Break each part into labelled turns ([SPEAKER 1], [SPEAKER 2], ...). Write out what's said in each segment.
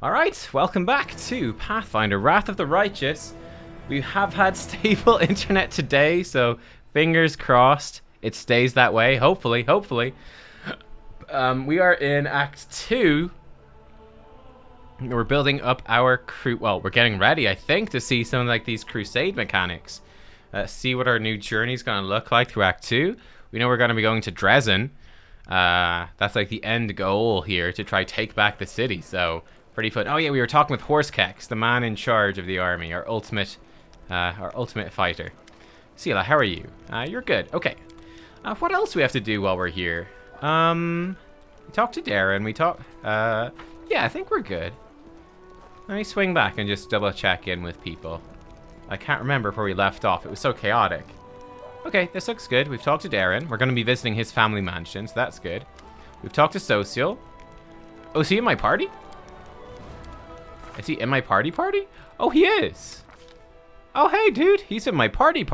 [SPEAKER 1] Alright, welcome back to Pathfinder, Wrath of the Righteous. We have had stable internet today, so fingers crossed it stays that way. Hopefully. We are in Act 2. We're building up our crew. Well, we're getting ready, I think, to see some of like these crusade mechanics. See what our new journey's going to look like through Act 2. We know we're going to be going to Dresden. That's like the end goal here, to try take back the city, so pretty fun. Oh yeah, we were talking with Horsekeks, the man in charge of the army, our ultimate fighter. Sela, how are you? You're good. Okay. What else do we have to do while we're here? We talked to Darren. Yeah, I think we're good. Let me swing back and just double check in with people. I can't remember where we left off. It was so chaotic. Okay, this looks good. We've talked to Darren. We're going to be visiting his family mansion, so that's good. We've talked to Social. Oh, is he in my party? Is he in my party? Oh, he is. Oh, hey, dude. He's in my party.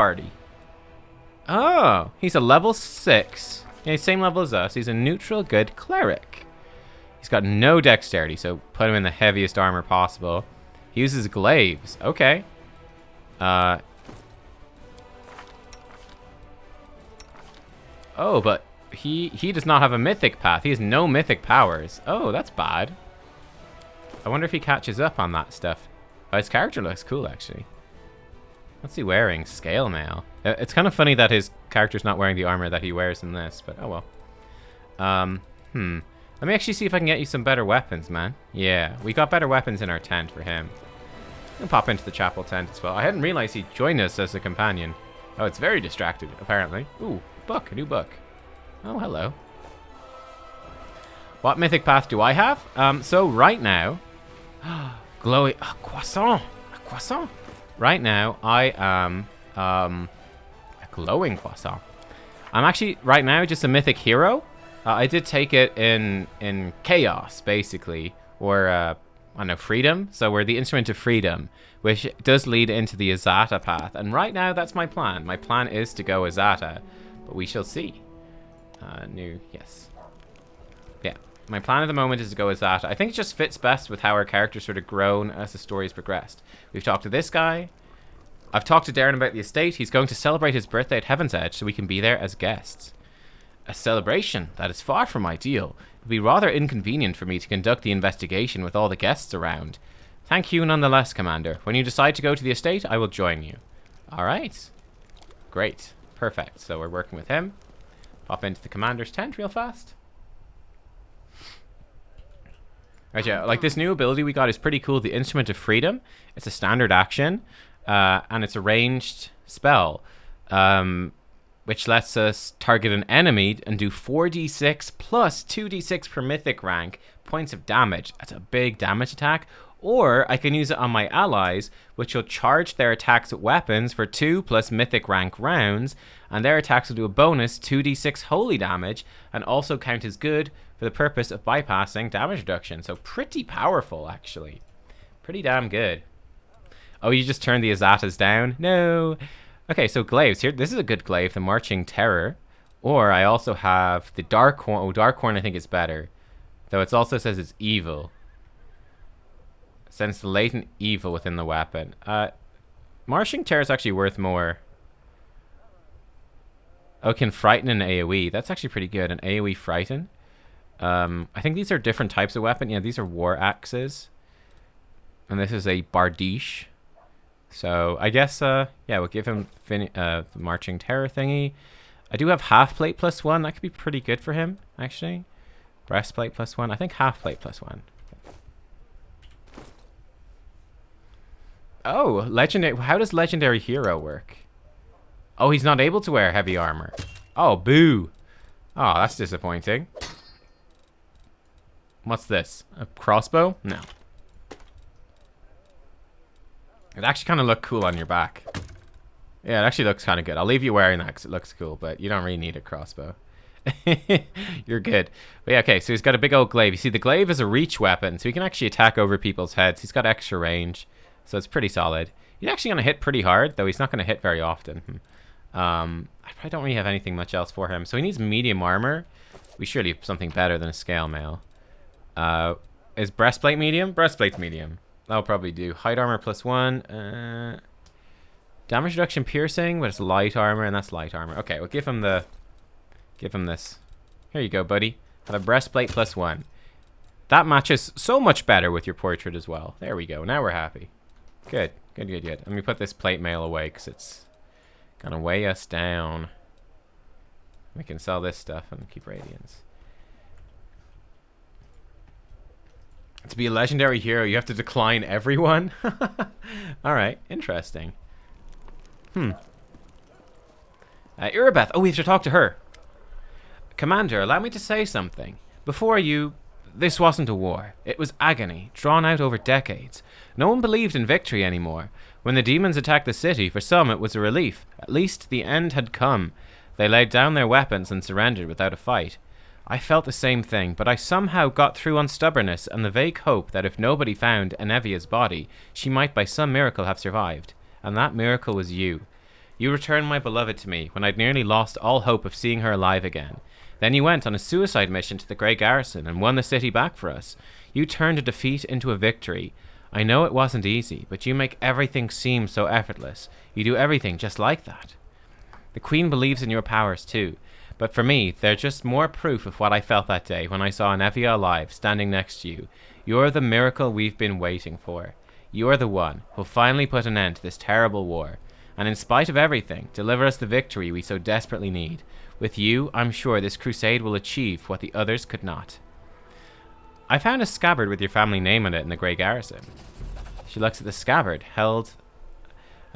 [SPEAKER 1] Oh, he's a level 6. Yeah, same level as us. He's a neutral good cleric. He's got no dexterity, so put him in the heaviest armor possible. He uses glaives. Okay. Oh, but he does not have a mythic path. He has no mythic powers. Oh, that's bad. I wonder if he catches up on that stuff. Oh, his character looks cool, actually. What's he wearing? Scale mail. It's kind of funny that his character's not wearing the armor that he wears in this, but oh well. Let me actually see if I can get you some better weapons, man. Yeah, we got better weapons in our tent for him. We can pop into the chapel tent as well. I hadn't realized he joined us as a companion. Oh, it's very distracted, apparently. Ooh, book, a new book. Oh, hello. What mythic path do I have? So right now, glowing croissant. Right now, I am a glowing croissant. I'm actually right now just a mythic hero. I did take it in chaos, basically, or I don't know, freedom. So we're the instrument of freedom, which does lead into the Azata path. And right now, that's my plan. My plan is to go Azata, but we shall see. Yes. Yeah. My plan at the moment is to go Azata. I think it just fits best with how our character's sort of grown as the story's progressed. We've talked to this guy. I've talked to Darren about the estate. He's going to celebrate his birthday at Heaven's Edge, so we can be there as guests. A celebration that is far from ideal. It would be rather inconvenient for me to conduct the investigation with all the guests around. Thank you nonetheless, Commander. When you decide to go to the estate, I will join you. All right. Great. Perfect. So we're working with him. Pop into the commander's tent real fast. Right, yeah, like this new ability we got is pretty cool. The Instrument of Freedom. It's a standard action, and it's a ranged spell, which lets us target an enemy and do 4d6 plus 2d6 per mythic rank points of damage. That's a big damage attack. Or I can use it on my allies, which will charge their attacks with weapons for 2 plus mythic rank rounds, and their attacks will do a bonus 2d6 holy damage, and also count as good for the purpose of bypassing damage reduction. So pretty powerful, actually. Pretty damn good. Oh, you just turned the Azatas down? No. Okay, so glaives here. This is a good glaive, the Marching Terror. Or I also have the Darkhorn. Oh, Darkhorn I think is better. Though it also says it's evil. Sense the latent evil within the weapon. Marching Terror is actually worth more. Oh, can frighten an AoE. That's actually pretty good. An AoE frighten. I think these are different types of weapon. Yeah, these are war axes. And this is a bardiche. So I guess, yeah, we'll give him the Marching Terror thingy. I do have half plate plus 1. That could be pretty good for him, actually. Breastplate plus 1. I think half plate plus 1. Oh, legendary. How does legendary hero work? Oh, he's not able to wear heavy armor. Oh, boo. Oh, that's disappointing. What's this? A crossbow? No. It actually kind of looked cool on your back. Yeah, it actually looks kind of good. I'll leave you wearing that because it looks cool, but you don't really need a crossbow. You're good. But yeah, okay, so he's got a big old glaive. You see, the glaive is a reach weapon, so he can actually attack over people's heads. He's got extra range. So it's pretty solid. He's actually going to hit pretty hard, though he's not going to hit very often. I probably don't really have anything much else for him. So he needs medium armor. We surely have something better than a scale mail. Is breastplate medium? Breastplate's medium. That'll probably do. Height armor +1. Damage reduction piercing, but it's light armor, and that's light armor. Okay, we'll give him the... Give him this. Here you go, buddy. Have a breastplate +1. That matches so much better with your portrait as well. There we go. Now we're happy. Good. Good, good, good. Let me put this plate mail away, because it's going to weigh us down. We can sell this stuff and keep radiance. To be a legendary hero, you have to decline everyone? Alright, interesting. Irabeth. Oh, we have to talk to her. Commander, allow me to say something. Before you... This wasn't a war. It was agony, drawn out over decades. No one believed in victory anymore. When the demons attacked the city, for some it was a relief. At least the end had come. They laid down their weapons and surrendered without a fight. I felt the same thing, but I somehow got through on stubbornness and the vague hope that if nobody found Enevia's body, she might by some miracle have survived. And that miracle was you. You returned my beloved to me when I'd nearly lost all hope of seeing her alive again. Then you went on a suicide mission to the Grey Garrison and won the city back for us. You turned a defeat into a victory. I know it wasn't easy, but you make everything seem so effortless. You do everything just like that. The Queen believes in your powers too, but for me, they're just more proof of what I felt that day when I saw Enevia alive, standing next to you. You're the miracle we've been waiting for. You're the one who'll finally put an end to this terrible war, and in spite of everything, deliver us the victory we so desperately need. With you, I'm sure this crusade will achieve what the others could not. I found a scabbard with your family name on it in the Grey Garrison. She looks at the scabbard held...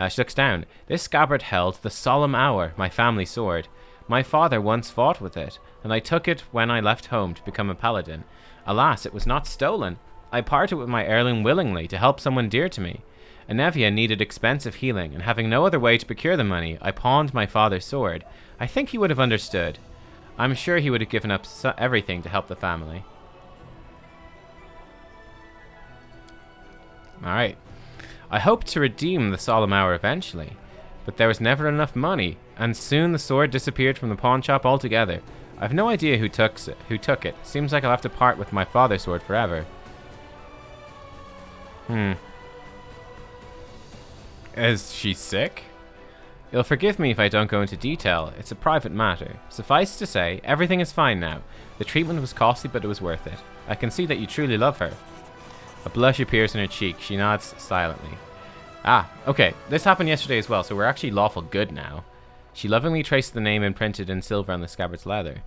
[SPEAKER 1] she looks down. This scabbard held the solemn hour, my family sword. My father once fought with it, and I took it when I left home to become a paladin. Alas, it was not stolen. I parted with my heirloom willingly to help someone dear to me. Enevia needed expensive healing, and having no other way to procure the money, I pawned my father's sword. I think he would have understood. I'm sure he would have given up everything to help the family. Alright. I hoped to redeem the solemn hour eventually, but there was never enough money, and soon the sword disappeared from the pawn shop altogether. I've no idea who took it. Seems like I'll have to part with my father's sword forever. Is she sick? You'll forgive me if I don't go into detail. It's a private matter. Suffice to say, everything is fine now. The treatment was costly, but it was worth it. I can see that you truly love her. A blush appears in her cheek. She nods silently. Ah, okay. This happened yesterday as well, so we're actually lawful good now. She lovingly traced the name imprinted in silver on the scabbard's leather.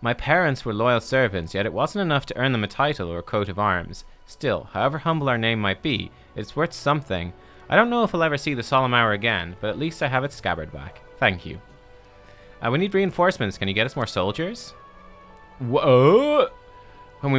[SPEAKER 1] My parents were loyal servants, yet it wasn't enough to earn them a title or a coat of arms. Still, however humble our name might be, it's worth something. I don't know if I'll ever see the solemn hour again, but at least I have its scabbard back. Thank you. We need reinforcements. Can you get us more soldiers? Whoa! When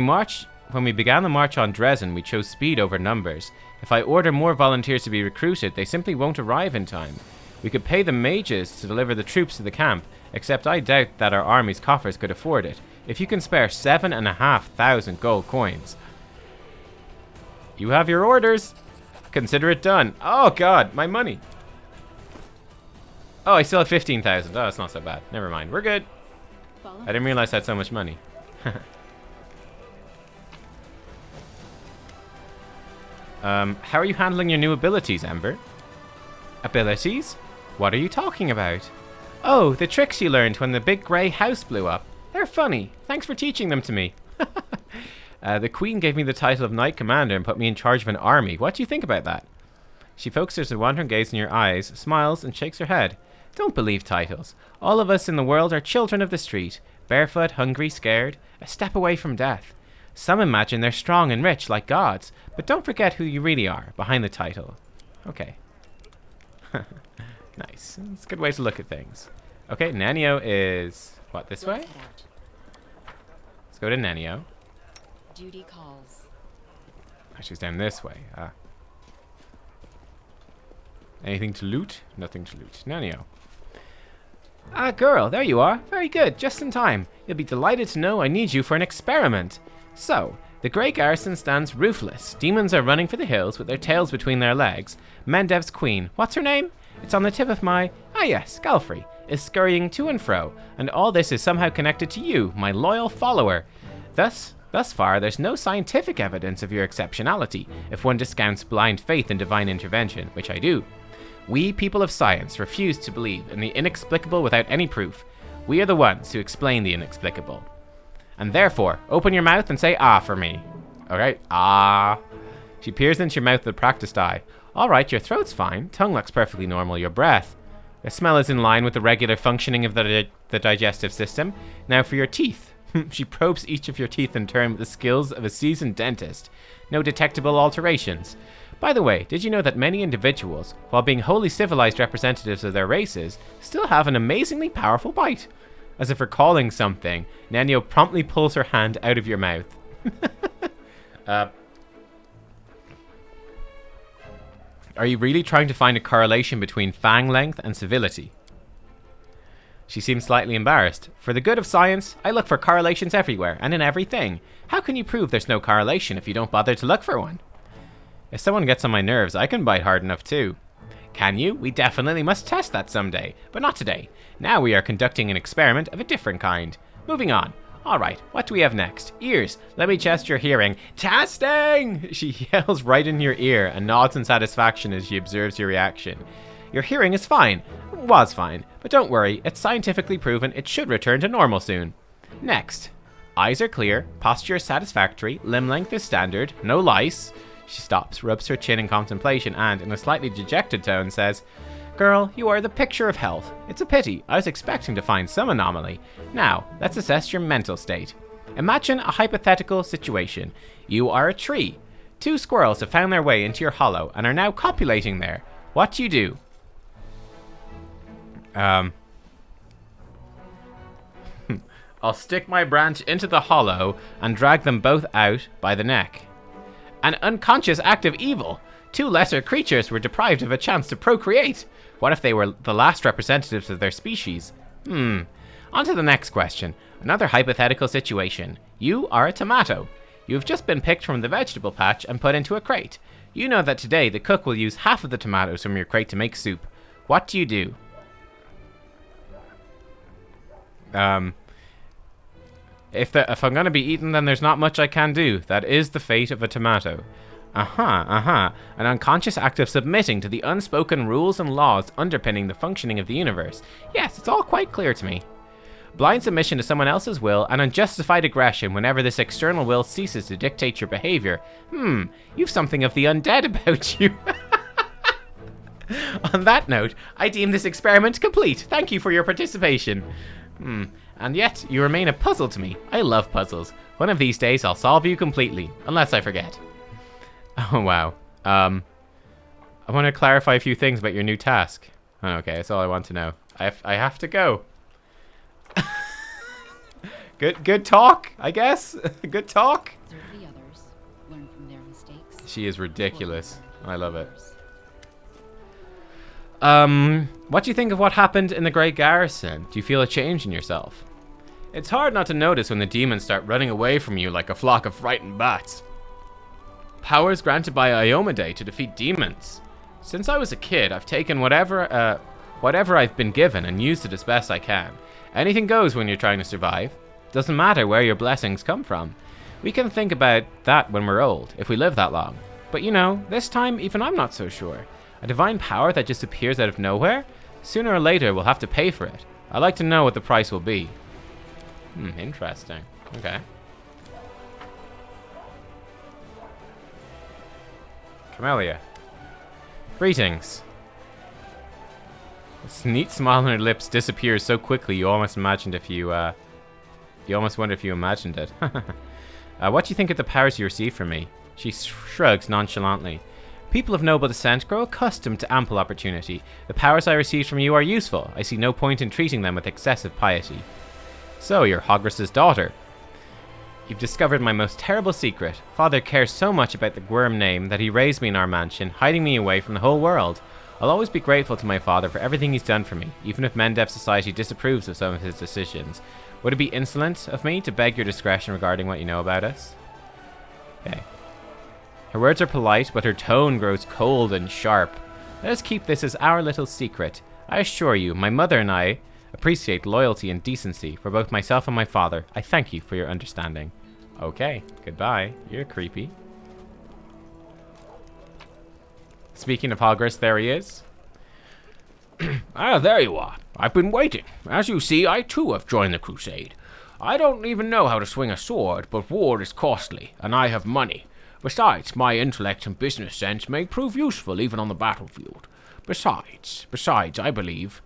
[SPEAKER 1] we began the march on Dresden, we chose speed over numbers. If I order more volunteers to be recruited, they simply won't arrive in time. We could pay the mages to deliver the troops to the camp, except I doubt that our army's coffers could afford it. If you can spare 7,500 gold coins. You have your orders. Consider it done. Oh god, my money. Oh, I still have 15,000. Oh, it's not so bad. Never mind. We're good. I didn't realize I had so much money. How are you handling your new abilities, Ember? Abilities? What are you talking about? Oh, the tricks you learned when the big grey house blew up. They're funny. Thanks for teaching them to me. The Queen gave me the title of Knight Commander and put me in charge of an army. What do you think about that? She focuses a wandering gaze in your eyes, smiles, and shakes her head. Don't believe titles. All of us in the world are children of the street. Barefoot, hungry, scared, a step away from death. Some imagine they're strong and rich like gods, but don't forget who you really are behind the title. Okay. Nice. It's a good way to look at things. Okay, Nenio is... what, this way? Let's go to Nenio.
[SPEAKER 2] Duty calls.
[SPEAKER 1] She's down this way. Anything to loot? Nothing to loot. Nenio. Ah, girl, there you are. Very good, just in time. You'll be delighted to know I need you for an experiment. So, the Grey Garrison stands roofless. Demons are running for the hills with their tails between their legs. Mendev's queen, what's her name? It's on the tip of my... ah yes, Galfrey, is scurrying to and fro, and all this is somehow connected to you, my loyal follower. Thus, Thus far, there's no scientific evidence of your exceptionality, if one discounts blind faith in divine intervention, which I do. We, people of science, refuse to believe in the inexplicable without any proof. We are the ones who explain the inexplicable. And therefore, open your mouth and say ah for me. Alright, ah. She peers into your mouth with a practiced eye. Alright, your throat's fine, tongue looks perfectly normal, your breath. The smell is in line with the regular functioning of the digestive system. Now for your teeth. She probes each of your teeth in turn with the skills of a seasoned dentist. No detectable alterations. By the way, did you know that many individuals, while being wholly civilized representatives of their races, still have an amazingly powerful bite? As if recalling something, Nenio promptly pulls her hand out of your mouth. Are you really trying to find a correlation between fang length and civility? She seems slightly embarrassed. For the good of science, I look for correlations everywhere and in everything. How can you prove there's no correlation if you don't bother to look for one? If someone gets on my nerves, I can bite hard enough too. Can you? We definitely must test that someday, but not today. Now we are conducting an experiment of a different kind. Moving on. Alright, what do we have next? Ears. Let me test your hearing. Testing! She yells right in your ear and nods in satisfaction as she observes your reaction. Your hearing is fine. Was fine. But don't worry, it's scientifically proven it should return to normal soon. Next. Eyes are clear, posture is satisfactory, limb length is standard, no lice. She stops, rubs her chin in contemplation and, in a slightly dejected tone, says, Girl, you are the picture of health. It's a pity. I was expecting to find some anomaly. Now, let's assess your mental state. Imagine a hypothetical situation. You are a tree. 2 squirrels have found their way into your hollow and are now copulating there. What do you do? I'll stick my branch into the hollow and drag them both out by the neck. An unconscious act of evil. 2 lesser creatures were deprived of a chance to procreate. What if they were the last representatives of their species? On to the next question. Another hypothetical situation. You are a tomato. You have just been picked from the vegetable patch and put into a crate. You know that today the cook will use half of the tomatoes from your crate to make soup. What do you do? If I'm going to be eaten, then there's not much I can do. That is the fate of a tomato. An unconscious act of submitting to the unspoken rules and laws underpinning the functioning of the universe. Yes, it's all quite clear to me. Blind submission to someone else's will and unjustified aggression whenever this external will ceases to dictate your behavior. You've something of the undead about you. On that note, I deem this experiment complete. Thank you for your participation. And yet, you remain a puzzle to me. I love puzzles. One of these days, I'll solve you completely, unless I forget. Oh, wow. I want to clarify a few things about your new task. Okay, that's all I want to know. I have to go. Good talk, I guess. Good talk.
[SPEAKER 2] Observe the others. Learn from their mistakes.
[SPEAKER 1] She is ridiculous. I love it. What do you think of what happened in the Great Garrison? Do you feel a change in yourself? It's hard not to notice when the demons start running away from you like a flock of frightened bats. Powers granted by Iomedae to defeat demons. Since I was a kid, I've taken whatever I've been given and used it as best I can. Anything goes when you're trying to survive. Doesn't matter where your blessings come from. We can think about that when we're old, if we live that long. But you know, this time even I'm not so sure. A divine power that just appears out of nowhere? Sooner or later we'll have to pay for it. I'd like to know what the price will be. Interesting. Okay. Camellia. Greetings. This neat smile on her lips disappears so quickly you almost wonder if you imagined it. What do you think of the powers you received from me? She shrugs nonchalantly. People of noble descent grow accustomed to ample opportunity. The powers I received from you are useful. I see no point in treating them with excessive piety. So, you're Hogrus's daughter. You've discovered my most terrible secret. Father cares so much about the Gwyrm name that he raised me in our mansion, hiding me away from the whole world. I'll always be grateful to my father for everything he's done for me, even if Mendev society disapproves of some of his decisions. Would it be insolent of me to beg your discretion regarding what you know about us? Okay. Her words are polite, but her tone grows cold and sharp. Let us keep this as our little secret. I assure you, my mother and I appreciate loyalty and decency for both myself and my father. I thank you for your understanding. Okay, goodbye. You're creepy. Speaking of Hogwarts, there he is.
[SPEAKER 3] Ah, there you are. I've been waiting. As you see, I too have joined the crusade. I don't even know how to swing a sword, but war is costly, and I have money. Besides, my intellect and business sense may prove useful even on the battlefield. Besides, I believe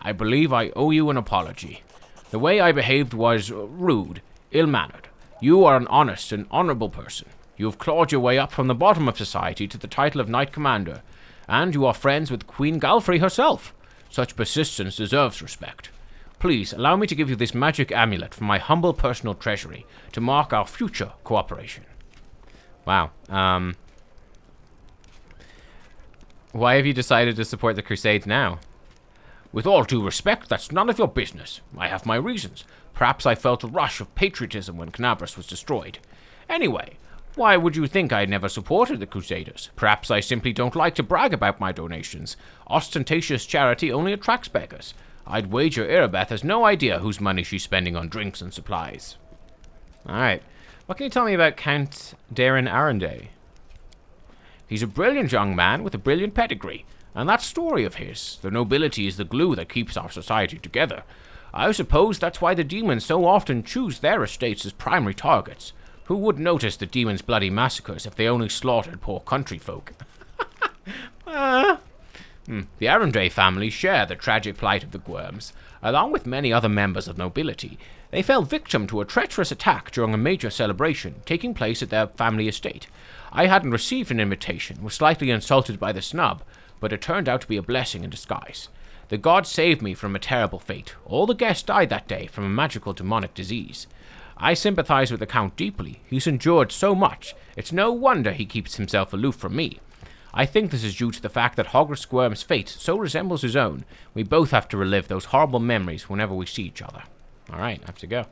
[SPEAKER 3] I owe you an apology. The way I behaved was rude, ill-mannered. You are an honest and honorable person. You have clawed your way up from the bottom of society to the title of Knight Commander, and you are friends with Queen Galfrey herself. Such persistence deserves respect. Please, allow me to give you this magic amulet from my humble personal treasury to mark our future cooperation.
[SPEAKER 1] Wow. Why have you decided to support the Crusades now?
[SPEAKER 3] With all due respect, that's none of your business. I have my reasons. Perhaps I felt a rush of patriotism when Knabras was destroyed. Anyway, why would you think I never supported the Crusaders? Perhaps I simply don't like to brag about my donations. Ostentatious charity only attracts beggars. I'd wager Irabeth has no idea whose money she's spending on drinks and supplies.
[SPEAKER 1] Alright. What can you tell me about Count Darren Arundel?
[SPEAKER 3] He's a brilliant young man with a brilliant pedigree. And that story of his, the nobility is the glue that keeps our society together. I suppose that's why the demons so often choose their estates as primary targets. Who would notice the demons' bloody massacres if they only slaughtered poor country folk? The Arundel family share the tragic plight of the Gwyrms. Along with many other members of nobility, they fell victim to a treacherous attack during a major celebration taking place at their family estate. I hadn't received an invitation, was slightly insulted by the snub, but it turned out to be a blessing in disguise. The gods saved me from a terrible fate. All the guests died that day from a magical demonic disease. I sympathize with the Count deeply. He's endured so much. It's no wonder he keeps himself aloof from me. I think this is due to the fact that Hogwarts Squirm's fate so resembles his own. We both have to relive those horrible memories whenever we see each other.
[SPEAKER 1] Alright, I have to go.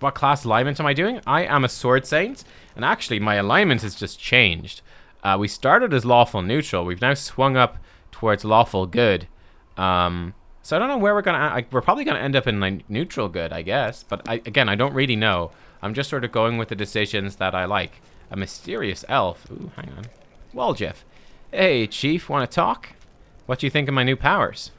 [SPEAKER 1] What class alignment am I doing? I am a Sword Saint, and actually my alignment has just changed. We started as lawful neutral. We've now swung up towards lawful good. So I don't know where we're gonna. We're probably gonna end up in like neutral good, I guess. But I don't really know. I'm just sort of going with the decisions that I like. A mysterious elf. Ooh, hang on. Waljeff. Hey, Chief, want to talk? What do you think of my new powers?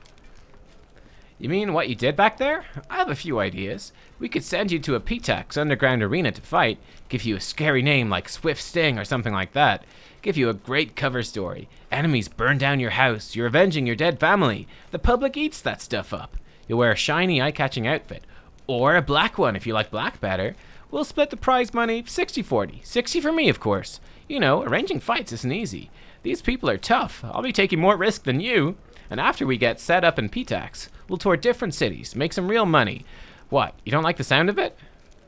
[SPEAKER 1] You mean what you did back there? I have a few ideas. We could send you to a Pitax underground arena to fight, give you a scary name like Swift Sting or something like that, give you a great cover story. Enemies burn down your house, you're avenging your dead family. The public eats that stuff up. You'll wear a shiny, eye-catching outfit. Or a black one if you like black better. We'll split the prize money 60-40. 60 for me, of course. You know, arranging fights isn't easy. These people are tough. I'll be taking more risk than you. And after we get set up in Pitax, we'll tour different cities, make some real money. What, you don't like the sound of it?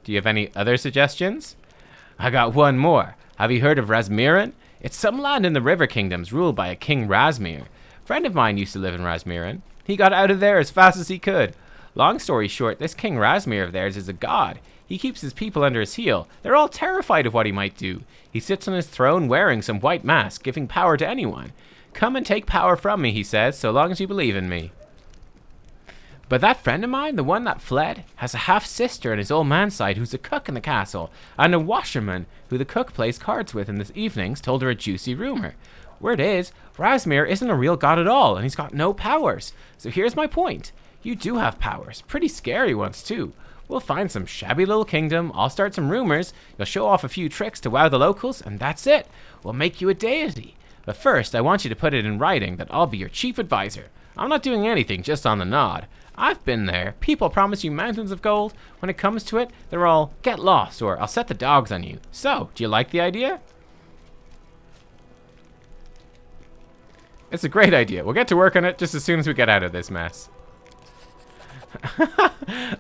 [SPEAKER 1] Do you have any other suggestions? I got one more. Have you heard of Rasmiran? It's some land in the River Kingdoms ruled by a King Rasmir. A friend of mine used to live in Rasmiran. He got out of there as fast as he could. Long story short, this King Rasmir of theirs is a god. He keeps his people under his heel. They're all terrified of what he might do. He sits on his throne wearing some white mask, giving power to anyone. Come and take power from me, he says, so long as you believe in me. But that friend of mine, the one that fled, has a half-sister on his old man's side who's a cook in the castle, and a washerman who the cook plays cards with in the evenings told her a juicy rumor. Word is, Rasmir isn't a real god at all, and he's got no powers. So here's my point. You do have powers, pretty scary ones too. We'll find some shabby little kingdom, I'll start some rumors, you'll show off a few tricks to wow the locals, and that's it. We'll make you a deity. But first, I want you to put it in writing that I'll be your chief advisor. I'm not doing anything just on the nod. I've been there. People promise you mountains of gold. When it comes to it, they're all, get lost, or I'll set the dogs on you. So, do you like the idea? It's a great idea. We'll get to work on it just as soon as we get out of this mess.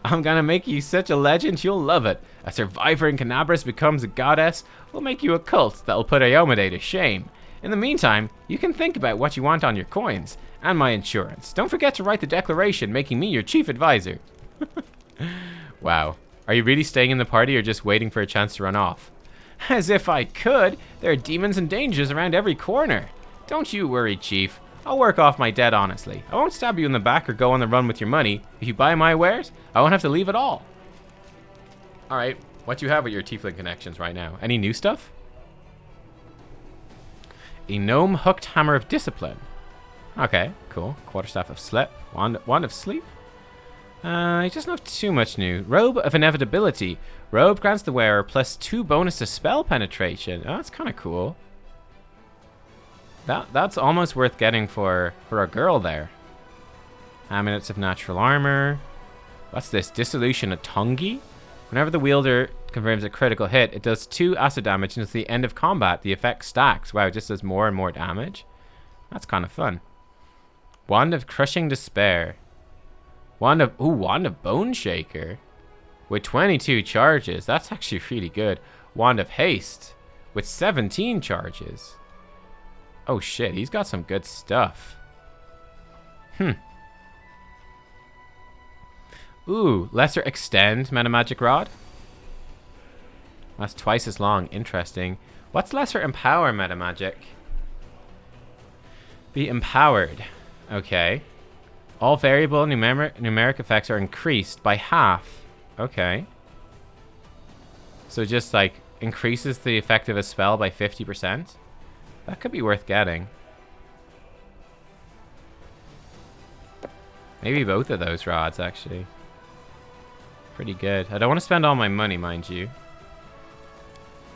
[SPEAKER 1] I'm gonna make you such a legend, you'll love it. A survivor in Knabras becomes a goddess. We'll make you a cult that'll put Iomade to shame. In the meantime, you can think about what you want on your coins, and my insurance. Don't forget to write the declaration making me your chief advisor. Wow. Are you really staying in the party or just waiting for a chance to run off? As if I could! There are demons and dangers around every corner. Don't you worry, Chief. I'll work off my debt honestly. I won't stab you in the back or go on the run with your money. If you buy my wares, I won't have to leave at all. Alright, What do you have with your tiefling connections right now? Any new stuff? A gnome hooked hammer of discipline. Okay, cool. Quarterstaff of slip. Wand of sleep. He doesn't have too much new. Robe of inevitability. Robe grants the wearer +2 bonus to spell penetration. Oh, that's kind of cool. That's almost worth getting for a girl there. Amulets of natural armor. What's this? Dissolution of Tongi? Whenever the wielder confirms a critical hit, it does 2 acid damage until the end of combat. The effect stacks. Wow, it just does more and more damage. That's kind of fun. Wand of Crushing Despair. Wand of Bone Shaker. With 22 charges. That's actually really good. Wand of Haste. With 17 charges. Oh shit, he's got some good stuff. Ooh, Lesser Extend Metamagic Rod. That's twice as long. Interesting. What's Lesser Empower Metamagic? Be empowered. Okay. All variable numeric effects are increased by half. Okay. So just like increases the effect of a spell by 50%. That could be worth getting. Maybe both of those rods, actually. Pretty good. I don't want to spend all my money, mind you.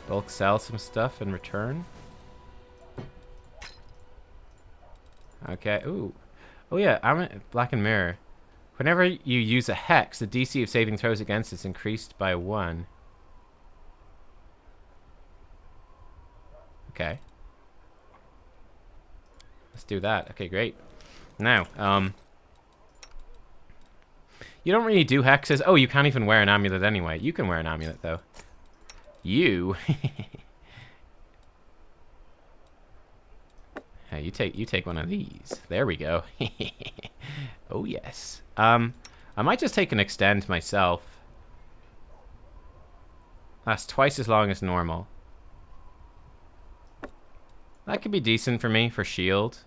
[SPEAKER 1] Bulk sell some stuff in return. Okay. Ooh. Oh yeah, I'm Blackened Mirror. Whenever you use a hex, the DC of saving throws against it's increased by 1. Okay. Let's do that. Okay, great. Now, you don't really do hexes. Oh, you can't even wear an amulet anyway. You can wear an amulet, though. You. Hey, you take one of these. There we go. Oh, yes. I might just take an extend myself. That's twice as long as normal. That could be decent for me for shield.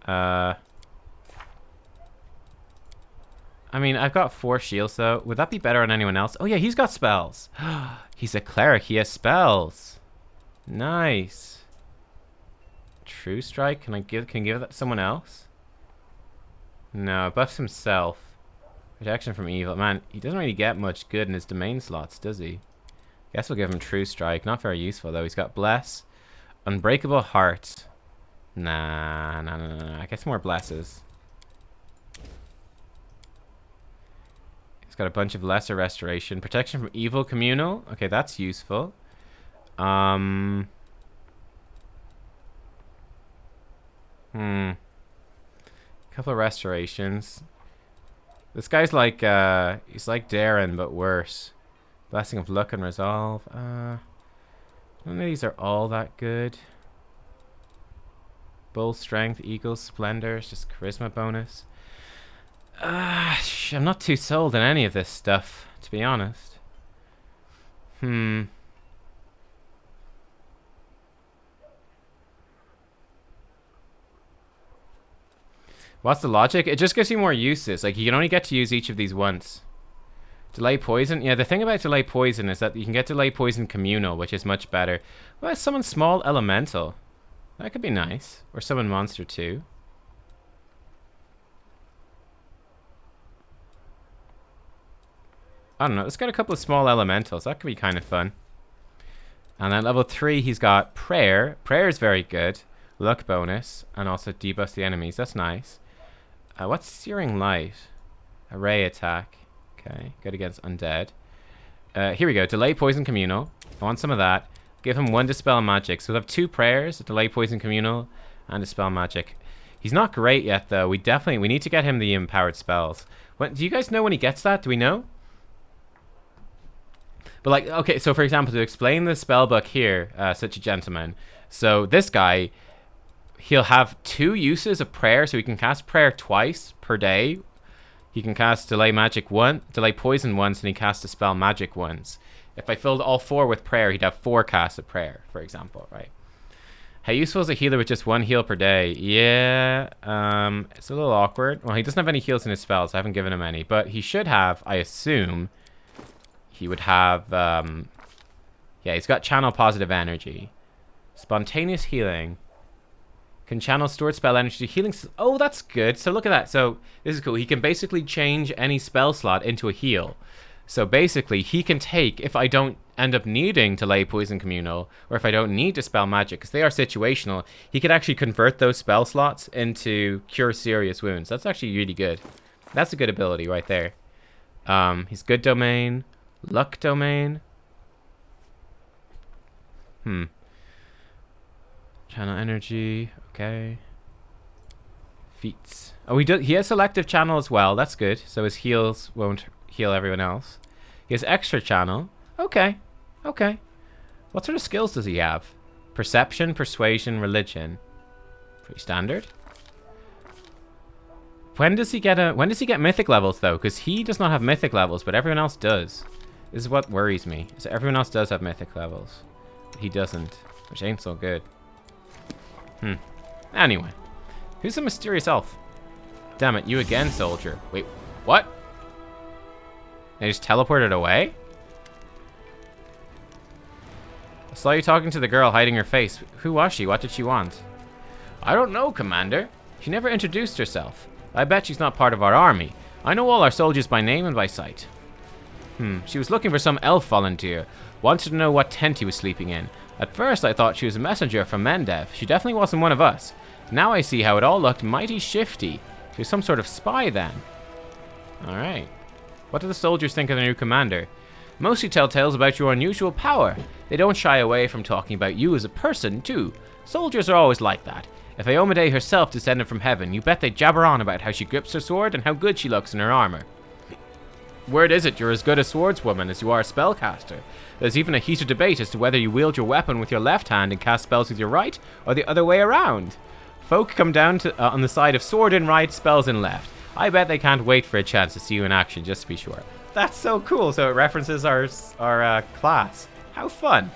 [SPEAKER 1] I mean, I've got 4 shields, though. Would that be better on anyone else? Oh, yeah, he's got spells. He's a cleric. He has spells. Nice. True Strike? Can give that to someone else? No, buffs himself. Protection from evil. Man, he doesn't really get much good in his domain slots, does he? Guess we'll give him True Strike. Not very useful, though. He's got Bless. Unbreakable Heart. Nah. I guess more Blesses. He's got a bunch of Lesser Restoration. Protection from Evil Communal. Okay, that's useful. Couple of restorations. This guy's like he's like Darren but worse. Blessing of Luck and Resolve. None of these are all that good. Bull Strength, Eagle Splendor, it's just charisma bonus. I'm not too sold on any of this stuff, to be honest. What's the logic? It just gives you more uses. Like, you can only get to use each of these once. Delay Poison? Yeah, the thing about Delay Poison is that you can get Delay Poison Communal, which is much better. Well, summon Small Elemental. That could be nice. Or summon Monster too. I don't know. Let's get a couple of Small Elementals. That could be kind of fun. And then level 3, he's got Prayer. Prayer is very good. Luck bonus. And also debuffs the enemies. That's nice. What's Searing Light? Array attack. Okay, good against Undead. Here we go. Delay Poison Communal. I want some of that. Give him 1 Dispel Magic. So we'll have 2 prayers, Delay Poison Communal, and Dispel Magic. He's not great yet, though. We need to get him the empowered spells. Do you guys know when he gets that? Do we know? But like, okay, so for example, to explain the spellbook here, such a gentleman. So this guy, he'll have 2 uses of prayer, so he can cast prayer twice per day. He can cast Delay Poison once, and he casts Dispel Magic once. If I filled all 4 with prayer, he'd have 4 casts of prayer, for example, right? How useful is a healer with just 1 heal per day? Yeah, it's a little awkward. Well, he doesn't have any heals in his spells. I haven't given him any, but he should have, I assume, he would have, yeah, he's got channel positive energy. Spontaneous healing. Can channel stored spell energy to healing. Oh, that's good. So look at that. So this is cool. He can basically change any spell slot into a heal. So basically, he can take, if I don't end up needing to lay Poison Communal, or if I don't need to spell magic, because they are situational, he could actually convert those spell slots into Cure Serious Wounds. That's actually really good. That's a good ability right there. He's good domain. Luck domain. Channel energy. Okay. Feats. Oh, he has selective channel as well. That's good. So his heals won't heal everyone else. He has extra channel. Okay. Okay. What sort of skills does he have? Perception, persuasion, religion. Pretty standard. When does he get mythic levels though? Because he does not have mythic levels, but everyone else does. This is what worries me. So everyone else does have mythic levels. But he doesn't, which ain't so good. Anyway. Who's the mysterious elf? Damn it, you again, soldier. Wait, what? They just teleported away? I saw you talking to the girl hiding her face. Who was she? What did she want? I don't know, Commander. She never introduced herself. I bet she's not part of our army. I know all our soldiers by name and by sight. She was looking for some elf volunteer. Wanted to know what tent he was sleeping in. At first I thought she was a messenger from Mendev. She definitely wasn't one of us. Now I see how it all looked mighty shifty. She was some sort of spy then. Alright. What do the soldiers think of their new commander? Mostly tell tales about your unusual power. They don't shy away from talking about you as a person, too. Soldiers are always like that. If Iomade herself descended from heaven, you bet they jabber on about how she grips her sword and how good she looks in her armor. Word is it you're as good a swordswoman as you are a spellcaster. There's even a heated debate as to whether you wield your weapon with your left hand and cast spells with your right, or the other way around. Folk come down to on the side of sword in right, spells in left. I bet they can't wait for a chance to see you in action, just to be sure. That's so cool. So it references our class. How fun.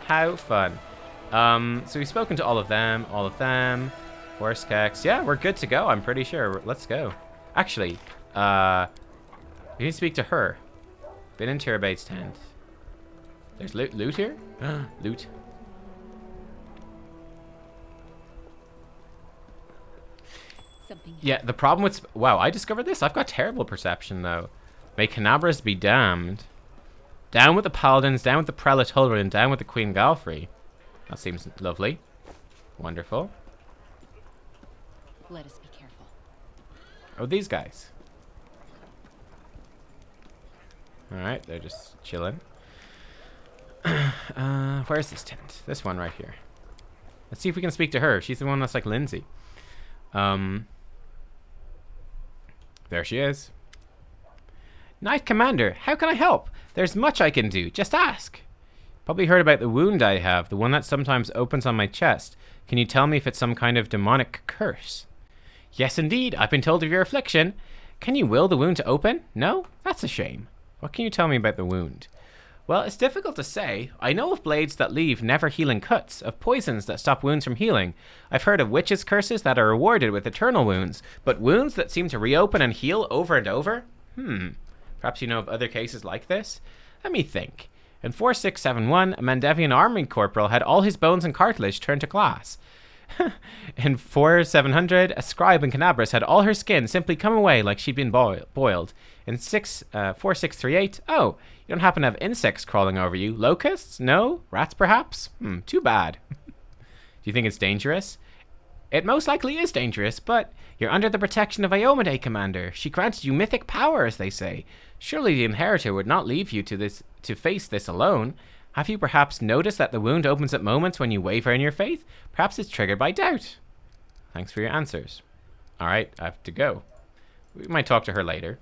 [SPEAKER 1] How fun. So we've spoken to all of them. Horse Kex. Yeah, we're good to go, I'm pretty sure. Let's go. Actually, we need to speak to her. Been in Tirabate's tent. There's loot here? Loot. Yeah, the problem with... Wow, I discovered this. I've got terrible perception, though. May Canabras be damned. Down with the paladins, down with the prelate Huldred, down with the Queen Galfrey. That seems lovely. Wonderful.
[SPEAKER 2] Let us be careful.
[SPEAKER 1] Oh, these guys. Alright, they're just chilling. Where's this tent? This one right here. Let's see if we can speak to her. She's the one that's like Lindsay. There she is. Knight Commander, how can I help? There's much I can do. Just ask. Probably heard about the wound I have, the one that sometimes opens on my chest. Can you tell me if it's some kind of demonic curse? Yes, indeed. I've been told of your affliction. Can you will the wound to open? No? That's a shame. What can you tell me about the wound? Well, it's difficult to say. I know of blades that leave never healing cuts, of poisons that stop wounds from healing. I've heard of witches' curses that are rewarded with eternal wounds, but wounds that seem to reopen and heal over and over? Perhaps you know of other cases like this? Let me think. In 4671, a Mandevian army corporal had all his bones and cartilage turned to glass. In 4700, a scribe in Canabras had all her skin simply come away like she'd been boiled. In 4638, oh, you don't happen to have insects crawling over you. Locusts? No? Rats, perhaps? Too bad. Do you think it's dangerous? It most likely is dangerous, but you're under the protection of Iomade, Commander. She granted you mythic power, as they say. Surely the Inheritor would not leave you to face this alone. Have you perhaps noticed that the wound opens at moments when you waver in your faith? Perhaps it's triggered by doubt. Thanks for your answers. All right, I have to go. We might talk to her later.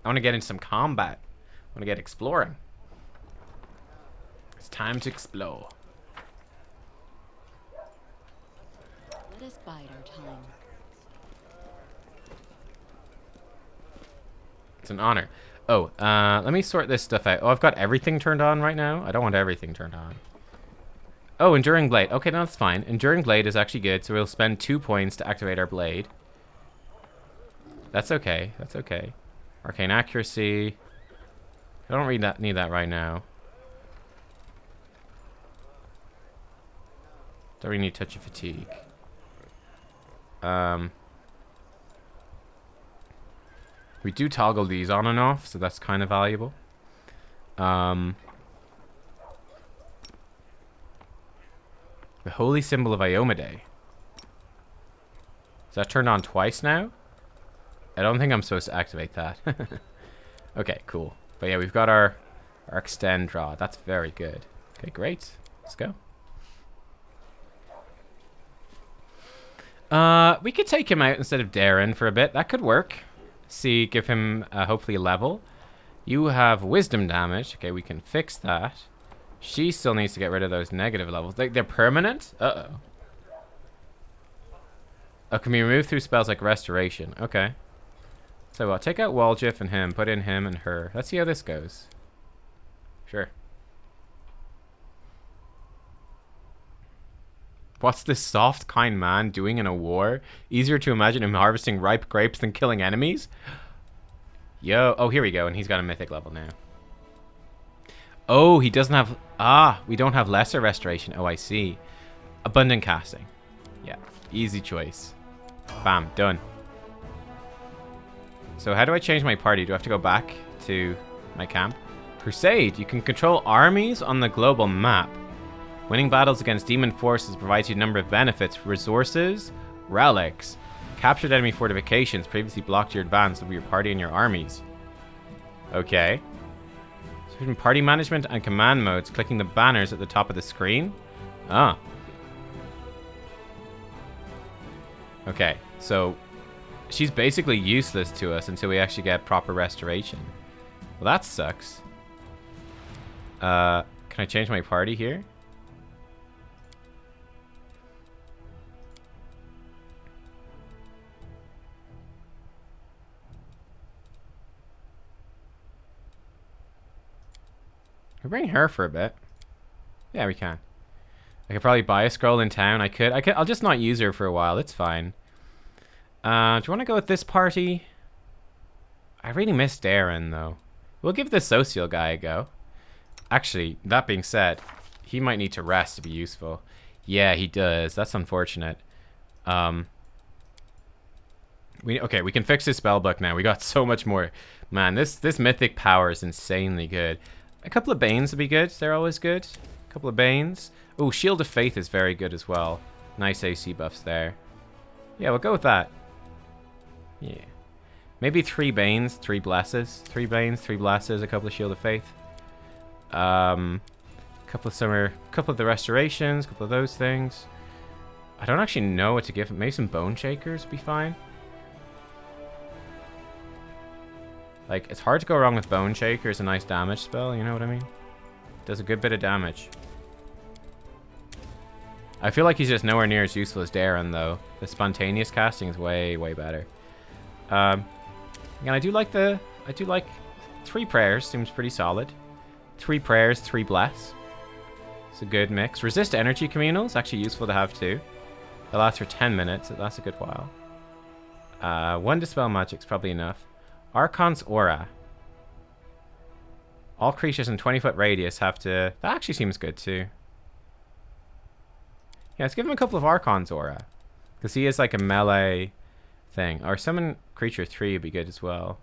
[SPEAKER 1] I want to get into some combat. I want to get exploring. It's time to explore.
[SPEAKER 2] Let us bide our time.
[SPEAKER 1] It's an honor. Oh, let me sort this stuff out. Oh, I've got everything turned on right now. I don't want everything turned on. Oh, Enduring Blade. Okay, no, that's fine. Enduring Blade is actually good, so we'll spend 2 points to activate our blade. That's okay. That's okay. Arcane Accuracy. I don't really need that right now. Don't really need touch of fatigue. We do toggle these on and off, so that's kind of valuable. The holy symbol of Iomade. Is that turned on twice now? I don't think I'm supposed to activate that. Okay, cool. But yeah, we've got our extend draw. That's very good. Okay, great. Let's go. We could take him out instead of Darren for a bit. That could work. See, give him hopefully a level. You have wisdom damage. Okay, we can fix that. She still needs to get rid of those negative levels. They're permanent? Uh-oh. Oh, can be removed through spells like restoration. Okay. So I'll take out Waljif and him, put in him and her. Let's see how this goes. Sure. What's this soft, kind man doing in a war? Easier to imagine him harvesting ripe grapes than killing enemies? Yo. Oh, here we go. And he's got a mythic level now. Oh, he doesn't have... Ah, we don't have lesser restoration. Oh, I see. Abundant casting. Yeah. Easy choice. Bam. Done. So how do I change my party? Do I have to go back to my camp? Crusade. You can control armies on the global map. Winning battles against demon forces provides you a number of benefits. Resources, relics, captured enemy fortifications previously blocked your advance over your party and your armies. Okay. Switch from party management and command modes, clicking the banners at the top of the screen. Ah. Okay, so she's basically useless to us until we actually get proper restoration. Well, that sucks. Can I change my party here? We'll bring her for a bit. Yeah, we can. I could probably buy a scroll in town. I could. I'll just not use her for a while. It's fine. Do you want to go with this party? I really miss Darren, though. We'll give this social guy a go. Actually, that being said, he might need to rest to be useful. Yeah, he does. That's unfortunate. Okay, we can fix his spellbook now. We got so much more. Man, this mythic power is insanely good. A couple of Banes would be good. They're always good. A couple of Banes. Oh, Shield of Faith is very good as well. Nice AC buffs there. Yeah, we'll go with that. Yeah. Maybe 3 Banes, 3 Blesses. 3 Banes, 3 Blesses, a couple of Shield of Faith. Couple of the Restorations, a couple of those things. I don't actually know what to give him. Maybe some Bone Shakers would be fine. Like, it's hard to go wrong with Bone Shaker. It's a nice damage spell, you know what I mean? Does a good bit of damage. I feel like he's just nowhere near as useful as Darren, though. The spontaneous casting is way, way better. And I do like 3 prayers. Seems pretty solid. 3 prayers, 3 bless. It's a good mix. Resist energy communals. Actually useful to have, too. It lasts for 10 minutes. So that's a good while. 1 Dispel Magic's probably enough. Archon's Aura. All creatures in 20-foot radius have to... That actually seems good, too. Yeah, let's give him a couple of Archon's Aura. Because he is like a melee thing. Or summon creature 3 would be good as well.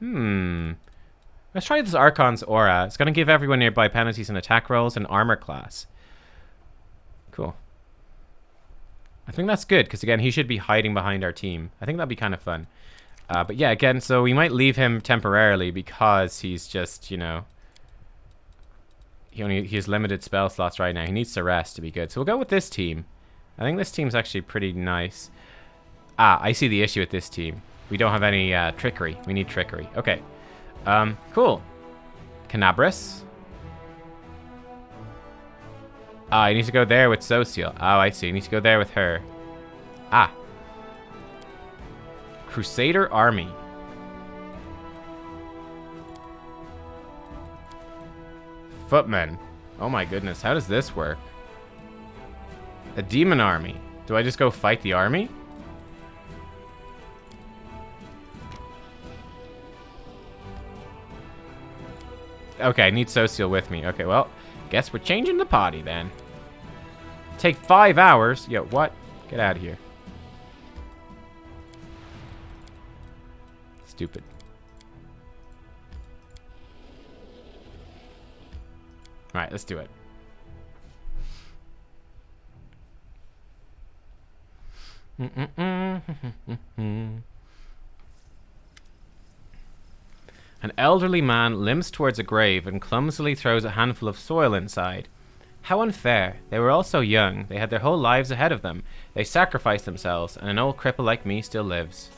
[SPEAKER 1] Let's try this Archon's Aura. It's going to give everyone nearby penalties in attack rolls and armor class. Cool. I think that's good, because again, he should be hiding behind our team. I think that'd be kind of fun. But yeah, again, so we might leave him temporarily because he's just, you know... He has limited spell slots right now. He needs to rest to be good. So we'll go with this team. I think this team's actually pretty nice. I see the issue with this team. We don't have any trickery. We need trickery. Okay. Cool. Canabris. You need to go there with Social. Oh, I see. You need to go there with her. Crusader Army. Footmen. Oh my goodness. How does this work? A demon army. Do I just go fight the army? Okay, I need Social with me. Okay, well, guess we're changing the party then. Take 5 hours. Yo, what? Get out of here. Stupid. Alright, let's do it. An elderly man limps towards a grave and clumsily throws a handful of soil inside. How unfair. They were all so young. They had their whole lives ahead of them. They sacrificed themselves, and an old cripple like me still lives.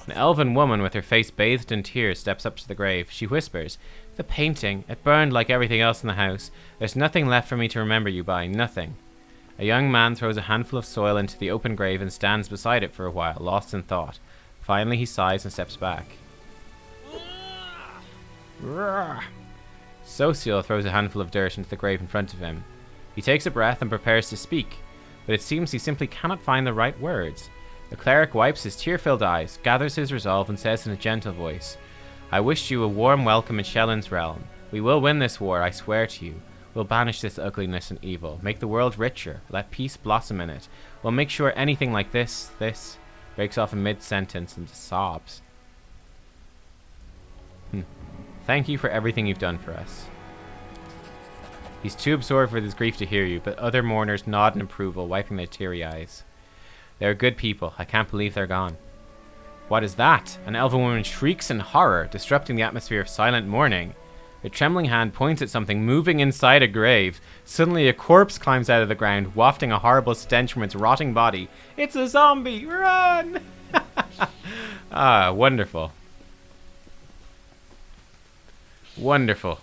[SPEAKER 1] An elven woman with her face bathed in tears steps up to the grave. She whispers, "The painting. It burned like everything else in the house. There's nothing left for me to remember you by. Nothing." A young man throws a handful of soil into the open grave and stands beside it for a while, lost in thought. Finally, he sighs and steps back. Social throws a handful of dirt into the grave in front of him. He takes a breath and prepares to speak, but it seems he simply cannot find the right words. The cleric wipes his tear-filled eyes, gathers his resolve, and says in a gentle voice, "I wish you a warm welcome in Shellin's realm. We will win this war, I swear to you. We'll banish this ugliness and evil, make the world richer, let peace blossom in it. We'll make sure anything like this breaks off in mid-sentence and sobs. Thank you for everything you've done for us." He's too absorbed with his grief to hear you, but other mourners nod in approval, wiping their teary eyes. They're good people. I can't believe they're gone. What is that? An elven woman shrieks in horror, disrupting the atmosphere of silent mourning. A trembling hand points at something moving inside a grave. Suddenly a corpse climbs out of the ground, wafting a horrible stench from its rotting body. It's a zombie! Run! Ah, wonderful. Wonderful.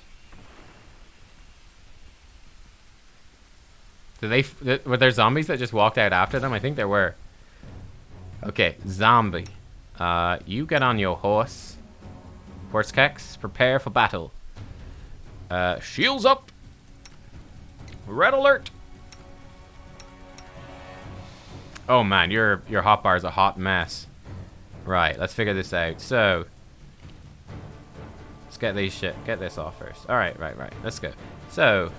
[SPEAKER 1] Were there zombies that just walked out after them? I think there were. Okay, zombie. You get on your horse. Horse keks, prepare for battle. Shields up. Red alert. Oh man, your hotbar is a hot mess. Right, let's figure this out. So, let's get this off first. Alright, right. Let's go. So,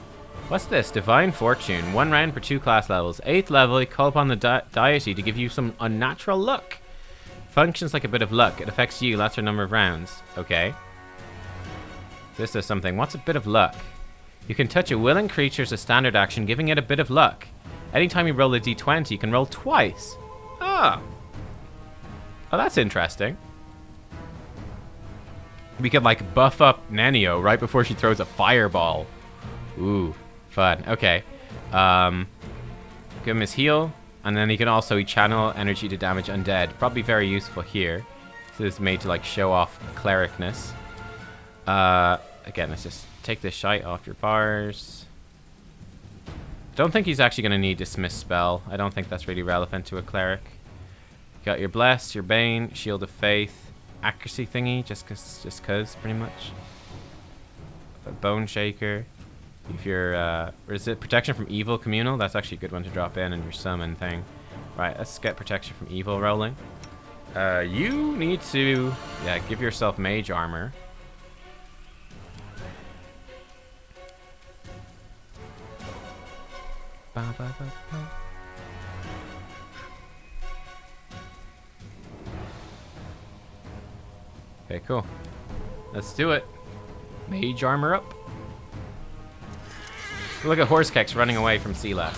[SPEAKER 1] what's this? Divine Fortune. 1 round per 2 class levels. 8th level, you call upon the deity to give you some unnatural luck. Functions like a bit of luck. It affects you, lesser number of rounds. Okay. This does something. What's a bit of luck? You can touch a willing creature as a standard action, giving it a bit of luck. Anytime you roll a d20, you can roll twice. Ah. Oh, that's interesting. We could, like, buff up Nenio right before she throws a fireball. Ooh, fun. Okay. Give him his heal. And then he can also channel energy to damage undead. Probably very useful here. So this is made to, like, show off clericness. Again, let's just take this shite off your bars. Don't think he's actually going to need Dismiss spell. I don't think that's really relevant to a cleric. You got your Bless, your Bane, Shield of Faith, Accuracy thingy, just cause, pretty much. A Bone Shaker. If you're, or is it Protection from Evil Communal? That's actually a good one to drop in your summon thing. Right, let's get Protection from Evil rolling. You need to, give yourself Mage Armor. Ba, ba, ba, ba. Okay, cool. Let's do it. Mage Armor up. Look at Horse Keks running away from Sela.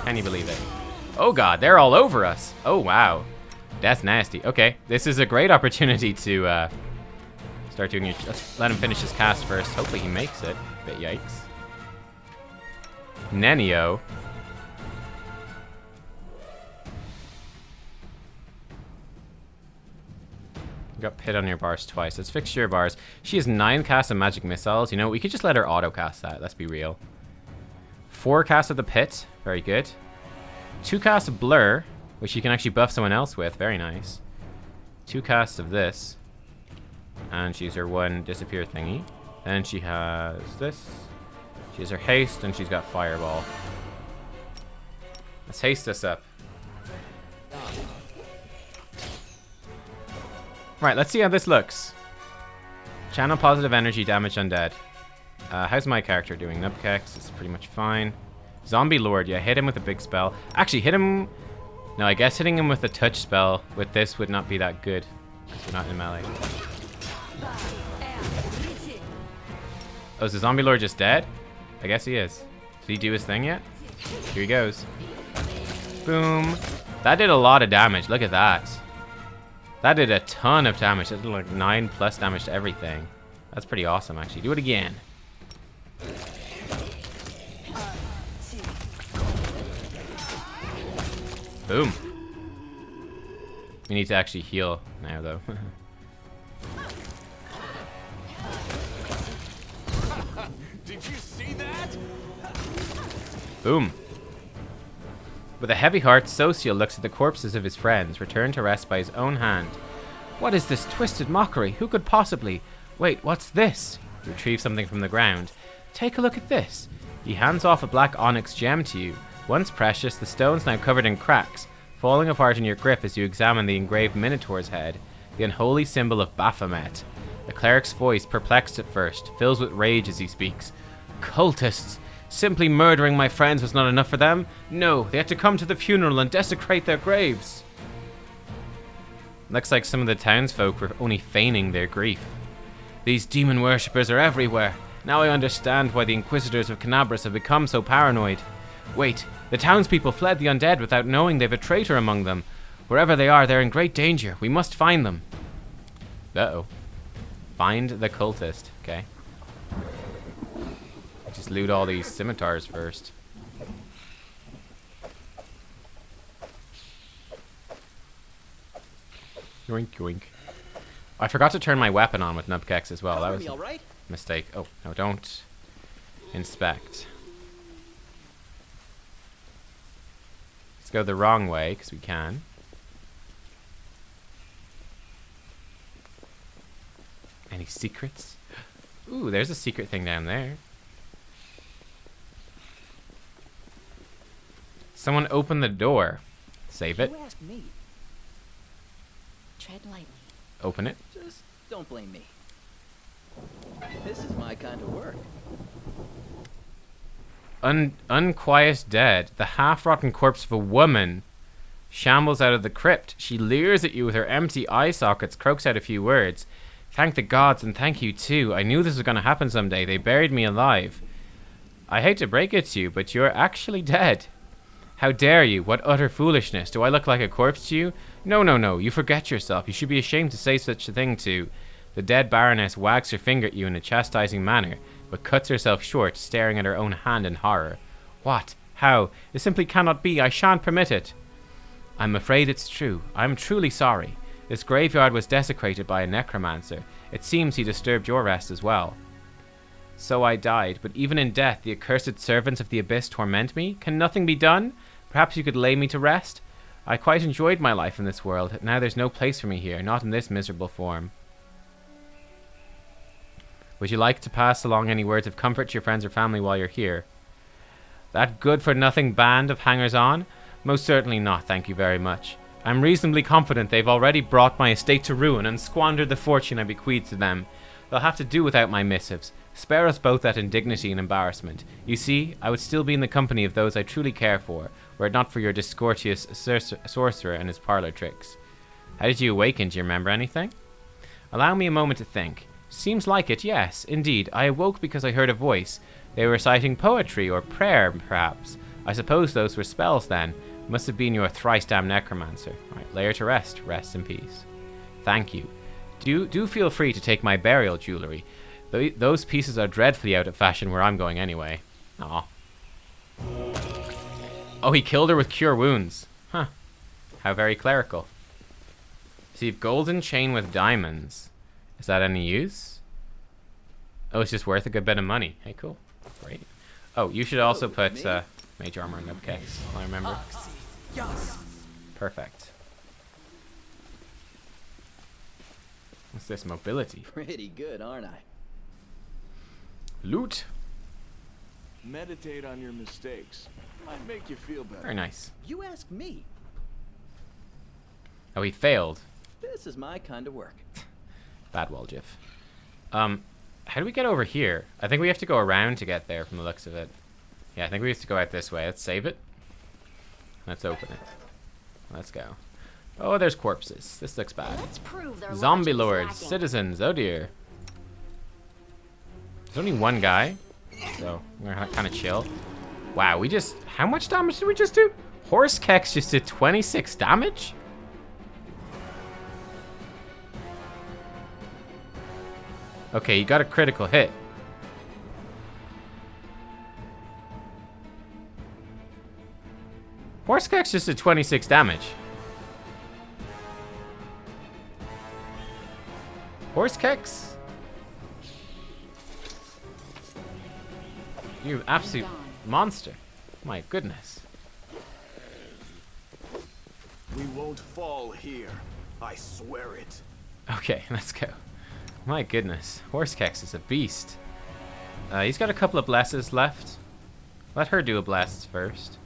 [SPEAKER 1] Can you believe it? Oh god, they're all over us. Oh wow. That's nasty. Okay, this is a great opportunity to start doing your... Let's let him finish his cast first. Hopefully he makes it. But yikes. Nenio. You got Pit on your bars twice. Let's fix your bars. She has 9 casts of magic missiles. You know, we could just let her auto cast that. Let's be real. 4 casts of the Pit. Very good. 2 casts of Blur, which you can actually buff someone else with. Very nice. 2 casts of this. And she's her 1 disappear thingy. Then she has this. She has her haste, and she's got Fireball. Let's haste this up. Right, let's see how this looks. Channel positive energy, damage undead. How's my character doing? Nubkeks is pretty much fine. Zombie Lord, yeah, hit him with a big spell. Actually, hit him... No, I guess hitting him with a touch spell with this would not be that good. Because we're not in melee. Oh, is the Zombie Lord just dead? I guess he is. Did he do his thing yet? Here he goes. Boom. That did a lot of damage. Look at that. That did a ton of damage. That did like 9+ damage to everything. That's pretty awesome, actually. Do it again. Boom. We need to actually heal now, though.
[SPEAKER 4] Did you see that?
[SPEAKER 1] Boom. With a heavy heart, Socio looks at the corpses of his friends, returned to rest by his own hand. What is this twisted mockery? Who could possibly... Wait, what's this? He retrieves something from the ground. Take a look at this. He hands off a black onyx gem to you. Once precious, the stone's now covered in cracks, falling apart in your grip as you examine the engraved minotaur's head, the unholy symbol of Baphomet. The cleric's voice, perplexed at first, fills with rage as he speaks. Cultists! Simply murdering my friends was not enough for them? No, they had to come to the funeral and desecrate their graves. Looks like some of the townsfolk were only feigning their grief. These demon worshippers are everywhere. Now I understand why the Inquisitors of Canabras have become so paranoid. Wait, the townspeople fled the Undead without knowing they've a traitor among them. Wherever they are, they're in great danger. We must find them. Uh-oh. Find the cultist. Okay. Just loot all these scimitars first. Yoink, yoink. I forgot to turn my weapon on with nubkeks as well. That was a mistake. Oh, no, don't inspect. Let's go the wrong way, because we can. Any secrets? Ooh, there's a secret thing down there. Someone open the door. Save it.
[SPEAKER 5] You ask me.
[SPEAKER 2] Tread lightly.
[SPEAKER 1] Open it.
[SPEAKER 5] Just don't blame me. This is my kind of work.
[SPEAKER 1] Unquiet dead. The half-rotten corpse of a woman shambles out of the crypt. She leers at you with her empty eye sockets, croaks out a few words. Thank the gods and thank you too. I knew this was going to happen someday. They buried me alive. I hate to break it to you, but you're actually dead. How dare you? What utter foolishness. Do I look like a corpse to you? No, no, no. You forget yourself. You should be ashamed to say such a thing to. The dead Baroness wags her finger at you in a chastising manner, but cuts herself short, staring at her own hand in horror. What? How? It simply cannot be. I shan't permit it. I'm afraid it's true. I'm truly sorry. This graveyard was desecrated by a necromancer. It seems he disturbed your rest as well. So I died, but even in death the accursed servants of the abyss torment me. Can nothing be done? Perhaps you could lay me to rest? I quite enjoyed my life in this world. Now there's no place for me here, not in this miserable form. Would you like to pass along any words of comfort to your friends or family while you're here? That good-for-nothing band of hangers-on? Most certainly not, thank you very much. I'm reasonably confident they've already brought my estate to ruin and squandered the fortune I bequeathed to them. They'll have to do without my missives. Spare us both that indignity and embarrassment. You see, I would still be in the company of those I truly care for, were it not for your discourteous sorcerer and his parlor tricks. How did you awaken? Do you remember anything? Allow me a moment to think. Seems like it, yes, indeed. I awoke because I heard a voice. They were reciting poetry or prayer, perhaps. I suppose those were spells then. Must have been your thrice-damned necromancer. Right, lay her to rest. Rest in peace. Thank you. Do feel free to take my burial jewelry. Those pieces are dreadfully out of fashion where I'm going anyway. Aw. Oh, he killed her with cure wounds. Huh. How very clerical. Receive golden chain with diamonds. Is that any use? Oh, it's just worth a good bit of money. Hey, cool. Great. Oh, you should also put mage armor and nubkeks. I remember. Perfect. What's this? Mobility.
[SPEAKER 5] Pretty good, aren't I?
[SPEAKER 1] Loot.
[SPEAKER 4] Meditate on your mistakes. Might make you feel better.
[SPEAKER 1] Very nice.
[SPEAKER 5] You ask me.
[SPEAKER 1] Oh, he failed.
[SPEAKER 5] This is my kind of work.
[SPEAKER 1] Bad wall gif. How do we get over here? I think we have to go around to get there from the looks of it. Yeah, I think we have to go out this way. Let's save it. Let's open it. Let's go. Oh, there's corpses. This looks bad.
[SPEAKER 2] Let's prove their
[SPEAKER 1] Zombie
[SPEAKER 2] logic is
[SPEAKER 1] lords,
[SPEAKER 2] lacking.
[SPEAKER 1] citizens. Oh dear. There's only one guy, so we're gonna kind of chill. Wow, we just... How much damage did we just do? Horse Kex just did 26 damage? Okay, you got a critical hit. Horse Kex just did 26 damage. Horse Kex? You absolute monster. My goodness.
[SPEAKER 4] We won't fall here. I swear it.
[SPEAKER 1] Okay, let's go. My goodness. Horse Kex is a beast. He's got a couple of blesses left. Let her do a bless first.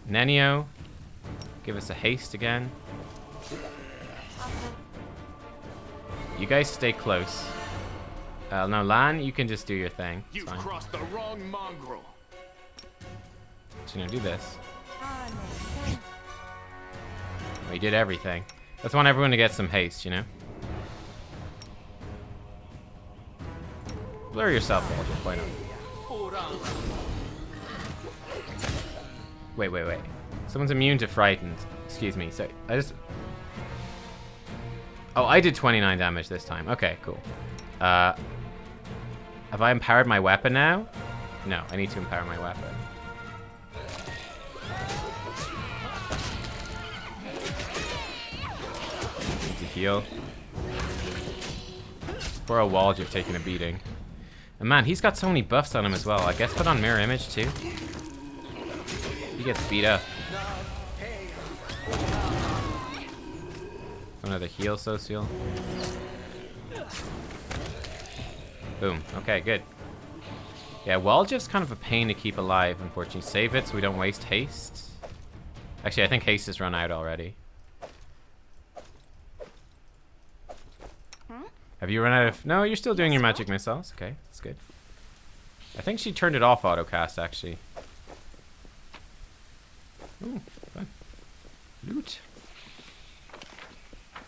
[SPEAKER 1] Nenio, give us a haste again. You guys stay close. No, Lan, you can just do your thing. It's
[SPEAKER 4] You've
[SPEAKER 1] fine.
[SPEAKER 4] crossed the wrong mongrel.
[SPEAKER 1] So, do this. We did everything. Let's want everyone to get some haste, you know? Blur yourself, Walter. Why not? Wait. Someone's immune to frightened. Excuse me. So I just... Oh, I did 29 damage this time. Okay, cool. Have I empowered my weapon now? No, I need to empower my weapon. Need to heal. Poor old Walge have taken a beating. And man, he's got so many buffs on him as well. I guess put on mirror image too. He gets beat up. Another heal social. Boom. Okay, good. Yeah, Waljev's kind of a pain to keep alive, unfortunately. Save it so we don't waste haste. Actually, I think haste has run out already. Have you run out of... No, you're still doing your magic missiles. Okay, that's good. I think she turned it off autocast, actually. Ooh, fun. Loot.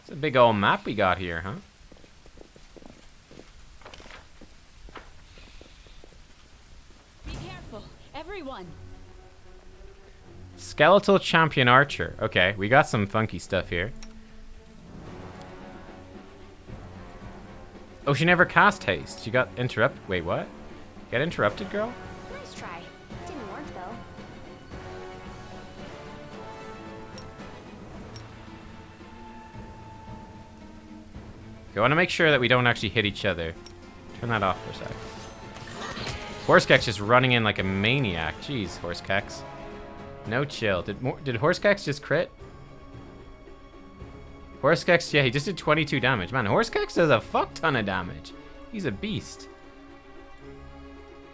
[SPEAKER 1] It's a big old map we got here, huh?
[SPEAKER 2] Be careful, everyone.
[SPEAKER 1] Skeletal champion archer. Okay, we got some funky stuff here. Oh, she never cast haste. She got interrupted. Wait, what? Get interrupted, girl?
[SPEAKER 6] Nice try. Didn't work though.
[SPEAKER 1] Okay, I want to make sure that we don't actually hit each other. Turn that off for a sec. Horsekex just running in like a maniac. Jeez, Horsekex. No chill. Did Horsekex just crit? Horsekex, yeah, he just did 22 damage. Man, Horsekex does a fuck ton of damage. He's a beast.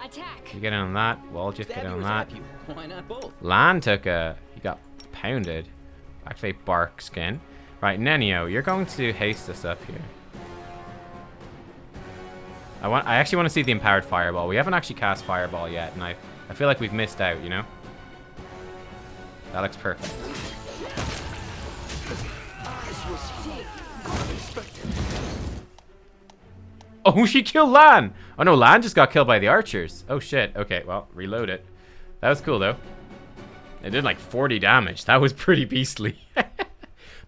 [SPEAKER 2] Attack.
[SPEAKER 1] You get in on that. Wall just get in on that.
[SPEAKER 5] Why not both?
[SPEAKER 1] Lan took a... He got pounded. Activate bark skin. Right, Nenio, you're going to haste us up here. I actually want to see the empowered fireball. We haven't actually cast fireball yet, and I feel like we've missed out, you know? That looks perfect. Oh, she killed Lan! Oh no, Lan just got killed by the archers. Oh shit. Okay, well, reload it. That was cool though. It did like 40 damage. That was pretty beastly.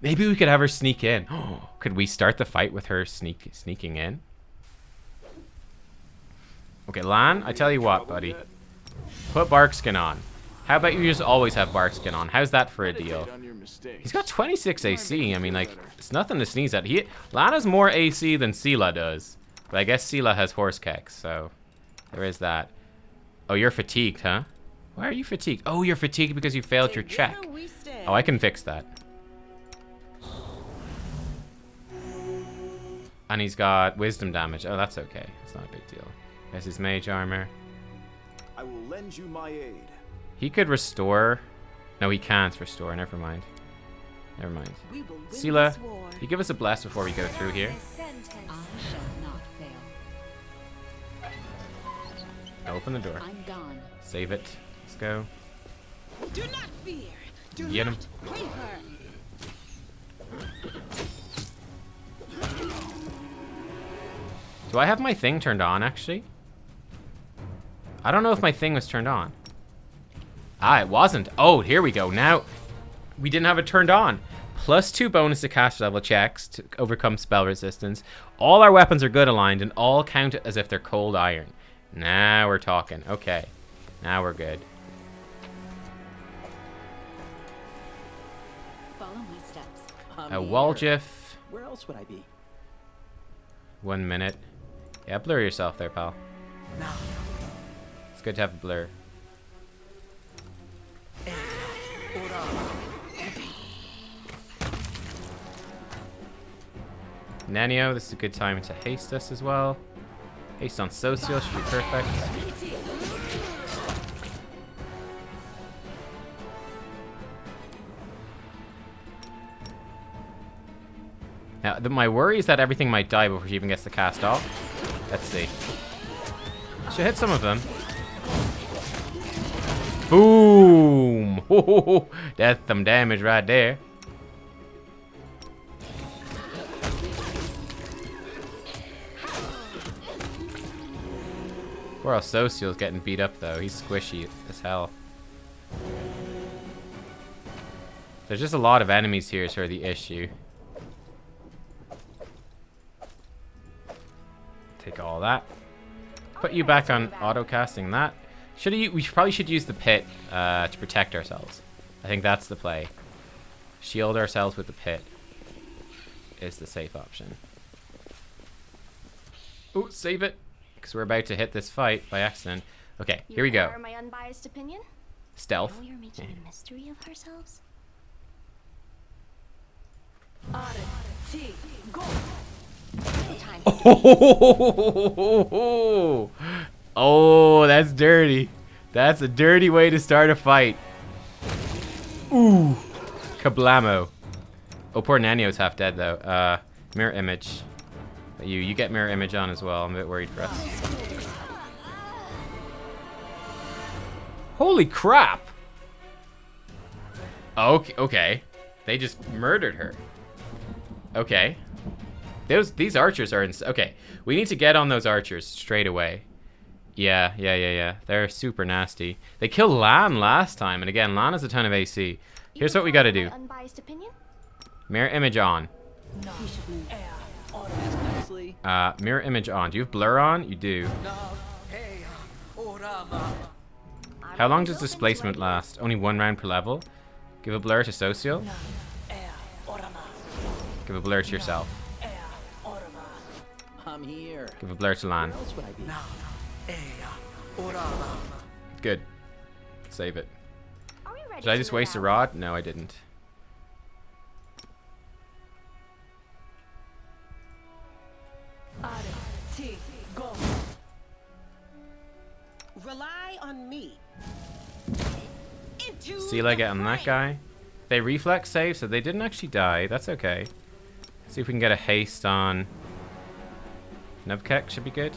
[SPEAKER 1] Maybe we could have her sneak in. Oh, could we start the fight with her sneaking in? Okay, Lan, I tell you what, buddy. Put Barkskin on. How about you just always have Barkskin on? How's that for a deal? He's got 26 AC. I mean, like, it's nothing to sneeze at. Lan has more AC than Sela does. But I guess Sela has Horsekex, so there is that. Oh, you're fatigued, huh? Why are you fatigued? Oh, you're fatigued because you failed your check. Oh, I can fix that. And he's got wisdom damage. Oh, that's okay. It's not a big deal. There's his mage armor.
[SPEAKER 4] I will lend you my aid.
[SPEAKER 1] He could restore. No, he can't restore. Never mind. Never mind. Sela, you give us a bless before we go through here.
[SPEAKER 2] I shall not fail.
[SPEAKER 1] Open the door.
[SPEAKER 2] I'm gone.
[SPEAKER 1] Save it. Let's go.
[SPEAKER 7] Do not fear. Do
[SPEAKER 1] Get him.
[SPEAKER 7] not waver.
[SPEAKER 1] Do I have my thing turned on, actually? I don't know if my thing was turned on. Ah, it wasn't. Oh, here we go. Now, we didn't have it turned on. +2 bonus to caster level checks to overcome spell resistance. All our weapons are good aligned and all count as if they're cold iron. Now we're talking. Okay. Now we're good.
[SPEAKER 2] Follow my steps.
[SPEAKER 5] I'm
[SPEAKER 1] A
[SPEAKER 5] here.
[SPEAKER 1] Waljif.
[SPEAKER 5] Where else would I be?
[SPEAKER 1] 1 minute. Yeah, blur yourself there, pal. It's good to have a blur. Nenio, this is a good time to haste us as well. Haste on Social should be perfect. Now, my worry is that everything might die before she even gets the cast off. Let's see. She'll hit some of them. Boom! That's some damage right there. Poor old Social's getting beat up though. He's squishy as hell. There's just a lot of enemies here, sort of the issue. Take all that. Put you back on auto casting that. We probably should use the pit to protect ourselves. I think that's the play. Shield ourselves with the pit is the safe option. Oh, save it. Because we're about to hit this fight by accident. Okay, here we go.
[SPEAKER 6] My unbiased opinion?
[SPEAKER 1] Stealth.
[SPEAKER 6] Know you're making a mystery of ourselves? No time for
[SPEAKER 1] Oh, that's dirty. That's a dirty way to start a fight. Ooh. Kablamo. Oh, poor Nenio's half dead though. Mirror image. You get mirror image on as well. I'm a bit worried for us. Holy crap! Okay. They just murdered her. Okay. These archers are okay. We need to get on those archers straight away. Yeah. They're super nasty. They killed Lan last time, and again, Lan has a ton of AC. Here's what we gotta do.
[SPEAKER 6] Unbiased opinion?
[SPEAKER 1] Mirror image on.
[SPEAKER 5] Nicely.
[SPEAKER 1] Mirror image on. Do you have blur on? You do. How long does displacement last? Only 1 round per level? Give a blur to Social. Give a blur to yourself.
[SPEAKER 5] I'm here.
[SPEAKER 1] Give a blur to Lan.
[SPEAKER 5] Where else would I be?
[SPEAKER 1] Good. Save it.
[SPEAKER 6] Are we ready
[SPEAKER 1] Did I
[SPEAKER 6] to
[SPEAKER 1] just
[SPEAKER 6] move
[SPEAKER 1] waste a
[SPEAKER 6] out?
[SPEAKER 1] rod? No, I didn't.
[SPEAKER 7] Rely on me. Into
[SPEAKER 1] See, like
[SPEAKER 7] the
[SPEAKER 1] it on that
[SPEAKER 7] fray.
[SPEAKER 1] guy. They reflex save, so they didn't actually die. That's okay. See if we can get a haste on nubkeks. Should be good.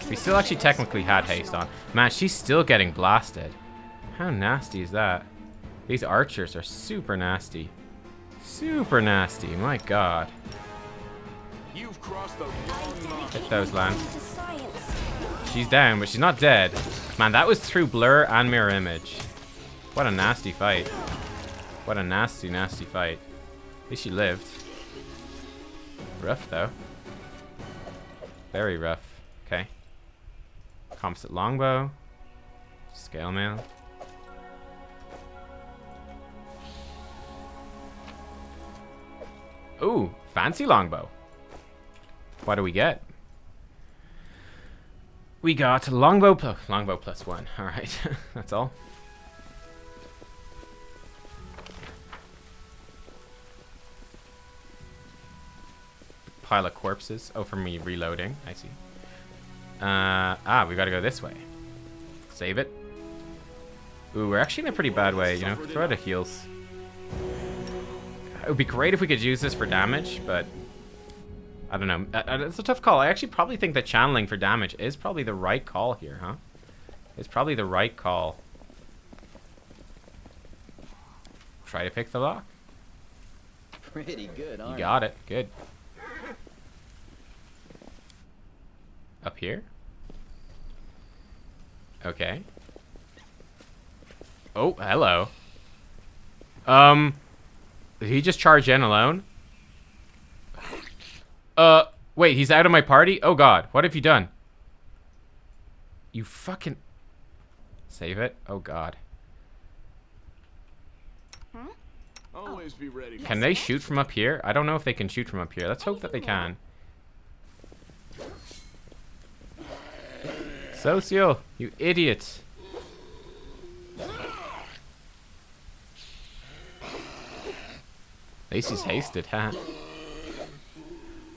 [SPEAKER 1] We still actually technically had haste on. Man, she's still getting blasted. How nasty is that? These archers are super nasty. Super nasty. My god.
[SPEAKER 4] You've crossed the wrong line.
[SPEAKER 1] Hit those, Lan.
[SPEAKER 6] To science.
[SPEAKER 1] She's down, but she's not dead. Man, that was through blur and mirror image. What a nasty fight. What a nasty, nasty fight. At least she lived. Rough, though. Very rough. Okay. Composite longbow. Scale mail. Ooh, fancy longbow. What do we get? We got longbow plus 1. All right, that's all. Pile of corpses. Oh, for me reloading. I see. We gotta go this way. Save it. Ooh, we're actually in a pretty bad way. You know, throw out the heals. It would be great if we could use this for damage, but I don't know. It's a tough call. I actually probably think that channeling for damage is probably the right call here, huh? It's probably the right call. Try to pick the lock.
[SPEAKER 5] Pretty good, aren't
[SPEAKER 1] You got it. Good. Up here? Okay. Oh, hello. Did he just charge in alone? Wait, he's out of my party? Oh god, what have you done? You fucking... Save it? Oh god.
[SPEAKER 4] Always be ready.
[SPEAKER 1] Can they shoot from up here? I don't know if they can shoot from up here. Let's hope that they can. Socio, you idiot. At least he's hasted, huh?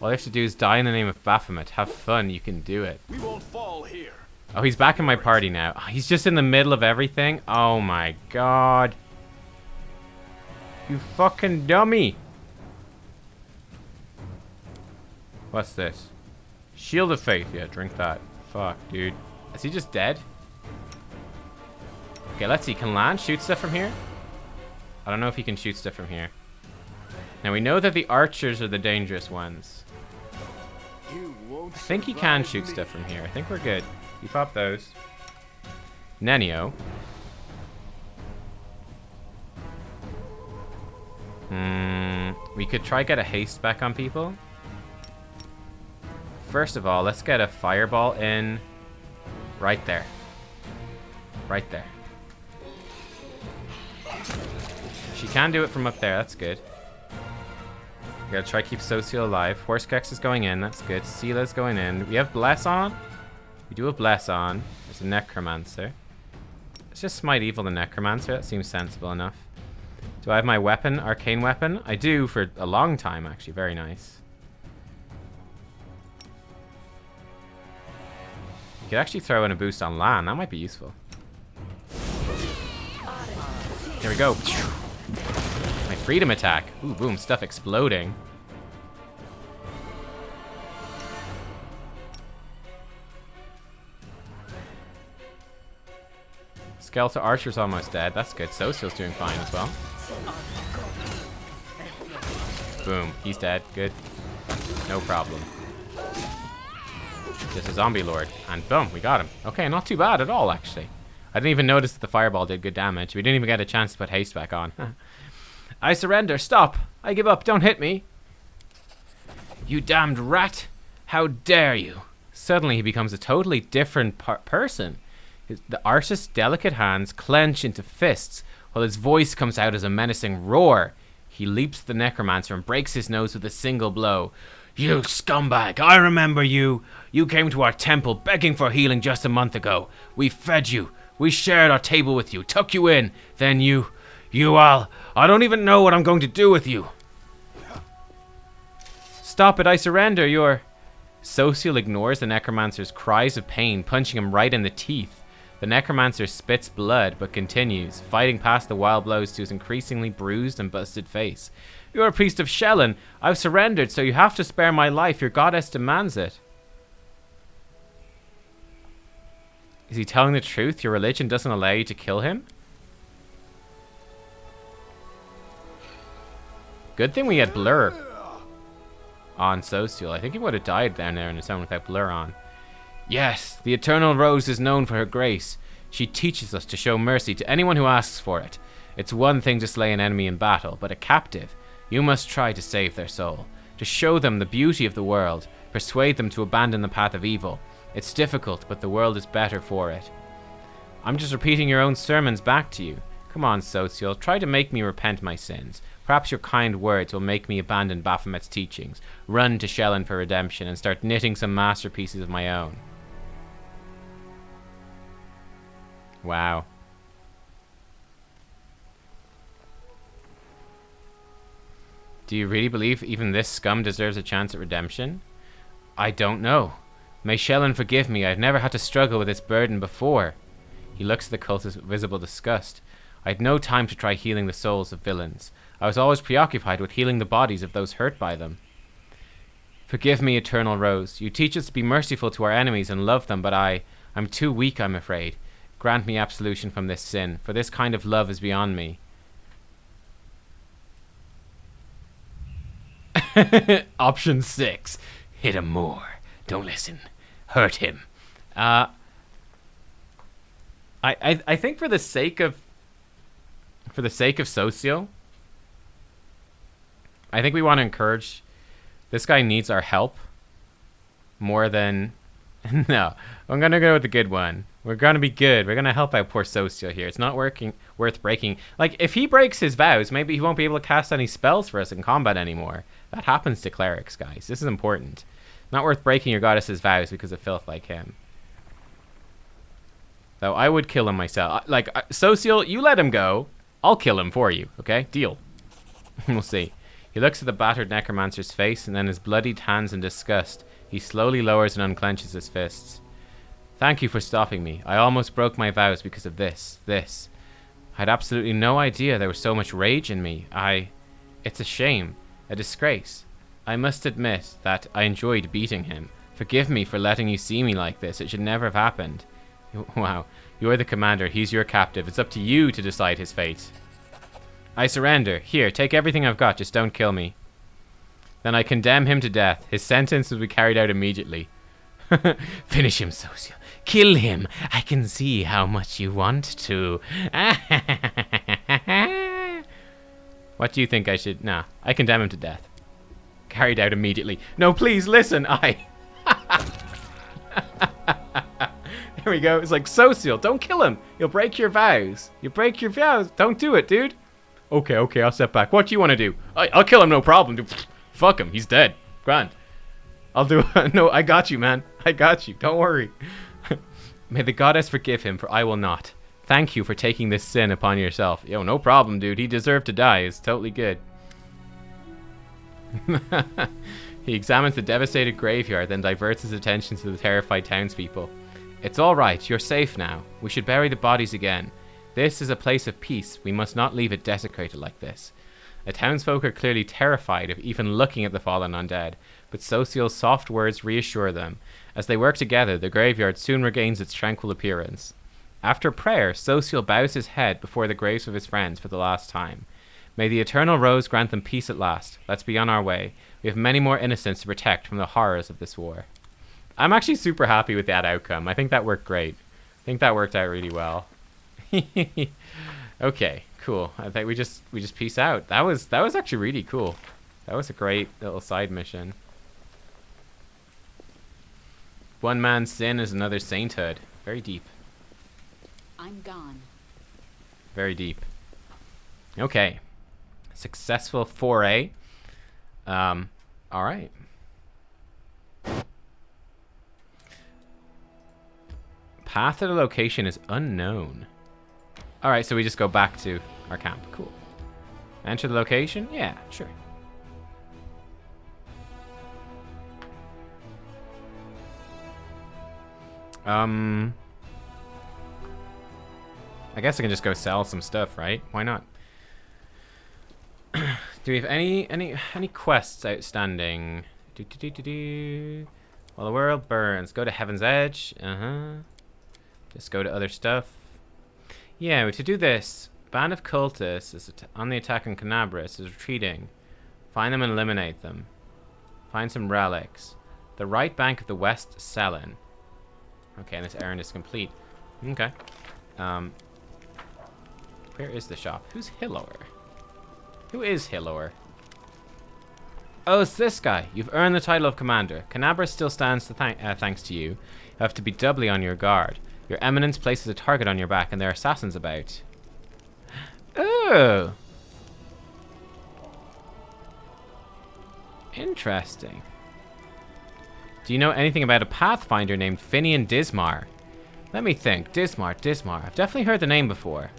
[SPEAKER 1] All they have to do is die in the name of Baphomet. Have fun, you can do it.
[SPEAKER 4] We won't fall here.
[SPEAKER 1] Oh, he's back in my party now. Oh, he's just in the middle of everything? Oh my god. You fucking dummy. What's this? Shield of Faith. Yeah, drink that. Fuck, dude. Is he just dead? Okay, let's see. Can Lan shoot stuff from here? I don't know if he can shoot stuff from here. Now, we know that the archers are the dangerous ones.
[SPEAKER 4] You won't
[SPEAKER 1] I think he can shoot stuff from here. I think we're good. You pop those. Nenio. We could try get a haste back on people. First of all, let's get a fireball in right there. Right there. She can do it from up there. That's good. We gotta try to keep Socio alive. Horsekex is going in. That's good. Seela's going in. We have Bless on. We do have Bless on. There's a Necromancer. Let's just Smite Evil the Necromancer. That seems sensible enough. Do I have my weapon? Arcane weapon? I do for a long time, actually. Very nice. You could actually throw in a boost on Lan. That might be useful. Here we go. My freedom attack. Ooh, boom. Stuff exploding. Skeletal Archer's almost dead. That's good. Social's doing fine as well. Boom. He's dead. Good. No problem. Just a zombie lord. And boom, we got him. Okay, not too bad at all, actually. I didn't even notice that the fireball did good damage. We didn't even get a chance to put haste back on. I surrender. Stop. I give up. Don't hit me. You damned rat. How dare you? Suddenly he becomes a totally different person. The artist's delicate hands clench into fists, while his voice comes out as a menacing roar. He leaps the necromancer and breaks his nose with a single blow. You scumbag, I remember you. You came to our temple begging for healing just a month ago. We fed you. We shared our table with you, took you in. Then I don't even know what I'm going to do with you. Stop it, I surrender, you're... Social ignores the necromancer's cries of pain, punching him right in the teeth. The necromancer spits blood, but continues, fighting past the wild blows to his increasingly bruised and busted face. You're a priest of Shellen. I've surrendered, so you have to spare my life. Your goddess demands it. Is he telling the truth? Your religion doesn't allow you to kill him? Good thing we had blur on Social. I think he would have died down there in his own without blur on. Yes, the Eternal Rose is known for her grace. She teaches us to show mercy to anyone who asks for it. It's one thing to slay an enemy in battle, but a captive, you must try to save their soul, to show them the beauty of the world, persuade them to abandon the path of evil. It's difficult, but the world is better for it. I'm just repeating your own sermons back to you. Come on, Social, try to make me repent my sins. Perhaps your kind words will make me abandon Baphomet's teachings, run to Shellen for redemption, and start knitting some masterpieces of my own. Wow. Do you really believe even this scum deserves a chance at redemption? I don't know. May Shellen forgive me, I've never had to struggle with this burden before. He looks at the cultist with visible disgust. I had no time to try healing the souls of villains. I was always preoccupied with healing the bodies of those hurt by them. Forgive me, Eternal Rose. You teach us to be merciful to our enemies and love them, but I'm too weak, I'm afraid. Grant me absolution from this sin, for this kind of love is beyond me. Option 6. Hit him more. Don't listen. Hurt him. I think for the sake of Socio, I think we want to encourage. This guy needs our help more than. No, I'm gonna go with the good one. We're gonna be good. We're gonna help out poor Socio here. It's not worth breaking. Like, if he breaks his vows, maybe he won't be able to cast any spells for us in combat anymore. That happens to clerics, guys. This is important. Not worth breaking your goddess's vows because of filth like him. Though I would kill him myself. Like, Social, you let him go. I'll kill him for you, okay? Deal. We'll see. He looks at the battered necromancer's face, and then his bloodied hands in disgust. He slowly lowers and unclenches his fists. Thank you for stopping me. I almost broke my vows because of this. I had absolutely no idea there was so much rage in me. It's a shame. A disgrace. I must admit that I enjoyed beating him. Forgive me for letting you see me like this. It should never have happened. Wow. You're the commander. He's your captive. It's up to you to decide his fate. I surrender. Here, take everything I've got. Just don't kill me. Then I condemn him to death. His sentence will be carried out immediately. Finish him, Socio. Kill him. I can see how much you want to. What do you think I should... Nah, I condemn him to death. Carried out immediately. No, please, listen. There we go. It's like, Social, don't kill him. You'll break your vows. You break your vows. Don't do it, dude. Okay, I'll step back. What do you want to do? I'll kill him, no problem. Dude. Fuck him. He's dead. Grand. I'll do it. No, I got you, man. I got you. Don't worry. May the goddess forgive him, for I will not. Thank you for taking this sin upon yourself. Yo, no problem, dude. He deserved to die. It's totally good. He examines the devastated graveyard, then diverts his attention to the terrified townspeople. It's all right. You're safe now. We should bury the bodies again. This is a place of peace. We must not leave it desecrated like this. The townsfolk are clearly terrified of even looking at the fallen undead, but Social's soft words reassure them. As they work together, the graveyard soon regains its tranquil appearance. After prayer, Social bows his head before the graves of his friends for the last time. May the Eternal Rose grant them peace at last. Let's be on our way. We have many more innocents to protect from the horrors of this war. I'm actually super happy with that outcome. I think that worked great. I think that worked out really well. Okay, cool. I think we just peace out. That was actually really cool. That was a great little side mission. One man's sin is another sainthood. Very deep.
[SPEAKER 2] I'm gone.
[SPEAKER 1] Very deep. Okay. Successful foray. All right. Path to the location is unknown. All right, so we just go back to our camp. Cool. Enter the location? Yeah, sure. I guess I can just go sell some stuff, right? Why not? Do we have any quests outstanding? While the world burns, go to Heaven's Edge. Just go to other stuff. Yeah, we have to do this. Band of cultists is on the attack on Canabris is retreating. Find them and eliminate them. Find some relics. The right bank of the West Selin. Okay, and this errand is complete. Okay. Where is the shop? Who's Hillor? Who is Hillor? Oh, it's this guy. You've earned the title of commander. Canabris still stands to thanks to you. You have to be doubly on your guard. Your eminence places a target on your back and there are assassins about. Oh. Interesting. Do you know anything about a Pathfinder named Finian Dismar? Let me think. Dismar. I've definitely heard the name before.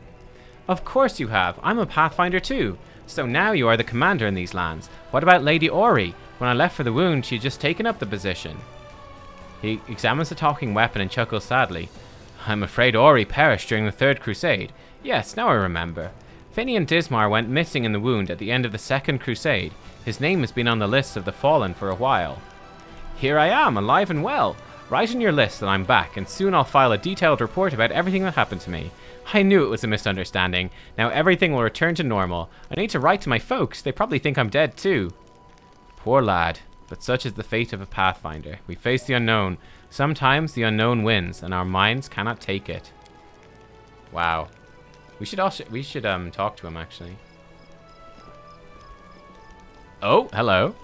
[SPEAKER 1] Of course you have. I'm a Pathfinder too. So now you are the commander in these lands. What about Lady Ori? When I left for the wound, she had just taken up the position. He examines the talking weapon and chuckles sadly. I'm afraid Ori perished during the Third Crusade. Yes, now I remember. Finian Dismar went missing in the wound at the end of the Second Crusade. His name has been on the lists of the fallen for a while. Here I am, alive and well. Write in your list that I'm back, and soon I'll file a detailed report about everything that happened to me. I knew it was a misunderstanding. Now everything will return to normal. I need to write to my folks. They probably think I'm dead too. Poor lad. But such is the fate of a Pathfinder. We face the unknown. Sometimes the unknown wins, and our minds cannot take it. Wow. We should talk to him, actually. Oh, hello.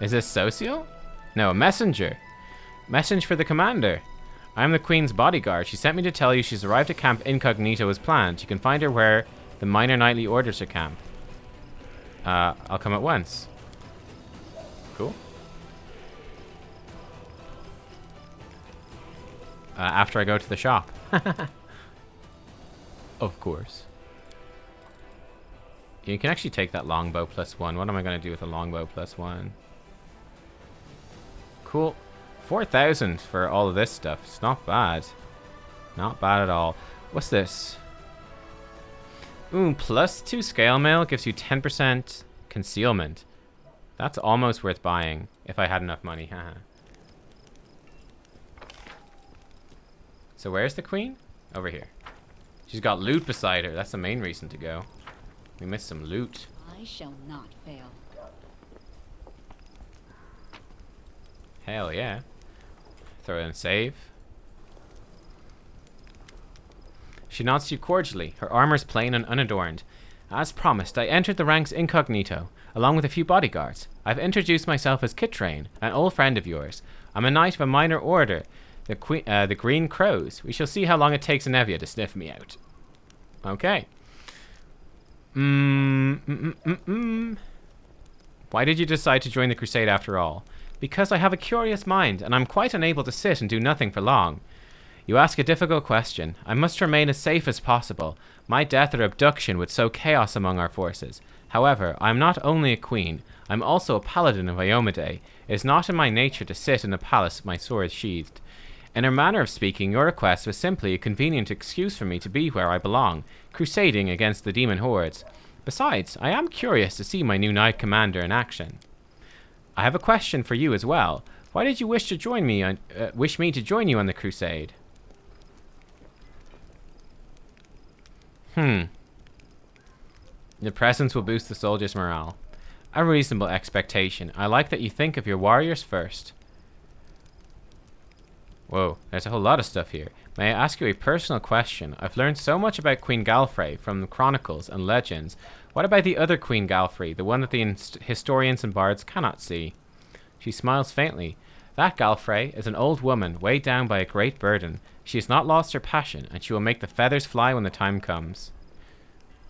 [SPEAKER 1] Is this Socio? No, a messenger. Message for the commander. I'm the Queen's bodyguard. She sent me to tell you she's arrived at Camp Incognito as planned. You can find her where the minor knightly orders are camped. I'll come at once. Cool. After I go to the shop. Of course. You can actually take that longbow +1. What am I going to do with a longbow +1? Cool. 4,000 for all of this stuff. It's not bad. Not bad at all. What's this? Ooh, +2 scale mail gives you 10% concealment. That's almost worth buying if I had enough money. Haha. So where's the queen? Over here. She's got loot beside her. That's the main reason to go. We missed some loot.
[SPEAKER 2] I shall not fail.
[SPEAKER 1] Hell yeah. Throw in save. She nods to you cordially. Her armor's plain and unadorned. As promised, I entered the ranks incognito, along with a few bodyguards. I've introduced myself as Kitrain, an old friend of yours. I'm a knight of a minor order, the Green Crows. We shall see how long it takes Nevia to sniff me out. Okay. Why did you decide to join the Crusade after all? Because I have a curious mind, and I'm quite unable to sit and do nothing for long. You ask a difficult question. I must remain as safe as possible. My death or abduction would sow chaos among our forces. However, I am not only a queen, I'm also a paladin of Iomedae. It is not in my nature to sit in a palace with my sword sheathed. In a manner of speaking, your request was simply a convenient excuse for me to be where I belong, crusading against the demon hordes. Besides, I am curious to see my new knight commander in action. I have a question for you as well. Why did you wish me to join you on the crusade? Your presence will boost the soldiers' morale. A reasonable expectation. I like that you think of your warriors first. Whoa, there's a whole lot of stuff here. May I ask you a personal question? I've learned so much about Queen Galfrey from the chronicles and legends. What about the other Queen Galfrey, the one that the historians and bards cannot see? She smiles faintly. That Galfrey is an old woman, weighed down by a great burden. She has not lost her passion, and she will make the feathers fly when the time comes.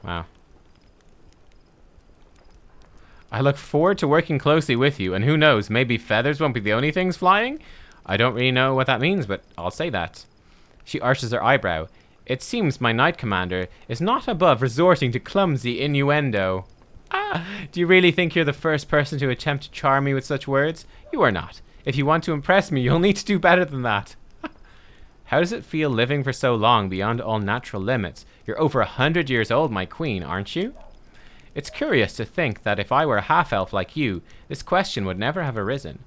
[SPEAKER 1] Wow. I look forward to working closely with you, and who knows, maybe feathers won't be the only things flying? I don't really know what that means, but I'll say that. She arches her eyebrow. It seems my knight commander is not above resorting to clumsy innuendo. Do you really think you're the first person to attempt to charm me with such words? You are not. If you want to impress me, you'll need to do better than that. How does it feel living for so long beyond all natural limits? You're over 100 years old, my queen, aren't you? It's curious to think that if I were a half-elf like you, this question would never have arisen.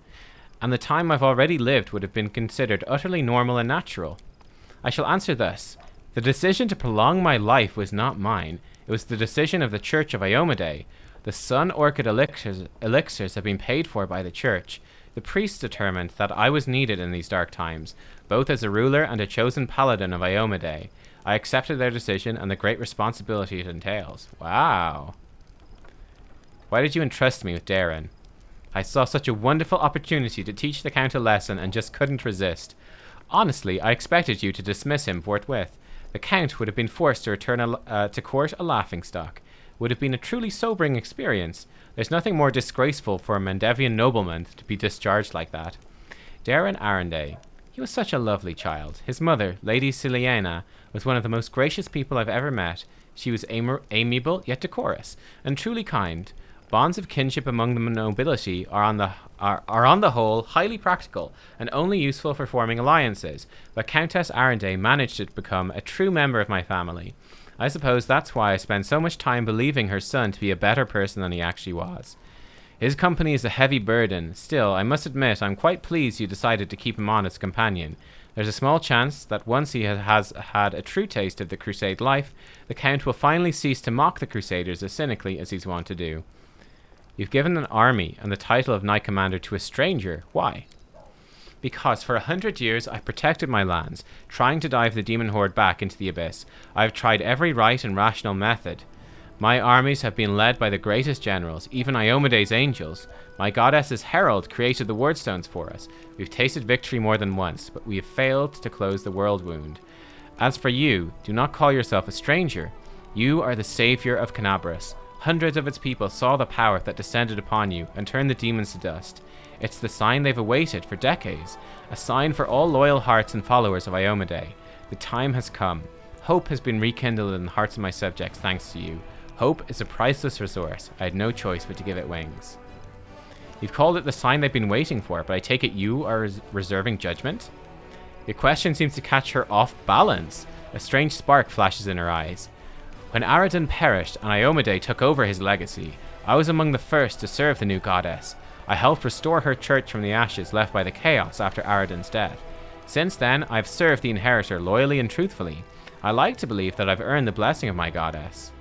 [SPEAKER 1] And the time I've already lived would have been considered utterly normal and natural. I shall answer thus. The decision to prolong my life was not mine. It was the decision of the Church of Iomedae. The Sun Orchid elixirs have been paid for by the Church. The priests determined that I was needed in these dark times, both as a ruler and a chosen paladin of Iomedae. I accepted their decision and the great responsibility it entails. Wow. Why did you entrust me with Darren? I saw such a wonderful opportunity to teach the Count a lesson and just couldn't resist. Honestly, I expected you to dismiss him forthwith. The Count would have been forced to return to court a laughingstock. Would have been a truly sobering experience. There's nothing more disgraceful for a Mendevian nobleman to be discharged like that. Darren Arenday. He was such a lovely child. His mother, Lady Ciliana, was one of the most gracious people I've ever met. She was amiable yet decorous, and truly kind. Bonds of kinship among the nobility are on the whole highly practical and only useful for forming alliances, but Countess Arenday managed to become a true member of my family. I suppose that's why I spent so much time believing her son to be a better person than he actually was. His company is a heavy burden. Still, I must admit I'm quite pleased you decided to keep him on as a companion. There's a small chance that once he has had a true taste of the Crusade life, the Count will finally cease to mock the Crusaders as cynically as he's wont to do. You've given an army and the title of Knight Commander to a stranger. Why? Because for 100 years I've protected my lands, trying to dive the demon horde back into the abyss. I've tried every right and rational method. My armies have been led by the greatest generals, even Iomede's angels. My goddess's herald created the wordstones for us. We've tasted victory more than once, but we have failed to close the world wound. As for you, do not call yourself a stranger. You are the savior of Canabras. Hundreds of its people saw the power that descended upon you and turned the demons to dust. It's the sign they've awaited for decades, a sign for all loyal hearts and followers of Iomade. The time has come. Hope has been rekindled in the hearts of my subjects thanks to you. Hope is a priceless resource. I had no choice but to give it wings. You've called it the sign they've been waiting for, but I take it you are reserving judgment? Your question seems to catch her off balance. A strange spark flashes in her eyes. When Aradin perished and Iomade took over his legacy, I was among the first to serve the new goddess. I helped restore her church from the ashes left by the chaos after Aradin's death. Since then, I've served the inheritor loyally and truthfully. I like to believe that I've earned the blessing of my goddess.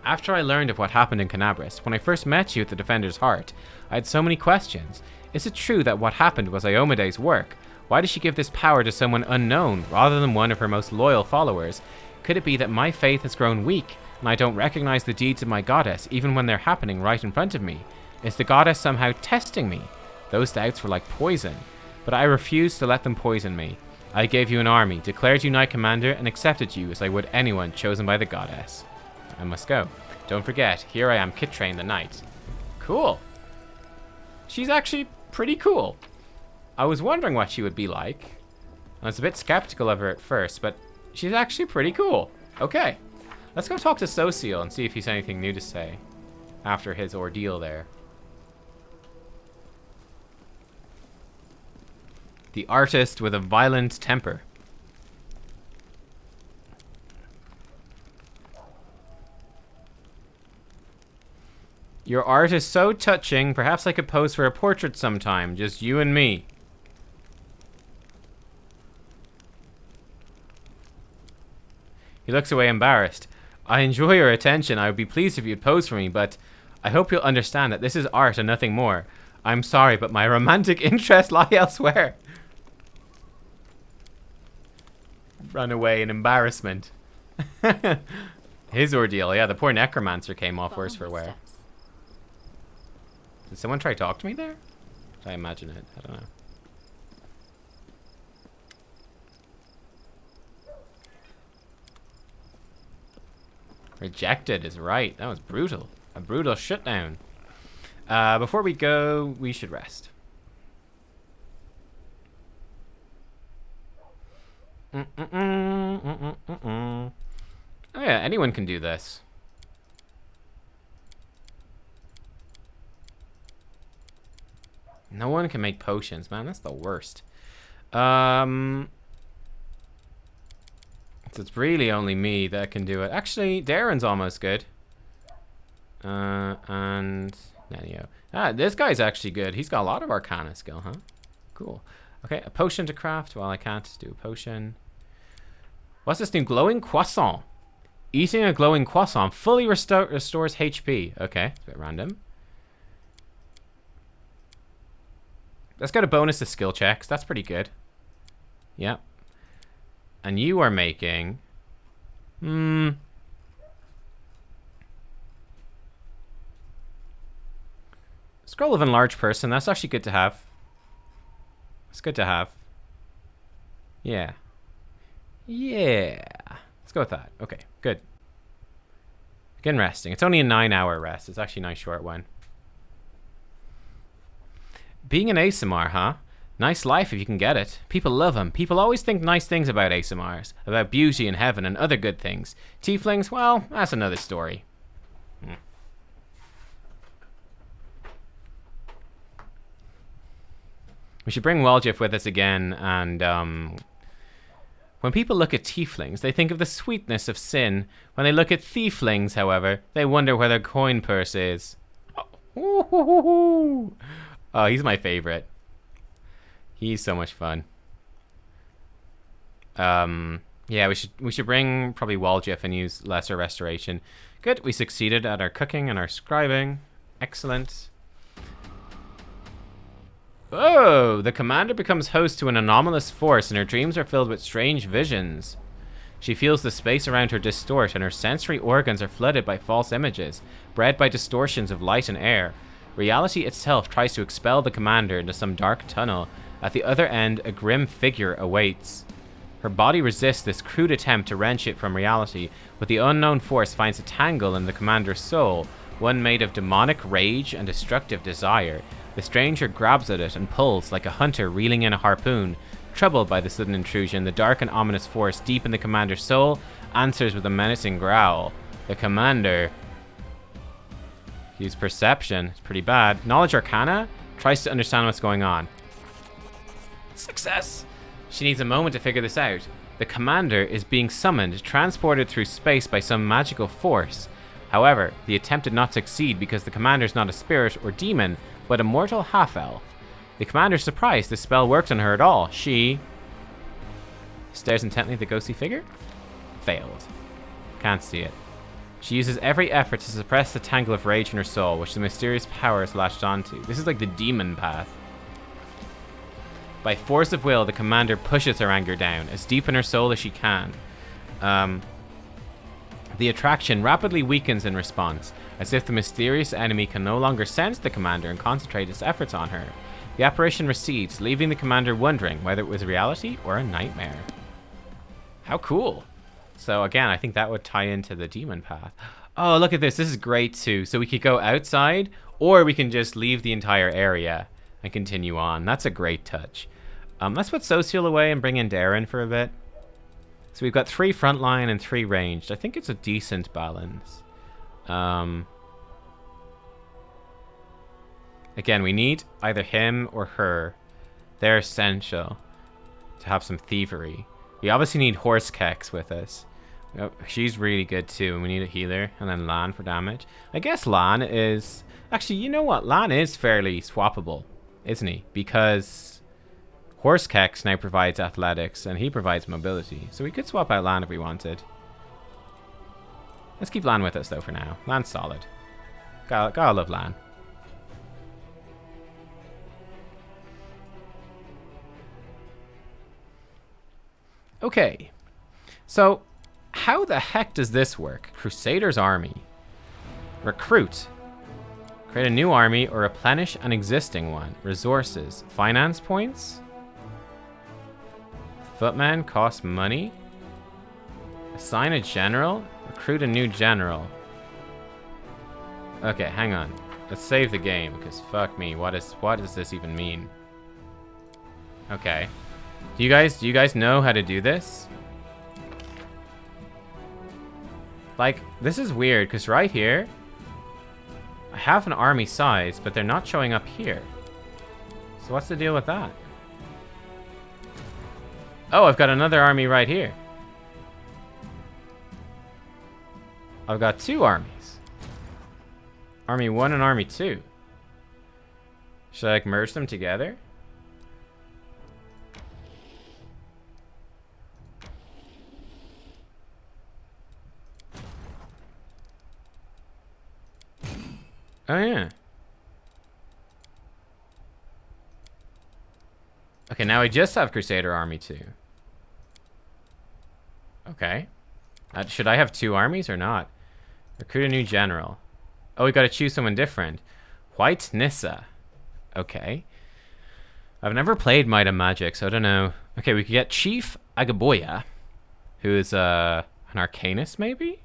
[SPEAKER 1] After I learned of what happened in Canabras, when I first met you at the Defender's Heart, I had so many questions. Is it true that what happened was Iomede's work? Why did she give this power to someone unknown rather than one of her most loyal followers? Could it be that my faith has grown weak, and I don't recognize the deeds of my goddess even when they're happening right in front of me? Is the goddess somehow testing me? Those doubts were like poison, but I refused to let them poison me. I gave you an army, declared you Knight Commander, and accepted you as I would anyone chosen by the goddess. I must go. Don't forget, here I am, Kittrain the Knight. Cool. She's actually pretty cool. I was wondering what she would be like. I was a bit skeptical of her at first, but she's actually pretty cool. Okay. Let's go talk to Sociel and see if he's anything new to say after his ordeal there. The artist with a violent temper. Your art is so touching, perhaps I could pose for a portrait sometime, just you and me. He looks away embarrassed. I enjoy your attention, I would be pleased if you'd pose for me, but I hope you'll understand that this is art and nothing more. I'm sorry, but my romantic interests lie elsewhere. Run away in embarrassment. His ordeal, yeah, the poor necromancer came off worse for wear. Did someone try to talk to me there? Did I imagine it? I don't know. Rejected is right. That was brutal. A brutal shutdown. Before we go, we should rest. Oh yeah, anyone can do this. No one can make potions, man. That's the worst. So it's really only me that can do it. Actually, Darren's almost good. And Nenio. This guy's actually good. He's got a lot of Arcana skill, huh? Cool. Okay, a potion to craft. Well, I can't do a potion. What's this new glowing croissant? Eating a glowing croissant fully restores HP. Okay, it's a bit random. Let's get a bonus to skill checks. That's pretty good. Yep. And you are making... Scroll of Enlarged Person. That's actually good to have. It's good to have. Yeah. Yeah. Let's go with that. Okay, good. Begin resting. It's only a 9-hour rest. It's actually a nice short one. Being an ASMR, huh? Nice life if you can get it. People love them. People always think nice things about ASMRs. About beauty and heaven and other good things. Tieflings, well, that's another story. We should bring Weljif with us again and When people look at tieflings, they think of the sweetness of sin. When they look at thieflings, however, they wonder where their coin purse is. Oh, he's my favorite. He's so much fun. Yeah, we should bring probably Waljiff and use lesser restoration. Good, we succeeded at our cooking and our scribing. Excellent. Oh, the commander becomes host to an anomalous force, and her dreams are filled with strange visions. She feels the space around her distort, and her sensory organs are flooded by false images, bred by distortions of light and air. Reality itself tries to expel the commander into some dark tunnel. At the other end, a grim figure awaits. Her body resists this crude attempt to wrench it from reality, but the unknown force finds a tangle in the commander's soul, one made of demonic rage and destructive desire. The stranger grabs at it and pulls like a hunter reeling in a harpoon. Troubled by the sudden intrusion, the dark and ominous force deep in the commander's soul answers with a menacing growl. The commander... use perception. It's pretty bad. Knowledge Arcana tries to understand what's going on. Success! She needs a moment to figure this out. The commander is being summoned, transported through space by some magical force. However, the attempt did not succeed because the commander is not a spirit or demon, but a mortal half-elf. The commander is surprised this spell worked on her at all. She stares intently at the ghostly figure. Failed. Can't see it. She uses every effort to suppress the tangle of rage in her soul, which the mysterious power is latched onto. This is like the demon path. By force of will, the commander pushes her anger down, as deep in her soul as she can. The attraction rapidly weakens in response, as if the mysterious enemy can no longer sense the commander and concentrate its efforts on her. The apparition recedes, leaving the commander wondering whether it was reality or a nightmare. How cool. So again, I think that would tie into the demon path. Oh, look at this. This is great too. So we could go outside, or we can just leave the entire area and continue on. That's a great touch. Let's put Social away and bring in Darren for a bit. So we've got 3 frontline and 3 ranged. I think it's a decent balance. Again, we need either him or her. They're essential to have some thievery. We obviously need Horsekeks with us. Oh, she's really good too, and we need a healer. And then Lan for damage. I guess Lan is... Actually, you know what? Lan is fairly swappable, isn't he? Because Horsekeks now provides athletics, and he provides mobility. So we could swap out Lan if we wanted. Let's keep Lan with us, though, for now. Lan's solid. Gotta love Lan. Okay. So, how the heck does this work? Crusader's Army. Recruit. Create a new army or replenish an existing one. Resources. Finance points. Footman costs money. Assign a general. Recruit a new general. Okay, hang on. Let's save the game, because fuck me, what does this even mean? Okay. Do you guys know how to do this? Like, this is weird, because right here, I have an army size, but they're not showing up here. So what's the deal with that? Oh, I've got another army right here. I've got 2 armies. Army 1 and Army 2. Should I like merge them together? Oh yeah. Okay, now I just have Crusader Army 2. Okay. Should I have 2 armies or not? Recruit a new general. Oh, we gotta choose someone different. White Nissa. Okay. I've never played Might and Magic, so I don't know. Okay, we could get Chief Agaboya, who is an Arcanist, maybe?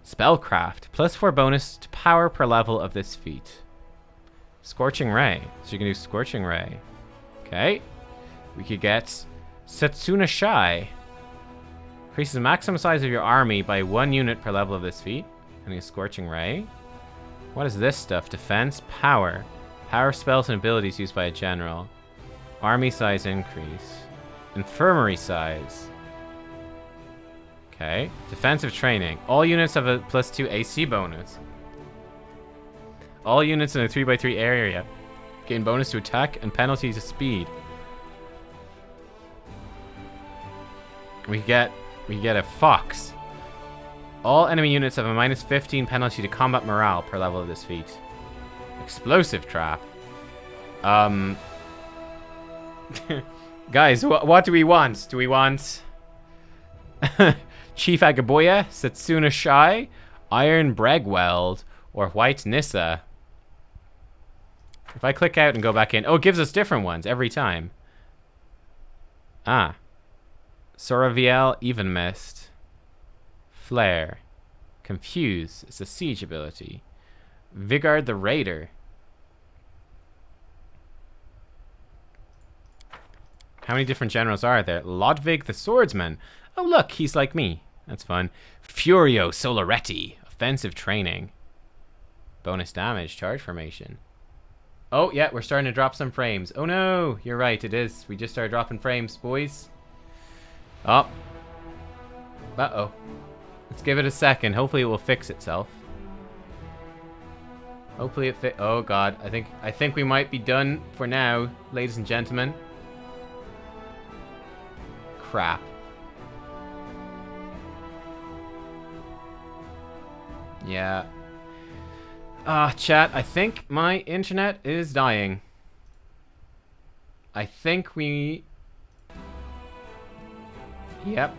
[SPEAKER 1] Spellcraft. +4 bonus to power per level of this feat. Scorching Ray. So you can do Scorching Ray. Okay. We could get Setsuna Shai. Increases the maximum size of your army by 1 unit per level of this feat. And a Scorching Ray. What is this stuff? Defense, power. Power spells and abilities used by a general. Army size increase. Infirmary size. Okay. Defensive training. All units have a +2 AC bonus. All units in a 3x3 area gain bonus to attack and penalty to speed. We get a fox. All enemy units have a -15 penalty to combat morale per level of this feat. Explosive trap. Guys, what do we want? Do we want Chief Agaboya, Setsuna Shai, Iron Bregweld, or White Nissa? If I click out and go back in... Oh, it gives us different ones every time. Ah. Soraviel, Even Mist. Flare. Confuse. It's a siege ability. Vigard the Raider. How many different generals are there? Lodvig the Swordsman. Oh, look, he's like me. That's fun. Furio Solaretti. Offensive training. Bonus damage. Charge formation. Oh, yeah, we're starting to drop some frames. Oh, no. You're right, it is. We just started dropping frames, boys. Oh. Uh-oh. Let's give it a second. Hopefully it will fix itself. Hopefully it oh, God. I think we might be done for now, ladies and gentlemen. Crap. Yeah. Chat, I think my internet is dying. I think we... Yep.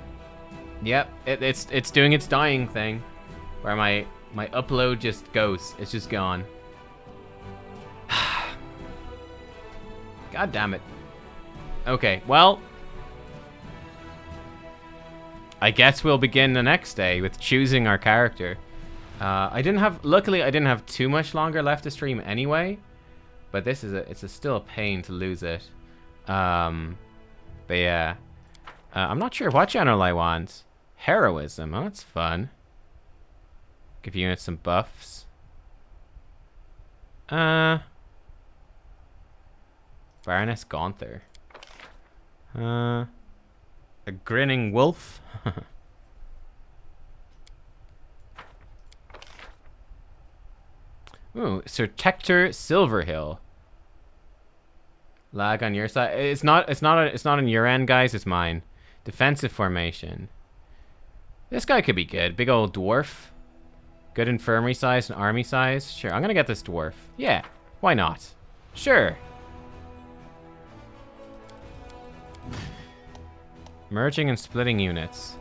[SPEAKER 1] It's doing its dying thing. Where my upload just goes. It's just gone. God damn it. Okay, well... I guess we'll begin the next day with choosing our character. Luckily I didn't have too much longer left to stream anyway, but it's still a pain to lose it. But yeah, I'm not sure what general I want. Heroism, oh, that's fun. Give units some buffs. Baroness Gaunther. A grinning wolf. Ooh, Sir Tector Silverhill. Lag on your side. It's not on your end, guys. It's mine. Defensive formation. This guy could be good. Big old dwarf. Good infirmary size and army size. Sure, I'm gonna get this dwarf. Yeah, why not? Sure. Merging and splitting units.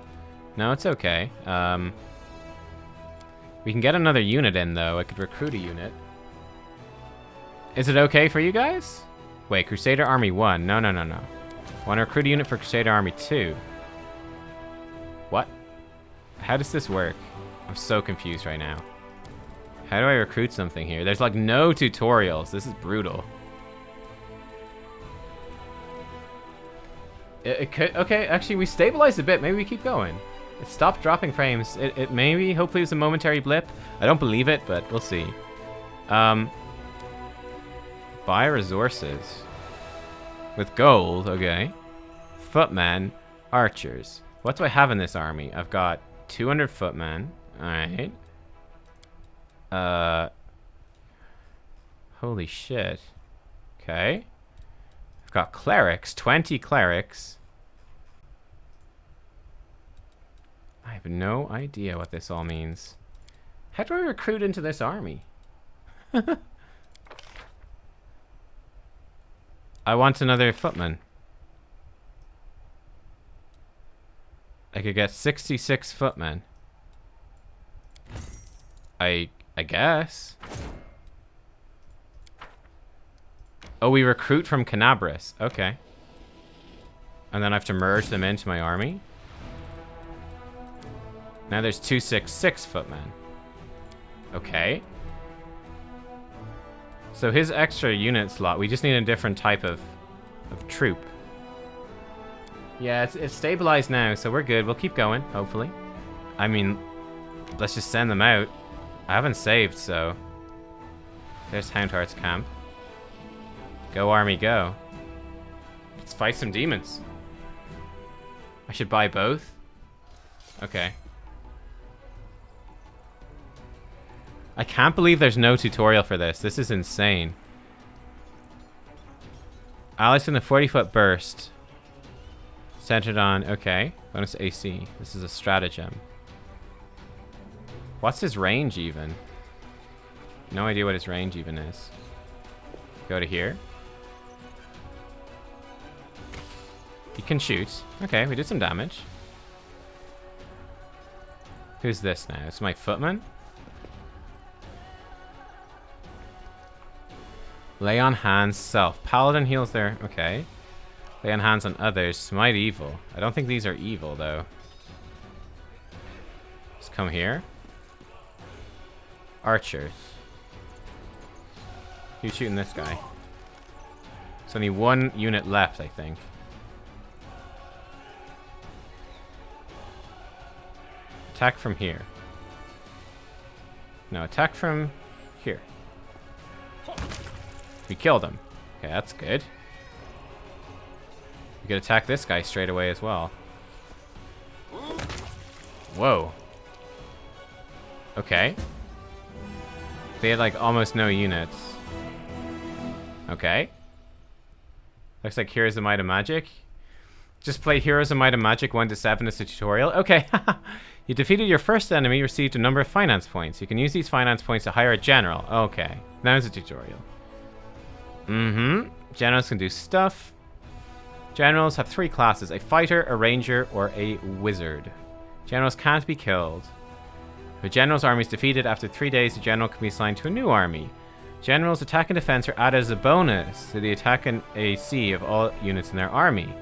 [SPEAKER 1] No, it's okay. We can get another unit in, though. I could recruit a unit. Is it okay for you guys? Wait, Crusader Army 1. No. Want to recruit a unit for Crusader Army 2. What? How does this work? I'm so confused right now. How do I recruit something here? There's like no tutorials. This is brutal. It could, okay, actually we stabilized a bit. Maybe we keep going. It stopped dropping frames. It maybe, hopefully it's a momentary blip. I don't believe it, but we'll see. Buy resources. With gold, okay. Footmen, archers. What do I have in this army? I've got 200 footmen. Alright. Holy shit. Okay. I've got clerics, 20 clerics. I have no idea what this all means. How do I recruit into this army? I want another footman. I could get 66 footmen. I guess. Oh, we recruit from Canabris. Okay. And then I have to merge them into my army. Now there's 266 footmen. Okay. So his extra unit slot, we just need a different type of troop. Yeah, it's stabilized now, so we're good. We'll keep going, hopefully. I mean, let's just send them out. I haven't saved, so... There's Houndheart's camp. Go, army, go. Let's fight some demons. I should buy both. Okay. I can't believe there's no tutorial for this. This is insane. Alex in a 40-foot burst. Centered on... Okay. Bonus AC. This is a stratagem. What's his range even? No idea what his range even is. Go to here. He can shoot. Okay, we did some damage. Who's this now? It's my footman? Lay on hands, self. Paladin heals their... Okay. Lay on hands on others. Smite evil. I don't think these are evil, though. Just come here. Archers. Who's shooting this guy? There's only one unit left, I think. Attack from here. No, attack from here. We killed him. Okay, that's good. We could attack this guy straight away as well. Whoa. Okay. They had like almost no units. Okay. Looks like Heroes of Might and Magic. Just play Heroes of Might and Magic 1 to 7 as a tutorial. Okay. You defeated your first enemy, received a number of finance points. You can use these finance points to hire a general. Okay. Now it's a tutorial. Generals can do stuff. Generals have 3 classes: a fighter, a ranger, or a wizard. Generals can't be killed. If a general's army is defeated after 3 days, the general can be assigned to a new army. Generals' attack and defense are added as a bonus to the attack and AC of all units in their army.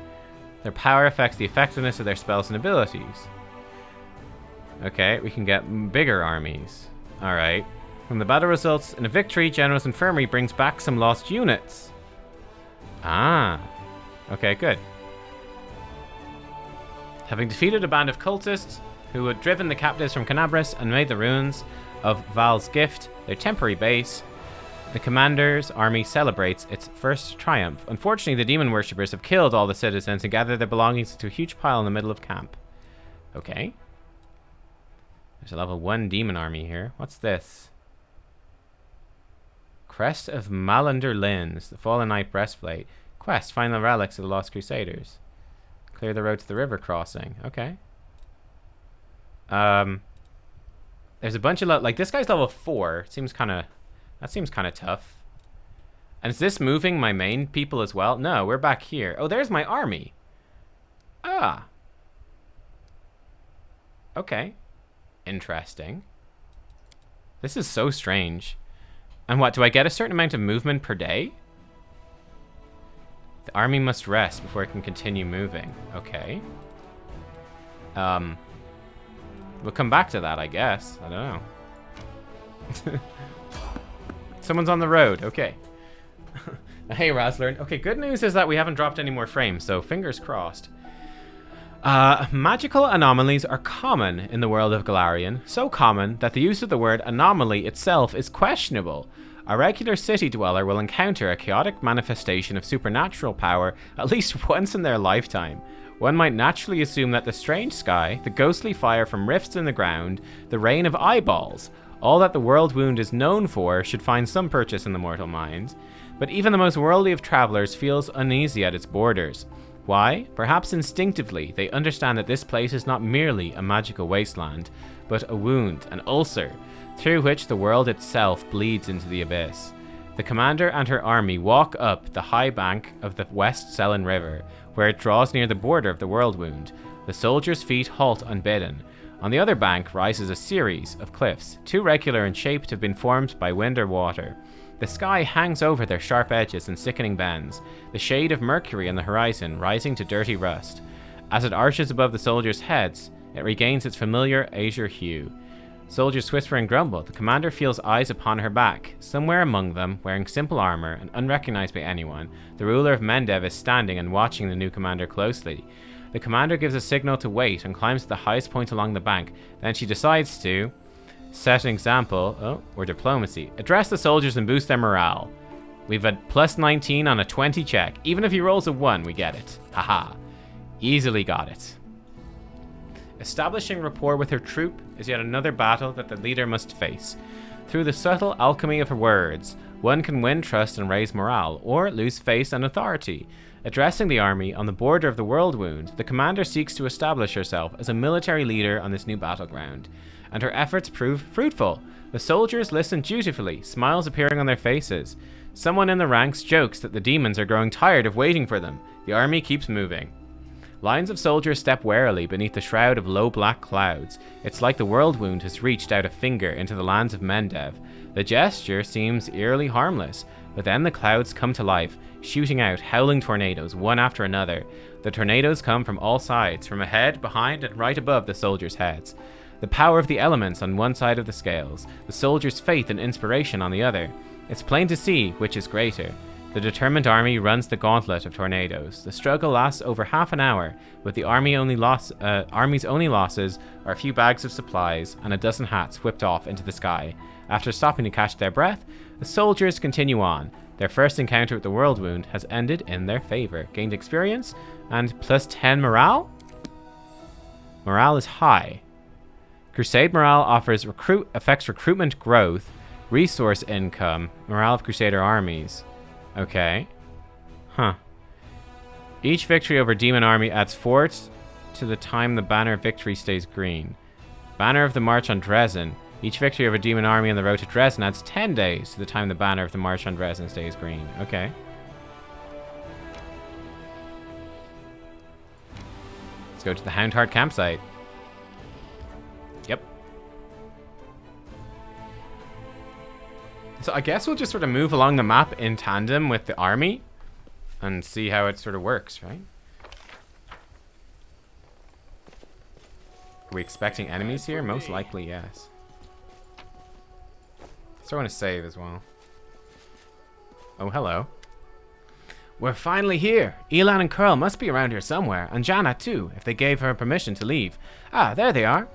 [SPEAKER 1] Their power affects the effectiveness of their spells and abilities. Okay, we can get bigger armies. Alright. When the battle results in a victory, General's Infirmary brings back some lost units. Ah. Okay, good. Having defeated a band of cultists who had driven the captives from Canabras and made the ruins of Val's Gift their temporary base, the commander's army celebrates its first triumph. Unfortunately, the demon worshippers have killed all the citizens and gathered their belongings into a huge pile in the middle of camp. Okay. There's a level 1 demon army here. What's this? Crest of Malander Lins, the Fallen Knight breastplate. Quest, find the relics of the Lost Crusaders. Clear the road to the river crossing. Okay. There's a bunch of like this guy's level 4. Seems kind of that seems kind of tough. And is this moving my main people as well? No, we're back here. Oh, there's my army. Ah. Okay. Interesting. This is so strange. And what, do I get a certain amount of movement per day? The army must rest before it can continue moving. Okay. We'll come back to that, I guess. I don't know. Someone's on the road. Okay. Hey, Razlern. Okay, good news is that we haven't dropped any more frames, so fingers crossed. Magical anomalies are common in the world of Galarian, so common that the use of the word anomaly itself is questionable. A regular city dweller will encounter a chaotic manifestation of supernatural power at least once in their lifetime. One might naturally assume that the strange sky, the ghostly fire from rifts in the ground, the rain of eyeballs, all that the world wound is known for, should find some purchase in the mortal mind. But even the most worldly of travelers feels uneasy at its borders. Why? Perhaps instinctively, they understand that this place is not merely a magical wasteland, but a wound, an ulcer, through which the world itself bleeds into the abyss. The commander and her army walk up the high bank of the West Selen River, where it draws near the border of the world wound. The soldiers' feet halt unbidden. On the other bank rises a series of cliffs, too regular in shape to have been formed by wind or water. The sky hangs over their sharp edges and sickening bends, the shade of Mercury on the horizon rising to dirty rust. As it arches above the soldiers' heads, it regains its familiar azure hue. Soldiers whisper and grumble. The commander feels eyes upon her back. Somewhere among them, wearing simple armor and unrecognized by anyone, the ruler of Mendev is standing and watching the new commander closely. The commander gives a signal to wait and climbs to the highest point along the bank. Then she decides to set an example, or diplomacy. Address the soldiers and boost their morale. We've had plus 19 on a 20 check. Even if he rolls a 1, we get it. Haha. Easily got it. Establishing rapport with her troop is yet another battle that the leader must face. Through the subtle alchemy of her words, one can win trust and raise morale, or lose face and authority. Addressing the army on the border of the World Wound, the commander seeks to establish herself as a military leader on this new battleground, and her efforts prove fruitful. The soldiers listen dutifully, smiles appearing on their faces. Someone in the ranks jokes that the demons are growing tired of waiting for them. The army keeps moving. Lines of soldiers step warily beneath the shroud of low black clouds. It's like the World Wound has reached out a finger into the lands of Mendev. The gesture seems eerily harmless, but then the clouds come to life, shooting out howling tornadoes one after another. The tornadoes come from all sides, from ahead, behind, and right above the soldiers' heads. The power of the elements on one side of the scales, the soldiers' faith and inspiration on the other. It's plain to see which is greater. The determined army runs the gauntlet of tornadoes. The struggle lasts over half an hour, with the army's only losses are a few bags of supplies and a dozen hats whipped off into the sky. After stopping to catch their breath, the soldiers continue on. Their first encounter with the World Wound has ended in their favor. Gained experience and plus 10 morale? Morale is high. Crusade morale affects recruitment growth, resource income, morale of Crusader armies. Okay. Huh. Each victory over demon army adds 4 to the time the banner of victory stays green. Banner of the March on Dresden. Each victory over demon army on the road to Dresden adds 10 days to the time the banner of the March on Dresden stays green. Okay. Let's go to the Houndheart campsite. Yep. So I guess we'll just sort of move along the map in tandem with the army and see how it sort of works, right? Are we expecting enemies here? Most likely, yes. So I want to save as well. Oh, hello. We're finally here. Elan and Curl must be around here somewhere, and Jana too, if they gave her permission to leave. Ah, there they are.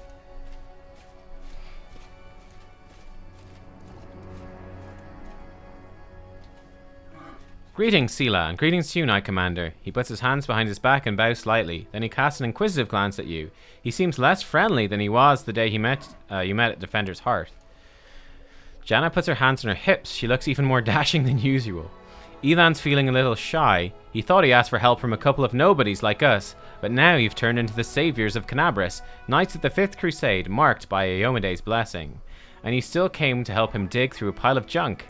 [SPEAKER 1] Greetings, Sela, and greetings to you, Knight Commander. He puts his hands behind his back and bows slightly. Then he casts an inquisitive glance at you. He seems less friendly than he was the day you met at Defender's Heart. Jana puts her hands on her hips. She looks even more dashing than usual. Elan's feeling a little shy. He thought he asked for help from a couple of nobodies like us, but now you've turned into the saviors of Canabris, knights of the 5th Crusade, marked by Iomede's blessing. And you still came to help him dig through a pile of junk.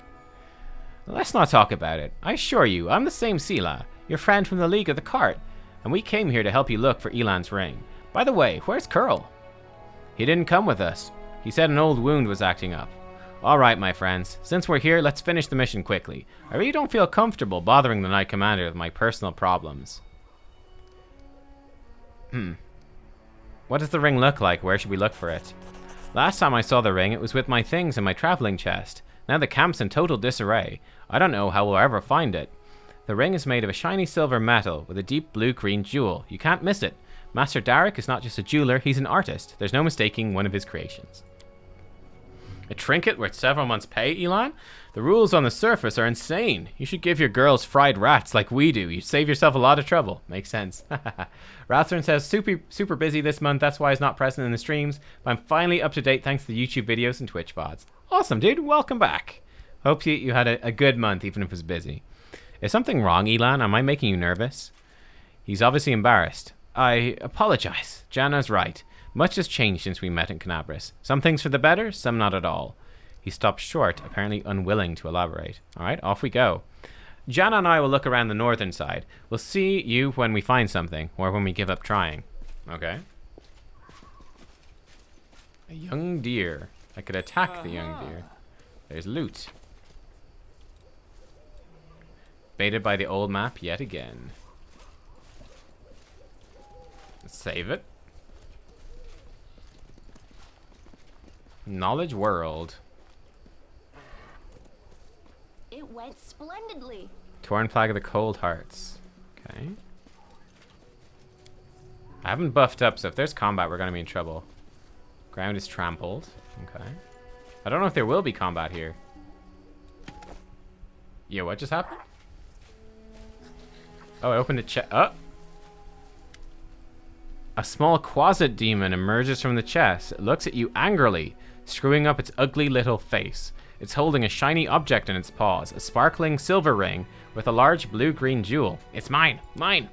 [SPEAKER 1] Let's not talk about it. I assure you, I'm the same Sela, your friend from the League of the Cart, and we came here to help you look for Elan's ring. By the way, where's Curl? He didn't come with us. He said an old wound was acting up. Alright, my friends, since we're here, let's finish the mission quickly. I really don't feel comfortable bothering the Knight Commander with my personal problems. What does the ring look like? Where should we look for it? Last time I saw the ring, it was with my things in my traveling chest. Now the camp's in total disarray. I don't know how we'll ever find it. The ring is made of a shiny silver metal with a deep blue-green jewel. You can't miss it. Master Derek is not just a jeweler, he's an artist. There's no mistaking one of his creations. A trinket worth several months' pay, Elan? The rules on the surface are insane. You should give your girls fried rats like we do. You'd save yourself a lot of trouble. Makes sense. Rathern says, super busy this month, that's why he's not present in the streams, but I'm finally up to date thanks to the YouTube videos and Twitch VODs. Awesome, dude. Welcome back. Hope you had a good month, even if it was busy. Is something wrong, Elan? Am I making you nervous? He's obviously embarrassed. I apologize. Jana's right. Much has changed since we met in Canabris. Some things for the better, some not at all. He stopped short, apparently unwilling to elaborate. Alright, off we go. Jana and I will look around the northern side. We'll see you when we find something, or when we give up trying. Okay. A young deer. I could attack the young deer. There's loot. Baited by the old map yet again. Let's save it. Knowledge World.
[SPEAKER 6] It went splendidly.
[SPEAKER 1] Torn Flag of the Cold Hearts. Okay. I haven't buffed up, so if there's combat, we're going to be in trouble. Ground is trampled. Okay. I don't know if there will be combat here. Yo, what just happened? Oh, I opened a chest. Oh! A small quasit demon emerges from the chest. It looks at you angrily, screwing up its ugly little face. It's holding a shiny object in its paws, a sparkling silver ring with a large blue-green jewel. It's mine, mine.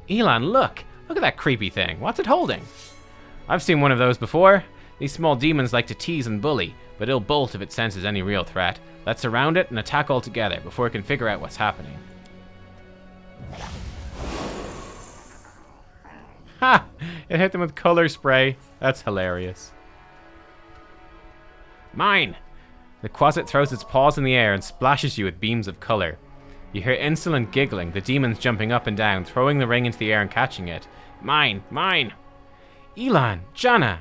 [SPEAKER 1] Elan, look! Look at that creepy thing. What's it holding? I've seen one of those before. These small demons like to tease and bully, but it'll bolt if it senses any real threat. Let's surround it and attack all together before it can figure out what's happening. Ha! It hit them with color spray. That's hilarious. Mine! The quasit throws its paws in the air and splashes you with beams of color. You hear insolent giggling, the demons jumping up and down, throwing the ring into the air and catching it. Mine! Mine! Elan! Janna!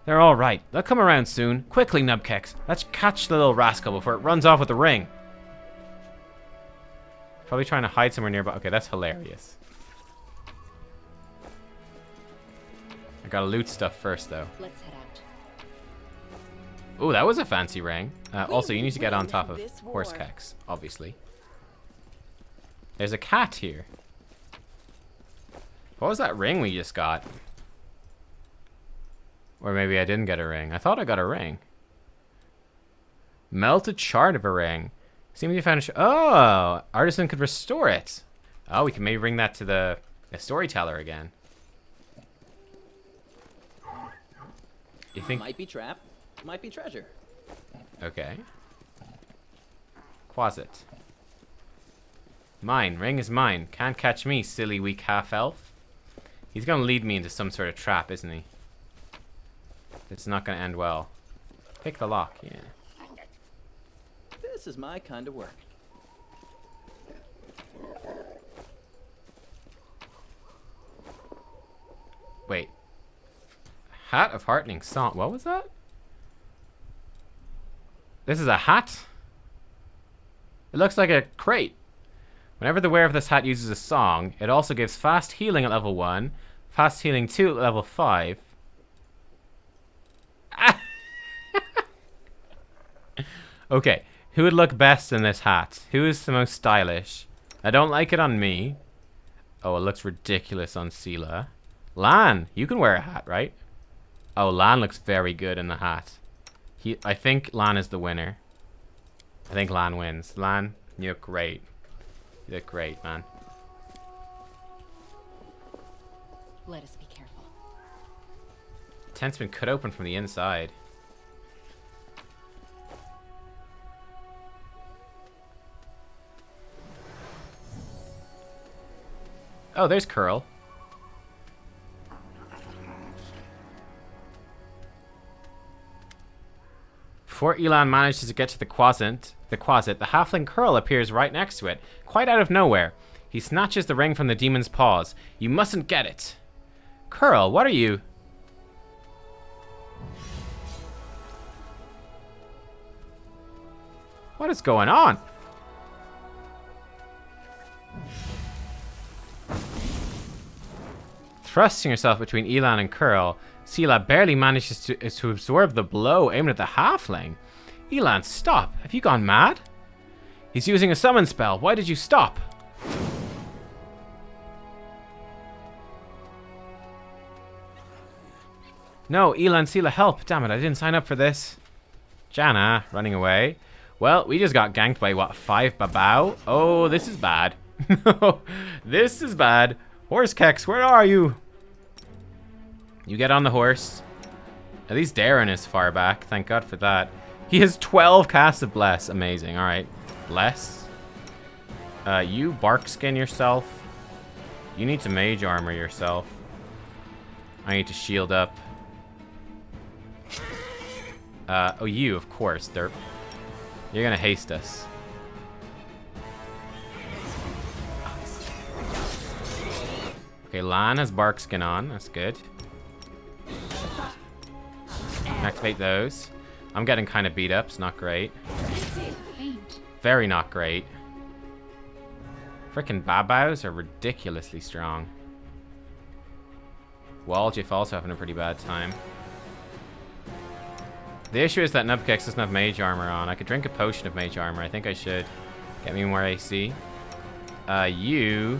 [SPEAKER 1] They're all right. They'll come around soon. Quickly, nubkeks. Let's catch the little rascal before it runs off with the ring. Probably trying to hide somewhere nearby. Okay, that's hilarious. I gotta loot stuff first, though.
[SPEAKER 2] Let's head out.
[SPEAKER 1] Ooh, that was a fancy ring. Also, you need to get on top of horse keks, obviously. There's a cat here. What was that ring we just got? Or maybe I didn't get a ring. I thought I got a ring. Melted shard of a ring. Seems you found a oh! Artisan could restore it. Oh, we can maybe bring that to the storyteller again. You think?
[SPEAKER 5] Might be trap, might be treasure.
[SPEAKER 1] Okay. Quasit. Mine. Ring is mine. Can't catch me, silly weak half-elf. He's gonna lead me into some sort of trap, isn't he? It's not gonna end well. Pick the lock, yeah.
[SPEAKER 5] This is my kind of work.
[SPEAKER 1] Wait. Hat of heartening song. What was that? This is a hat? It looks like a crate. Whenever the wearer of this hat uses a song, it also gives fast healing at level 1, fast healing 2 at level 5. Okay, who would look best in this hat? Who is the most stylish? I don't like it on me. Oh, it looks ridiculous on Sela. Lan, you can wear a hat, right? Oh, Lan looks very good in the hat. I think Lan is the winner. I think Lan wins. Lan, you look great. You look great, man.
[SPEAKER 2] Let us be careful.
[SPEAKER 1] Tent's been cut open from the inside. Oh, there's Curl. Before Elan manages to get to the quasit, the halfling Curl appears right next to it, quite out of nowhere. He snatches the ring from the demon's paws. You mustn't get it. Curl, what are you? What is going on? Thrusting herself between Elan and Curl, Sela barely manages to absorb the blow aimed at the halfling. Elan, stop! Have you gone mad? He's using a summon spell. Why did you stop? No, Elan, Sela, help! Damn it, I didn't sign up for this. Janna, running away. Well, we just got ganked by, what, 5 babao? Oh, this is bad. No, this is bad. Horse keks, where are you? You get on the horse. At least Darren is far back. Thank God for that. He has 12 casts of Bless. Amazing. All right. Bless. You bark skin yourself. You need to mage armor yourself. I need to shield up. Oh, you, of course, derp. You're gonna haste us. Okay, Lan has bark skin on. That's good. Activate those. I'm getting kind of beat up. It's not great. Very not great. Frickin' babaus are ridiculously strong. Waljif also having a pretty bad time. The issue is that nubkeks doesn't have mage armor on. I could drink a potion of mage armor. I think I should. Get me more AC. You...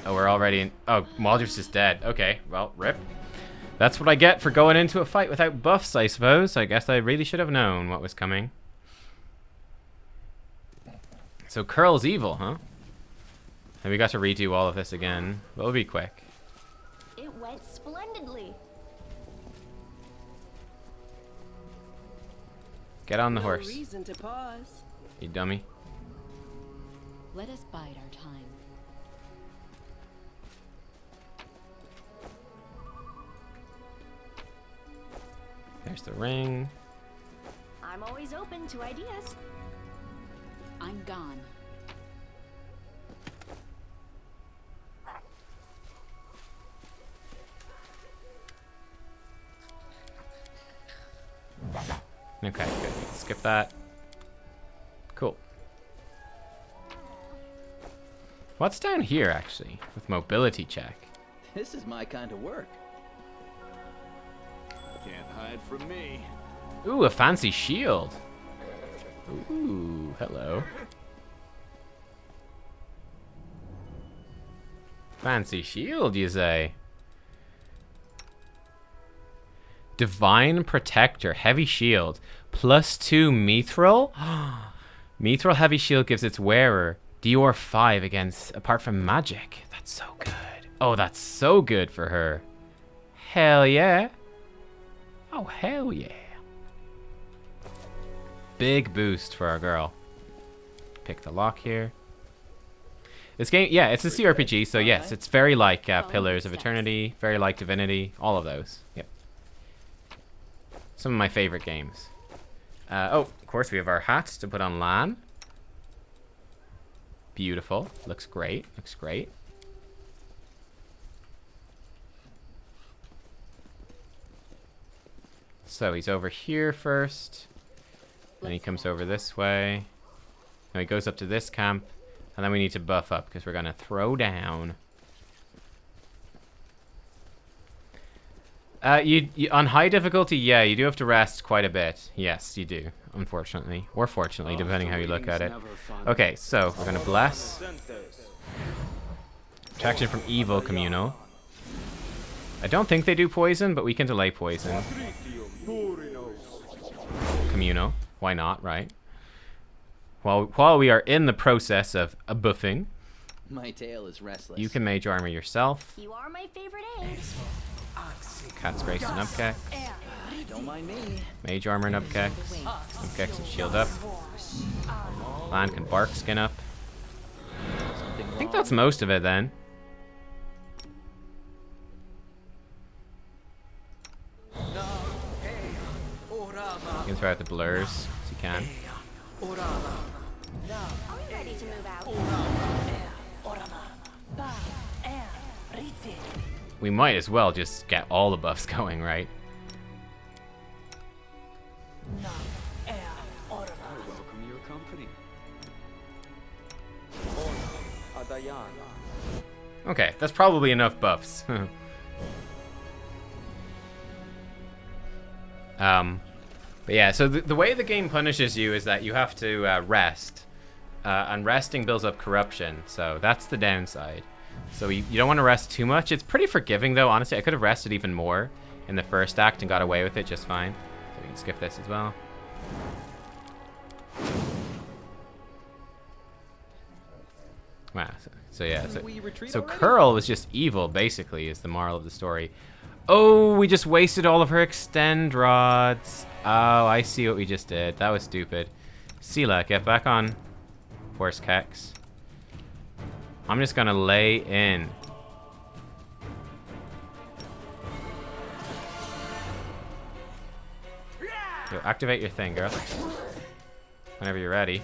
[SPEAKER 1] Oh, we're already in... Oh, Maldris is dead. Okay, well, rip. That's what I get for going into a fight without buffs, I suppose. I guess I really should have known what was coming. So Curl's evil, huh? And we got to redo all of this again. We'll be quick.
[SPEAKER 6] It went splendidly.
[SPEAKER 1] Get on the
[SPEAKER 7] No
[SPEAKER 1] horse,
[SPEAKER 7] reason to pause.
[SPEAKER 1] you dummy.
[SPEAKER 2] Let us bide our time.
[SPEAKER 1] There's the ring.
[SPEAKER 6] I'm always open to ideas.
[SPEAKER 2] I'm gone.
[SPEAKER 1] Okay, good. Skip that. Cool. What's down here, actually, with mobility check?
[SPEAKER 5] This is my kind of work.
[SPEAKER 4] Can't hide from me.
[SPEAKER 1] Ooh, a fancy shield. Ooh, hello. Fancy shield, you say? Divine Protector, heavy shield, +2 mithril. Mithril heavy shield gives its wearer DR 5 against, apart from magic. That's so good. Oh, that's so good for her. Hell yeah. Oh, hell yeah. Big boost for our girl. Pick the lock here. This game, yeah, it's a CRPG, so yes, it's very like Pillars of Eternity, very like Divinity, all of those. Yep. Some of my favorite games. Oh, of course we have our hat to put on Lan. Beautiful. Looks great. Looks great. So he's over here first. Then he comes over this way. Now he goes up to this camp. And then we need to buff up because we're going to throw down. You on high difficulty, yeah, you do have to rest quite a bit. Yes, you do, unfortunately. Or fortunately, depending how you look at it. Okay, so we're going to bless. Protection from evil communal. I don't think they do poison, but we can delay poison. Communal. Why not, right? While we are in the process of buffing,
[SPEAKER 5] My tail is restless.
[SPEAKER 1] you can mage armor yourself.
[SPEAKER 6] You are my favorite aid.
[SPEAKER 1] Cat's Grace and Nubkeks.
[SPEAKER 5] Don't mind me.
[SPEAKER 1] Mage armor Nubkeks. Nubkeks and shield up. Lan can bark skin up. I think that's most of it then. You can throw out the blurs as you can.
[SPEAKER 6] Are we ready to move out?
[SPEAKER 1] We might as well just get all the buffs going, right?
[SPEAKER 4] I welcome your company.
[SPEAKER 1] Okay, that's probably enough buffs. But yeah, so the way the game punishes you is that you have to rest. And resting builds up corruption, so that's the downside. So you don't want to rest too much. It's pretty forgiving, though, honestly. I could have rested even more in the first act and got away with it just fine. So we can skip this as well. Wow, so yeah. So Curl was just evil, basically, is the moral of the story. Oh, we just wasted all of her extend rods. Oh, I see what we just did. That was stupid. Sela, get back on horse keks. I'm just gonna lay in. Yo, activate your thing, girl. Whenever you're ready.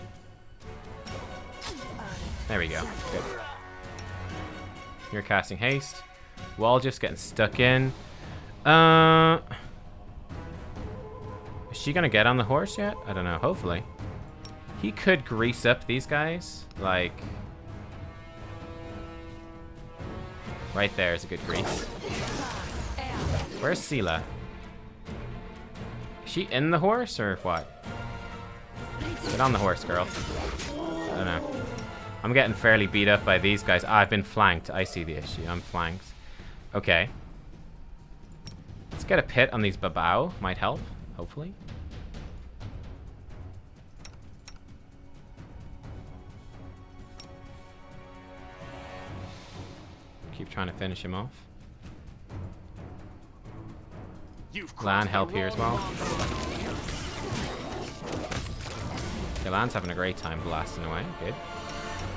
[SPEAKER 1] There we go. Good. You're casting haste. Wall just getting stuck in. Is she gonna get on the horse yet? I don't know. Hopefully. He could grease up these guys. Like... right there is a good grease. Where's Sela? Is she in the horse or what? Get on the horse, girl. I don't know. I'm getting fairly beat up by these guys. I've been flanked. I see the issue. I'm flanked. Okay. Let's get a pit on these babao. Might help, hopefully. Keep trying to finish him off. Lan, help here as well. Okay, Lan's having a great time blasting away. Good.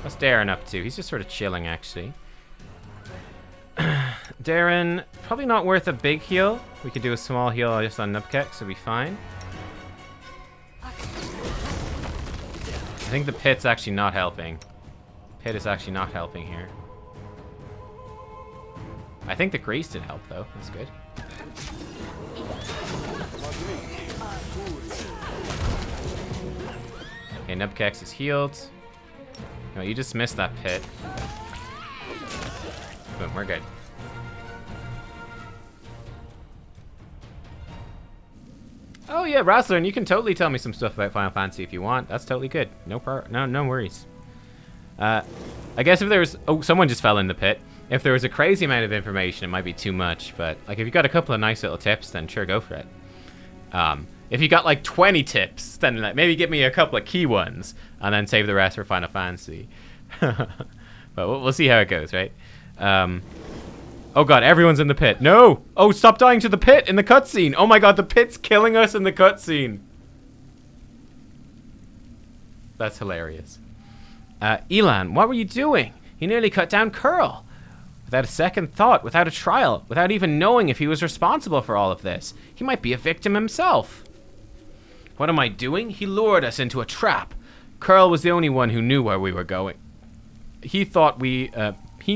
[SPEAKER 1] What's Darren up to? He's just sort of chilling, actually. Darren, probably not worth a big heal. We could do a small heal just on nubkeks, so it'll be fine. I think the pit's actually not helping. Pit is actually not helping here. I think the grease did help, though. That's good. Okay, nubkeks is healed. No, you just missed that pit. Boom, we're good. Oh yeah, Raslin, you can totally tell me some stuff about Final Fantasy if you want. That's totally good. No worries. I guess if there was... Oh, someone just fell in the pit. If there was a crazy amount of information, it might be too much. But like, if you got a couple of nice little tips, then sure, go for it. If you got like 20 tips, then like, maybe give me a couple of key ones, and then save the rest for Final Fantasy. But we'll see how it goes, right? Oh god, everyone's in the pit. No! Oh, stop dying to the pit in the cutscene. Oh my god, the pit's killing us in the cutscene. That's hilarious. Elan, what were you doing? You nearly cut down Curl. Without a second thought, without a trial, without even knowing if he was responsible for all of this. He might be a victim himself. What am I doing? He lured us into a trap. Curl was the only one who knew where we were going. He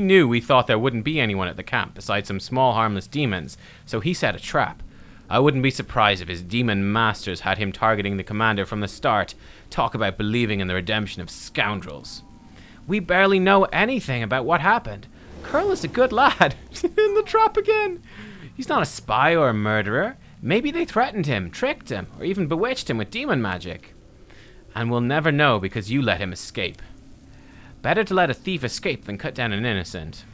[SPEAKER 1] knew we thought there wouldn't be anyone at the camp besides some small harmless demons, so he set a trap. I wouldn't be surprised if his demon masters had him targeting the commander from the start. Talk about believing in the redemption of scoundrels. We barely know anything about what happened. Curl is a good lad. In the trap again. He's not a spy or a murderer. Maybe they threatened him, tricked him, or even bewitched him with demon magic. And we'll never know because you let him escape. Better to let a thief escape than cut down an innocent.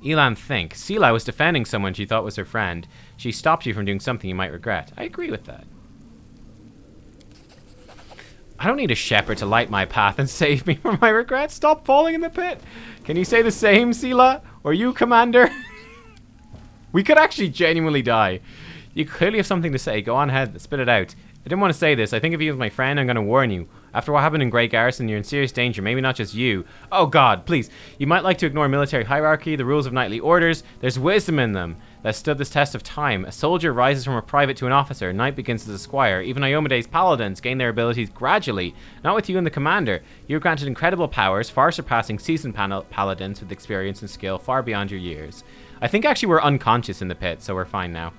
[SPEAKER 1] Elan, think. Sela was defending someone she thought was her friend. She stopped you from doing something you might regret. I agree with that. I don't need a shepherd to light my path and save me from my regrets. Stop falling in the pit. Can you say the same, Sela? Or you, Commander? We could actually genuinely die. You clearly have something to say. Go on ahead. Spit it out. I didn't want to say this. I think if you was my friend, I'm going to warn you. After what happened in Grey Garrison, you're in serious danger. Maybe not just you. Oh god, please. You might like to ignore military hierarchy, the rules of knightly orders. There's wisdom in them that stood this test of time. A soldier rises from a private to an officer. A knight begins as a squire. Even Iomede's paladins gain their abilities gradually. Not with you and the commander. You're granted incredible powers, far surpassing seasoned paladins with experience and skill far beyond your years. I think actually we're unconscious in the pit, so we're fine now.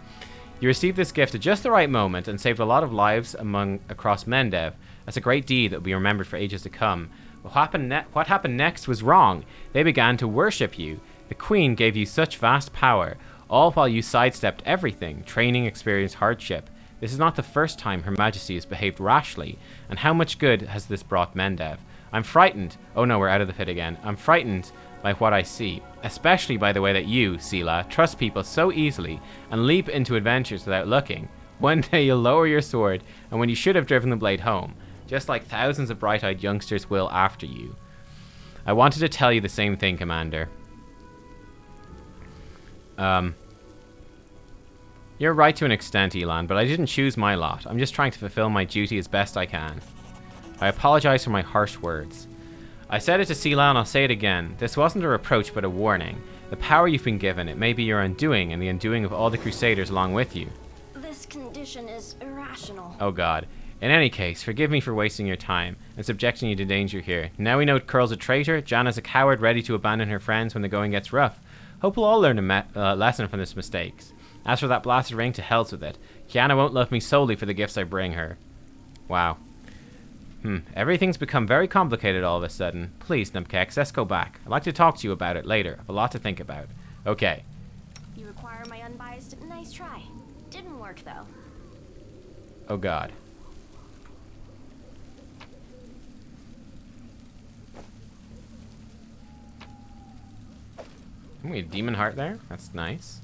[SPEAKER 1] You received this gift at just the right moment and saved a lot of lives across Mendev. That's a great deed that will be remembered for ages to come. What happened next was wrong. They began to worship you. The Queen gave you such vast power, all while you sidestepped everything, training, experience, hardship. This is not the first time Her Majesty has behaved rashly, and how much good has this brought Mendev? I'm frightened. Oh no, we're out of the pit again. I'm frightened by what I see, especially by the way that you, Sela, trust people so easily and leap into adventures without looking. One day you'll lower your sword, and when you should have driven the blade home, just like thousands of bright-eyed youngsters will after you. I wanted to tell you the same thing, Commander. You're right to an extent, Elan, but I didn't choose my lot. I'm just trying to fulfill my duty as best I can. I apologize for my harsh words. I said it to Sela and I'll say it again. This wasn't a reproach but a warning. The power you've been given, it may be your undoing and the undoing of all the Crusaders along with you.
[SPEAKER 6] This condition is irrational.
[SPEAKER 1] Oh god. In any case, forgive me for wasting your time and subjecting you to danger here. Now we know Curl's a traitor, Janna's a coward ready to abandon her friends when the going gets rough. Hope we'll all learn a lesson from this mistakes. As for that blasted ring, to hell's with it. Kiana won't love me solely for the gifts I bring her. Wow. Everything's become very complicated all of a sudden. Please, nubkeks, let's go back. I'd like to talk to you about it later. I have a lot to think about. Okay.
[SPEAKER 6] You require my unbiased. Nice try. Didn't work though.
[SPEAKER 1] Oh god. We had Demon Heart there. That's nice.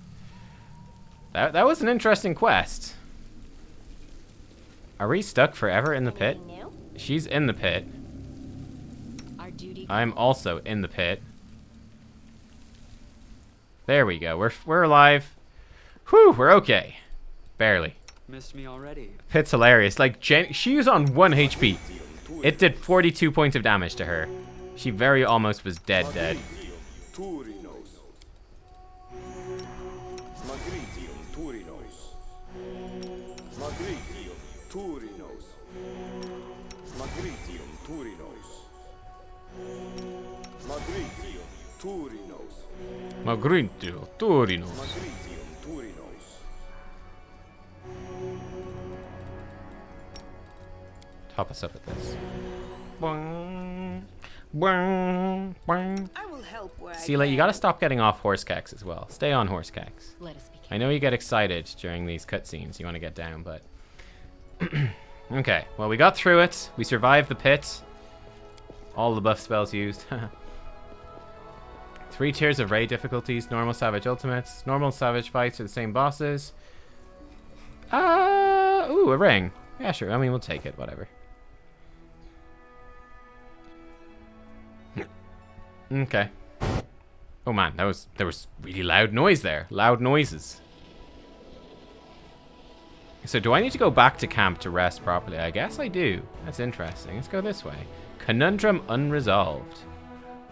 [SPEAKER 1] That was an interesting quest. Are we stuck forever in the pit?
[SPEAKER 6] Anything new?
[SPEAKER 1] She's in the pit.
[SPEAKER 2] Our duty.
[SPEAKER 1] I'm also in the pit. There we go. We're alive. Whew, we're okay. Barely.
[SPEAKER 8] Missed me already.
[SPEAKER 1] Pit's hilarious. Like, she was on 1 HP. It did 42 points of damage to her. She very almost was dead. Magritio Turinos. Top us up at this. Boing, boing, boing.
[SPEAKER 7] I will help where I
[SPEAKER 1] Sela, you gotta stop getting off horse cacks as well. Stay on horse cacks.
[SPEAKER 2] Let us begin.
[SPEAKER 1] I know you get excited during these cutscenes. You want to get down, but... Okay, well, we got through it. We survived the pit. All the buff spells used. 3 tiers of raid difficulties. Normal, savage, ultimates. Normal, savage fights are the same bosses. Ooh, a ring. Yeah, sure. I mean, we'll take it. Whatever. Okay. Oh man, there was really loud noise there. Loud noises. So do I need to go back to camp to rest properly? I guess I do. That's interesting. Let's go this way. Conundrum unresolved.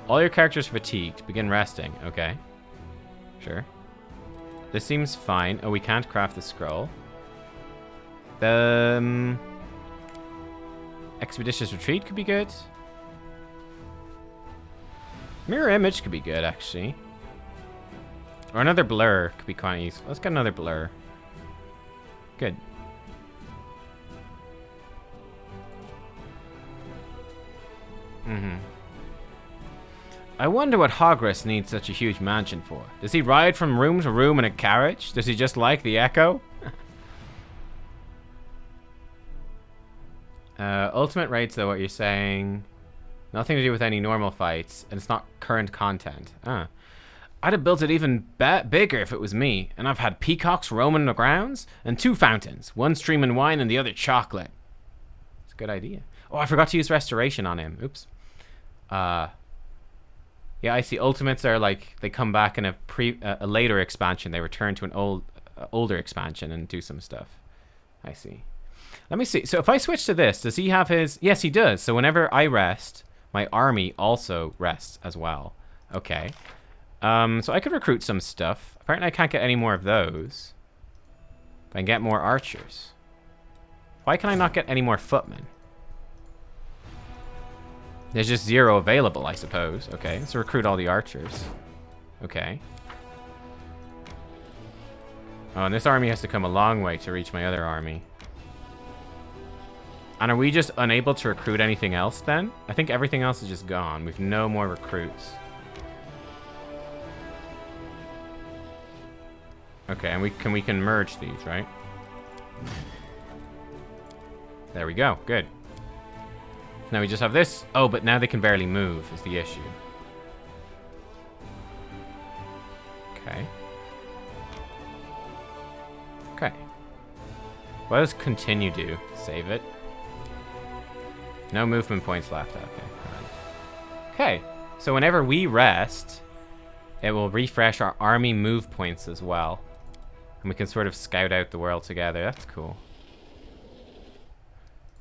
[SPEAKER 1] All your characters fatigued. Begin resting. Okay. Sure. This seems fine. Oh, we can't craft the scroll. The expeditious retreat could be good. Mirror image could be good, actually. Or another blur could be kind of useful. Let's get another blur. Good. I wonder what Hogris needs such a huge mansion for. Does he ride from room to room in a carriage? Does he just like the echo? Ultimate raids, though, what you're saying... Nothing to do with any normal fights, and it's not current content. I'd have built it even bigger if it was me, and I've had peacocks roaming the grounds, and 2 fountains, one streaming wine and the other chocolate. It's a good idea. Oh, I forgot to use restoration on him. Oops. Yeah, I see. Ultimates are like, they come back in a later expansion. They return to an older expansion and do some stuff. I see. Let me see. So if I switch to this, does he have his... Yes, he does. So whenever I rest... My army also rests as well. Okay. So I could recruit some stuff. Apparently I can't get any more of those. But I can get more archers. Why can I not get any more footmen? There's just 0 available, I suppose. Okay, let's recruit all the archers. Okay. Oh, and this army has to come a long way to reach my other army. And are we just unable to recruit anything else then? I think everything else is just gone. We've no more recruits. Okay, and we can merge these, right? There we go. Good. Now we just have this. Oh, but now they can barely move is the issue. Okay. Okay. What does continue do? Save it. No movement points left. Okay. Okay. So whenever we rest, it will refresh our army move points as well. And we can sort of scout out the world together. That's cool.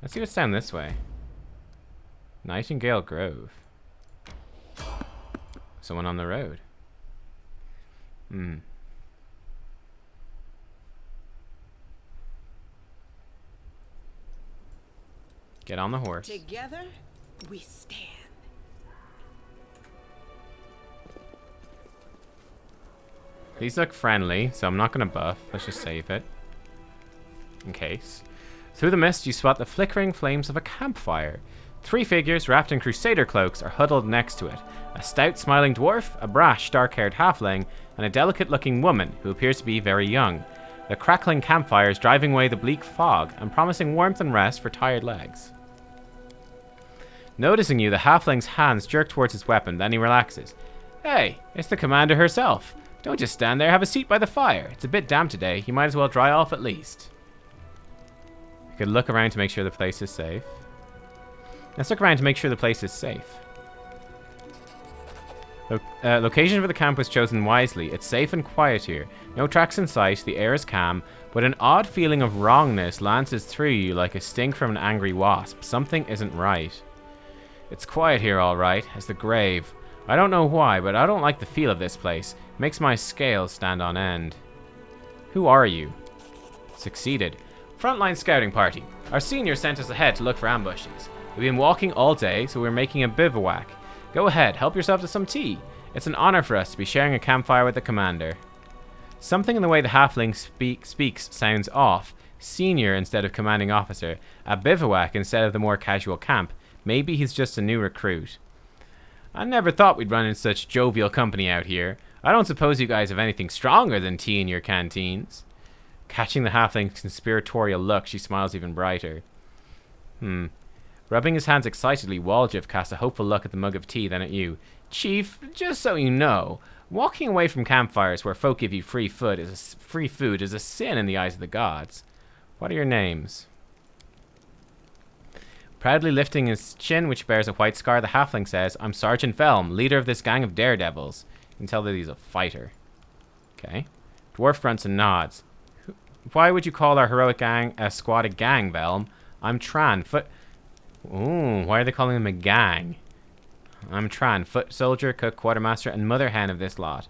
[SPEAKER 1] Let's see what's down this way. Nightingale Grove. Someone on the road. Get on the horse.
[SPEAKER 7] Together, we stand.
[SPEAKER 1] These look friendly, so I'm not going to buff. Let's just save it. In case. Through the mist, you spot the flickering flames of a campfire. 3 figures wrapped in crusader cloaks are huddled next to it. A stout, smiling dwarf, a brash, dark-haired halfling, and a delicate-looking woman who appears to be very young. The crackling campfire is driving away the bleak fog and promising warmth and rest for tired legs. Noticing you, the halfling's hands jerk towards his weapon, then he relaxes. Hey, it's the commander herself. Don't just stand there, have a seat by the fire. It's a bit damp today, you might as well dry off at least. You could look around to make sure the place is safe. Let's look around to make sure the place is safe. Location for the camp was chosen wisely. It's safe and quiet here. No tracks in sight, the air is calm, but an odd feeling of wrongness lances through you like a sting from an angry wasp. Something isn't right. It's quiet here, all right, as the grave. I don't know why, but I don't like the feel of this place. It makes my scales stand on end. Who are you? Succeeded. Frontline scouting party. Our senior sent us ahead to look for ambushes. We've been walking all day, so we're making a bivouac. Go ahead, help yourself to some tea. It's an honor for us to be sharing a campfire with the commander. Something in the way the halfling speaks sounds off. Senior instead of commanding officer. A bivouac instead of the more casual camp. Maybe he's just a new recruit. I never thought we'd run in such jovial company out here. I don't suppose you guys have anything stronger than tea in your canteens. Catching the halfling's conspiratorial look, she smiles even brighter. Rubbing his hands excitedly, Waljiv casts a hopeful look at the mug of tea, then at you. Chief, just so you know, walking away from campfires where folk give you free food is a sin in the eyes of the gods. What are your names? Proudly lifting his chin, which bears a white scar, the halfling says, I'm Sergeant Velm, leader of this gang of daredevils. You can tell that he's a fighter. Okay. Dwarf grunts and nods. Why would you call our heroic gang a squad a gang, Velm? I'm Tran, Ooh, why are they calling him a gang? I'm Tran, foot soldier, cook, quartermaster, and mother hen of this lot.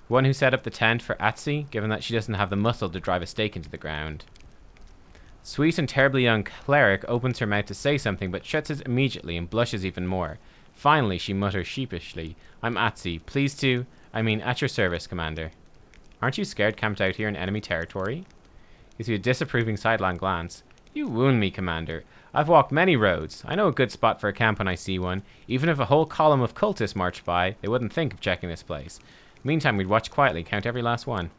[SPEAKER 1] The one who set up the tent for Atsi, given that she doesn't have the muscle to drive a stake into the ground. Sweet and terribly young cleric opens her mouth to say something, but shuts it immediately and blushes even more. Finally, she mutters sheepishly, I'm Atsi, at your service, Commander. Aren't you scared camped out here in enemy territory? Gives you a disapproving sidelong glance. You wound me, Commander. I've walked many roads. I know a good spot for a camp when I see one. Even if a whole column of cultists marched by, they wouldn't think of checking this place. Meantime, we'd watch quietly, count every last one.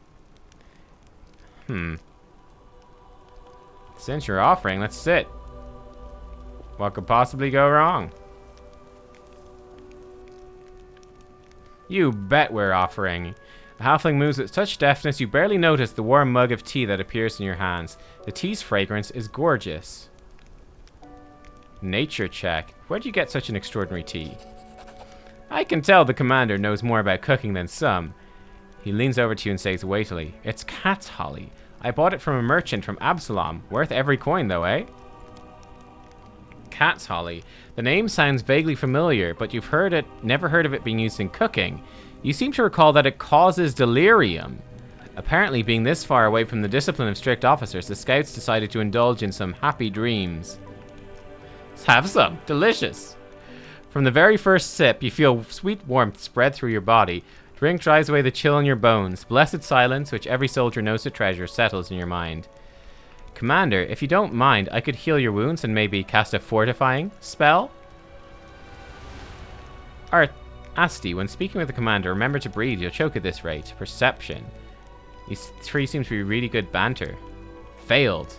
[SPEAKER 1] Since you're offering, let's sit. What could possibly go wrong? You bet we're offering. The halfling moves with such deftness you barely notice the warm mug of tea that appears in your hands. The tea's fragrance is gorgeous. Nature check. Where'd you get such an extraordinary tea? I can tell the commander knows more about cooking than some. He leans over to you and says weightily, It's cat's holly. I bought it from a merchant from Absalom. Worth every coin though, eh? Cat's holly. The name sounds vaguely familiar, but you've never heard of it being used in cooking. You seem to recall that it causes delirium. Apparently, being this far away from the discipline of strict officers, the scouts decided to indulge in some happy dreams. Let's have some. Delicious. From the very first sip, you feel sweet warmth spread through your body. Drink drives away the chill in your bones. Blessed silence, which every soldier knows to treasure, settles in your mind. Commander, if you don't mind, I could heal your wounds and maybe cast a fortifying spell? Asti, when speaking with the commander, remember to breathe. You'll choke at this rate. Perception. These three seem to be really good banter. Failed.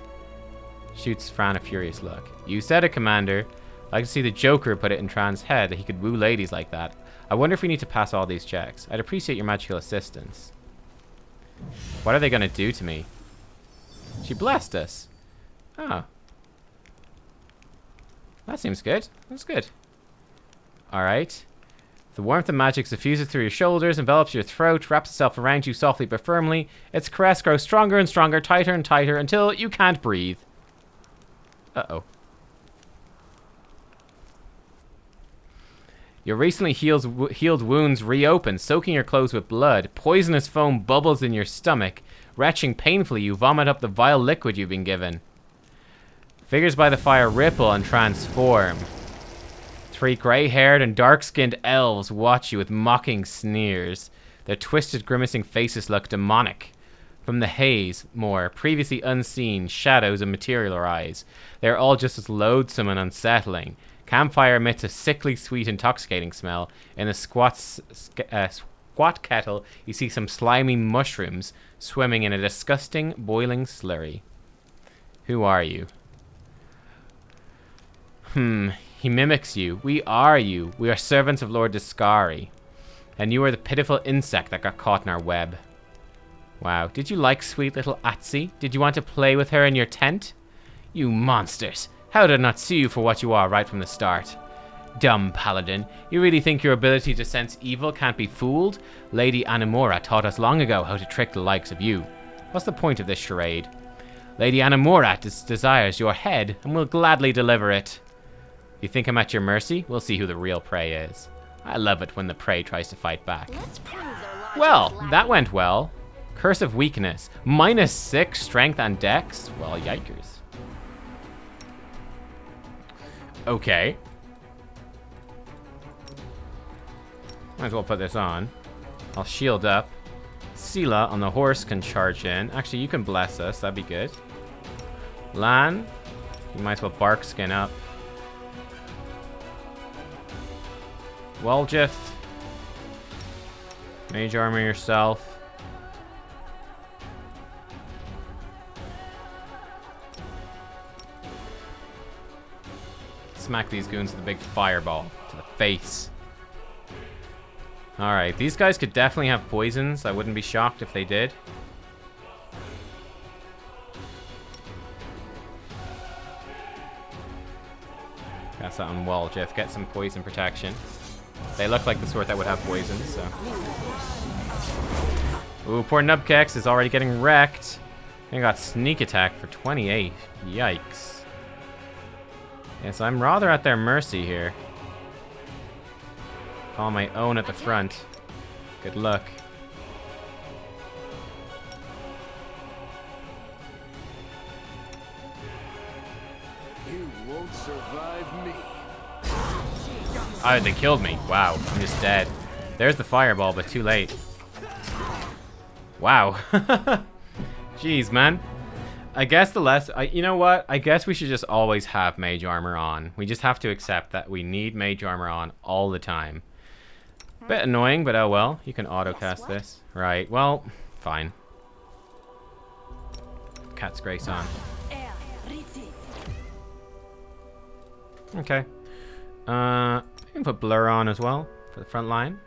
[SPEAKER 1] Shoots Fran a furious look. You said it, Commander. I can see the Joker put it in Tran's head that he could woo ladies like that. I wonder if we need to pass all these checks. I'd appreciate your magical assistance. What are they going to do to me? She blessed us. Oh. That seems good. That's good. Alright. The warmth of magic suffuses through your shoulders, envelops your throat, wraps itself around you softly but firmly. Its caress grows stronger and stronger, tighter and tighter, until you can't breathe. Uh-oh. Your recently healed wounds reopen, soaking your clothes with blood. Poisonous foam bubbles in your stomach. Retching painfully, you vomit up the vile liquid you've been given. Figures by the fire ripple and transform. Three gray-haired and dark-skinned elves watch you with mocking sneers. Their twisted, grimacing faces look demonic. From the haze, previously unseen, shadows materialize. They are all just as loathsome and unsettling. Campfire emits a sickly, sweet, intoxicating smell. In a squat kettle, you see some slimy mushrooms swimming in a disgusting, boiling slurry. Who are you? He mimics you. We are you. We are servants of Lord Discari. And you are the pitiful insect that got caught in our web. Wow. Did you like sweet little Atsi? Did you want to play with her in your tent? You monsters. How did I not see you for what you are right from the start? Dumb paladin. You really think your ability to sense evil can't be fooled? Lady Anamora taught us long ago how to trick the likes of you. What's the point of this charade? Lady Anamora desires your head and will gladly deliver it. You think I'm at your mercy? We'll see who the real prey is. I love it when the prey tries to fight back.
[SPEAKER 6] Let's prove their logic
[SPEAKER 1] Well,
[SPEAKER 6] is lacking.
[SPEAKER 1] that went well. Curse of Weakness. -6 strength and dex? Well, yikers. Okay. Might as well put this on. I'll shield up. Sela on the horse can charge in. Actually, you can bless us. That'd be good. Lan, you might as well bark skin up. Waljif. Mage armor yourself. Smack these goons with a big fireball to the face. Alright, these guys could definitely have poisons. I wouldn't be shocked if they did. Cast that on Waljif. Get some poison protection. They look like the sort that would have poison, so. Ooh, poor Nubkeks is already getting wrecked. He got sneak attack for 28. Yikes. Yes, I'm rather at their mercy here. Call my own at the front. Good luck.
[SPEAKER 4] You won't survive me.
[SPEAKER 1] Oh, they killed me. Wow, I'm just dead. There's the fireball, but too late. Wow. Jeez, man. I guess you know what? I guess we should just always have mage armor on. We just have to accept that we need mage armor on all the time. Bit annoying, but oh well. You can auto-cast this. Right, well, fine. Cat's Grace on. Okay. I can put Blur on as well for the front line.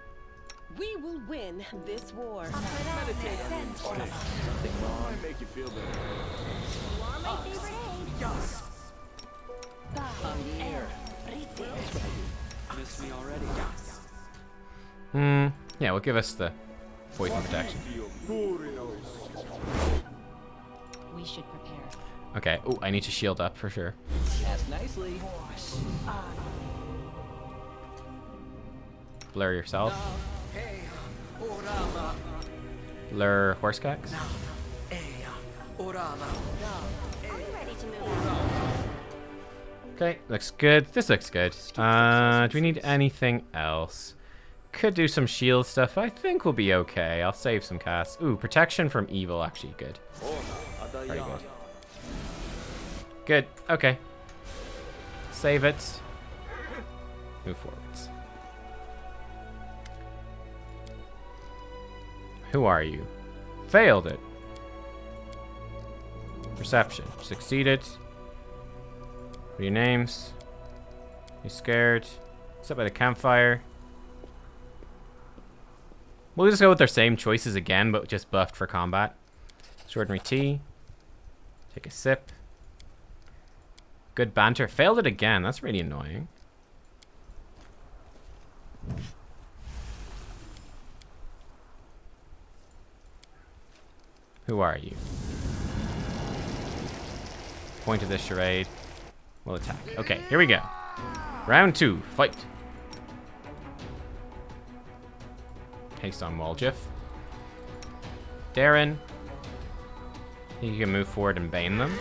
[SPEAKER 7] We will win this war.
[SPEAKER 4] Something might make you feel better.
[SPEAKER 6] You are my favorite aid.
[SPEAKER 5] Miss me already?
[SPEAKER 1] Yeah, we'll give us the poison protection.
[SPEAKER 2] We should prepare.
[SPEAKER 1] Okay. Oh, I need to shield up for sure.
[SPEAKER 5] Cast nicely.
[SPEAKER 1] Blur yourself. Blur Horsecax.
[SPEAKER 6] Are we ready to move out?
[SPEAKER 1] Okay, looks good. This looks good. Do we need anything else? Could do some shield stuff. I think we'll be okay. I'll save some casts. Ooh, protection from evil, actually good. Very good. Good. Okay. Save it. Move forwards. Who are you? Failed it. Perception. Succeeded. What are your names? You scared? Sit by the campfire. We'll just go with our same choices again, but just buffed for combat. Extraordinary tea. Take a sip. Good banter. Failed it again. That's really annoying. Who are you? Point of this charade. We'll attack. Okay, here we go. Round 2. Fight. Haste on Waljif. Darren. You can move forward and bane them.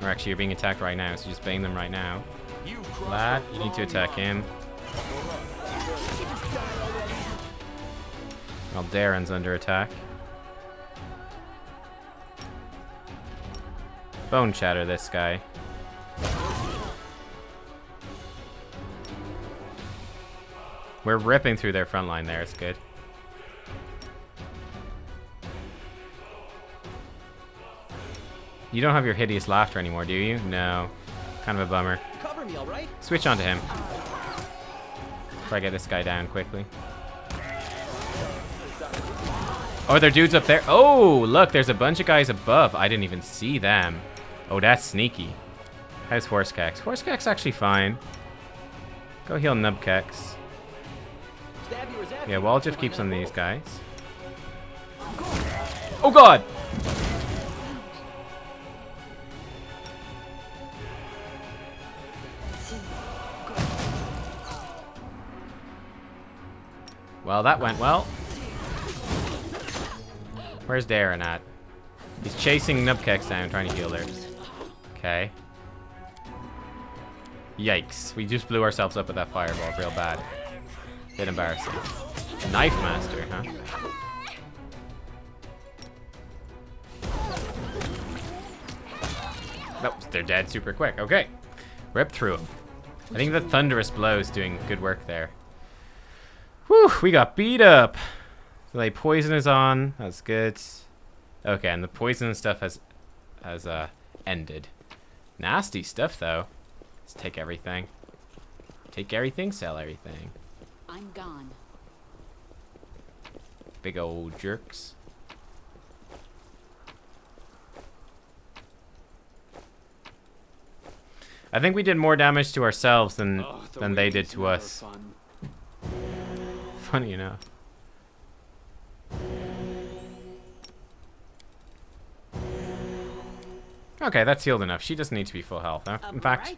[SPEAKER 1] Or actually, you're being attacked right now, so just bane them right now. Lad, you need to attack him. Well, Darren's under attack. Bone shatter this guy. We're ripping through their front line there. It's good. You don't have your hideous laughter anymore, do you? No. Kind of a bummer.
[SPEAKER 5] Cover me, all right?
[SPEAKER 1] Switch onto him. Try to get this guy down quickly. Oh, there are dudes up there. Oh, look, there's a bunch of guys above. I didn't even see them. Oh, that's sneaky. How's Horsekeks? Horsekeks actually fine. Go heal nubkeks. Yeah, Waljiff keeps on these guys. Oh god! Well, that went well. Where's Darren at? He's chasing nubkeks down, trying to heal theirs. Okay. Yikes. We just blew ourselves up with that fireball real bad. Bit embarrassing. Knife master, huh? Nope, they're dead super quick. Okay. Rip through them. I think the thunderous blow is doing good work there. Whew, we got beat up. So they poison is on. That's good. Okay, and the poison stuff has ended. Nasty stuff though. Let's take everything. Take everything, sell everything.
[SPEAKER 2] I'm gone.
[SPEAKER 1] Big old jerks. I think we did more damage to ourselves than they did to us. Funny enough. Okay, that's healed enough. She doesn't need to be full health. Huh? In fact,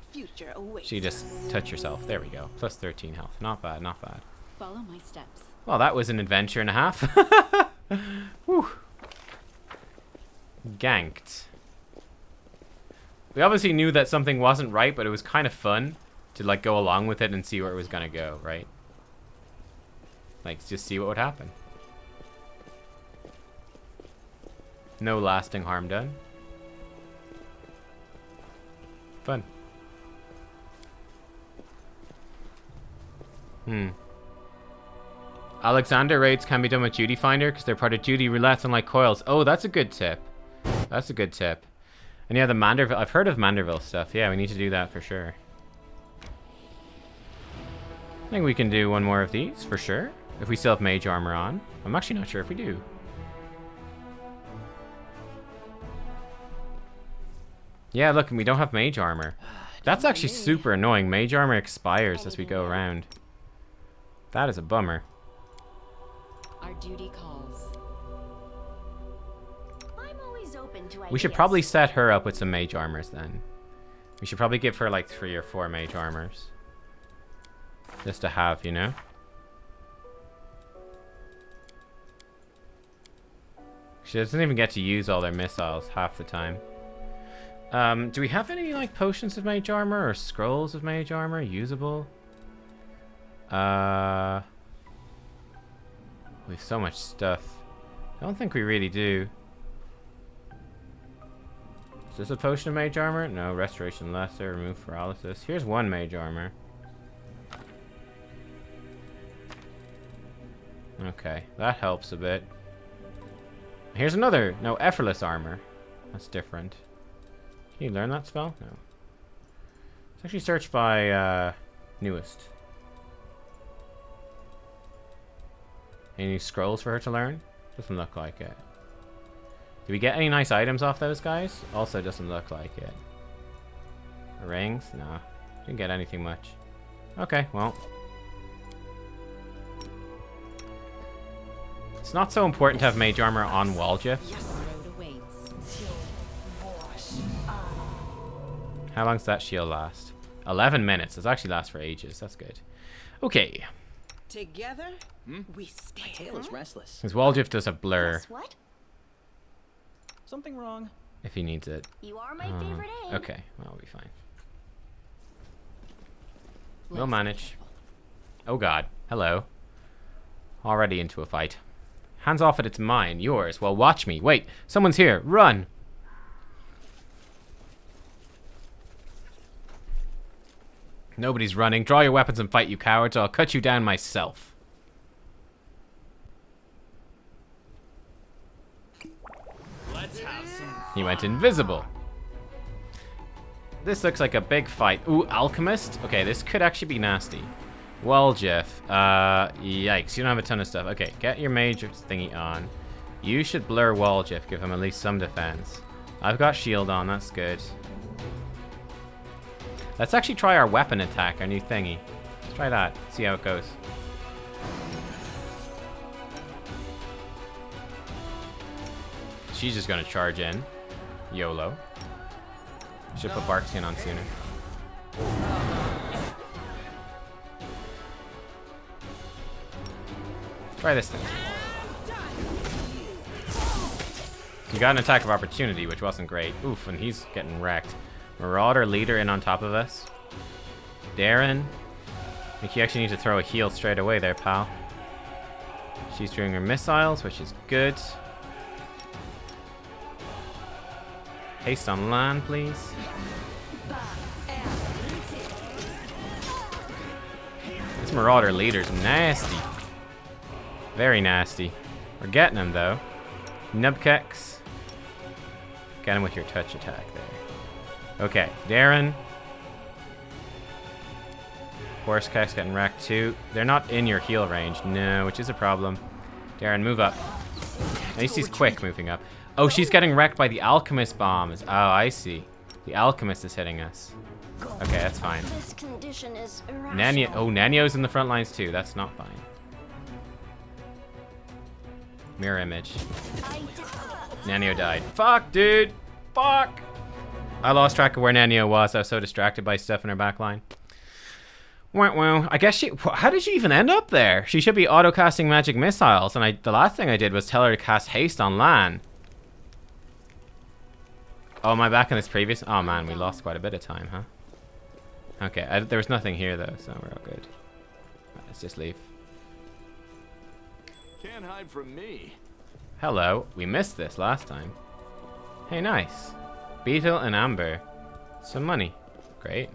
[SPEAKER 1] she just touched herself. There we go. Plus 13 health. Not bad, not bad.
[SPEAKER 2] Follow my steps.
[SPEAKER 1] Well, that was an adventure and a half. Whew. Ganked. We obviously knew that something wasn't right, but it was kind of fun to like go along with it and see where it was gonna go, right? Like, just see what would happen. No lasting harm done. Fun. Alexander raids can be done with Duty Finder because they're part of Duty Roulettes, unlike coils. Oh, that's a good tip. That's a good tip. And yeah, the Manderville. I've heard of Manderville stuff. Yeah, we need to do that for sure. I think we can do one more of these for sure. If we still have mage armor on. I'm actually not sure if we do. Yeah, look, we don't have mage armor. That's actually super annoying. Mage armor expires as we go around. That is a bummer.
[SPEAKER 2] Our duty calls.
[SPEAKER 6] I'm always open to ideas.
[SPEAKER 1] We should probably set her up with some mage armors then. We should probably give her like 3 or 4 mage armors. Just to have, you know? She doesn't even get to use all their missiles half the time. Do we have any like potions of mage armor or scrolls of mage armor usable? We have so much stuff. I don't think we really do. Is this a potion of mage armor? No, restoration lesser, remove paralysis. Here's one mage armor. Okay, that helps a bit. Here's another. No, effortless armor. That's different. Can you learn that spell? No. Let's actually search by newest. Any scrolls for her to learn? Doesn't look like it. Did we get any nice items off those guys? Also doesn't look like it. Rings? Nah. Didn't get anything much. Okay, well. It's not so important to have mage armor on Waljiff. How long does that shield last? 11 minutes. It actually lasts for ages. That's good. Okay.
[SPEAKER 7] Together, we stand.
[SPEAKER 5] My tail is restless.
[SPEAKER 1] Because Waljiff does have blur
[SPEAKER 6] Guess what?
[SPEAKER 5] Something wrong.
[SPEAKER 1] if he needs it.
[SPEAKER 6] You are my favorite egg.
[SPEAKER 1] Okay, well, we'll be fine. We'll manage. Oh god. Hello. Already into a fight. Hands off it, it's mine. Yours. Well, watch me. Wait, someone's here. Run! Nobody's running. Draw your weapons and fight, you cowards, or I'll cut you down myself.
[SPEAKER 4] Let's have some.
[SPEAKER 1] He went invisible. This looks like a big fight. Ooh, alchemist? Okay, this could actually be nasty. Waljeff. Yikes. You don't have a ton of stuff. Okay, get your mage thingy on. You should blur Waljeff, give him at least some defense. I've got shield on, that's good. Let's actually try our weapon attack, our new thingy. Let's try that, see how it goes. She's just gonna charge in. YOLO. Should put bark skin on sooner. Try this thing. You got an attack of opportunity, which wasn't great. Oof, and he's getting wrecked. Marauder leader in on top of us. Darren. I think you actually need to throw a heal straight away there, pal. She's doing her missiles, which is good. Haste on land, please. This Marauder leader's nasty. Very nasty. We're getting him, though. Nubkeks. Get him with your touch attack there. Okay, Darren. Horsekeks getting wrecked, too. They're not in your heal range. No, which is a problem. Darren, move up. At least he's quick moving up. Oh, she's getting wrecked by the alchemist bombs. Oh, I see. The alchemist is hitting us. Okay, that's fine.
[SPEAKER 6] This condition is
[SPEAKER 1] Nenio.
[SPEAKER 6] irrational.
[SPEAKER 1] Oh, Nenio's in the front lines too. That's not fine. Mirror image. Nenio died. Fuck, dude. Fuck. I lost track of where Nenio was. I was so distracted by stuff in her backline. Well, I guess she... How did she even end up there? She should be auto-casting magic missiles, and the last thing I did was tell her to cast haste on Lan. Oh, am I back in this previous... Oh, man, we lost quite a bit of time, huh? Okay, there was nothing here, though, so we're all good. Let's just leave.
[SPEAKER 4] Can't hide from me.
[SPEAKER 1] Hello. We missed this last time. Hey, nice. Beetle and Amber. Some money. Great.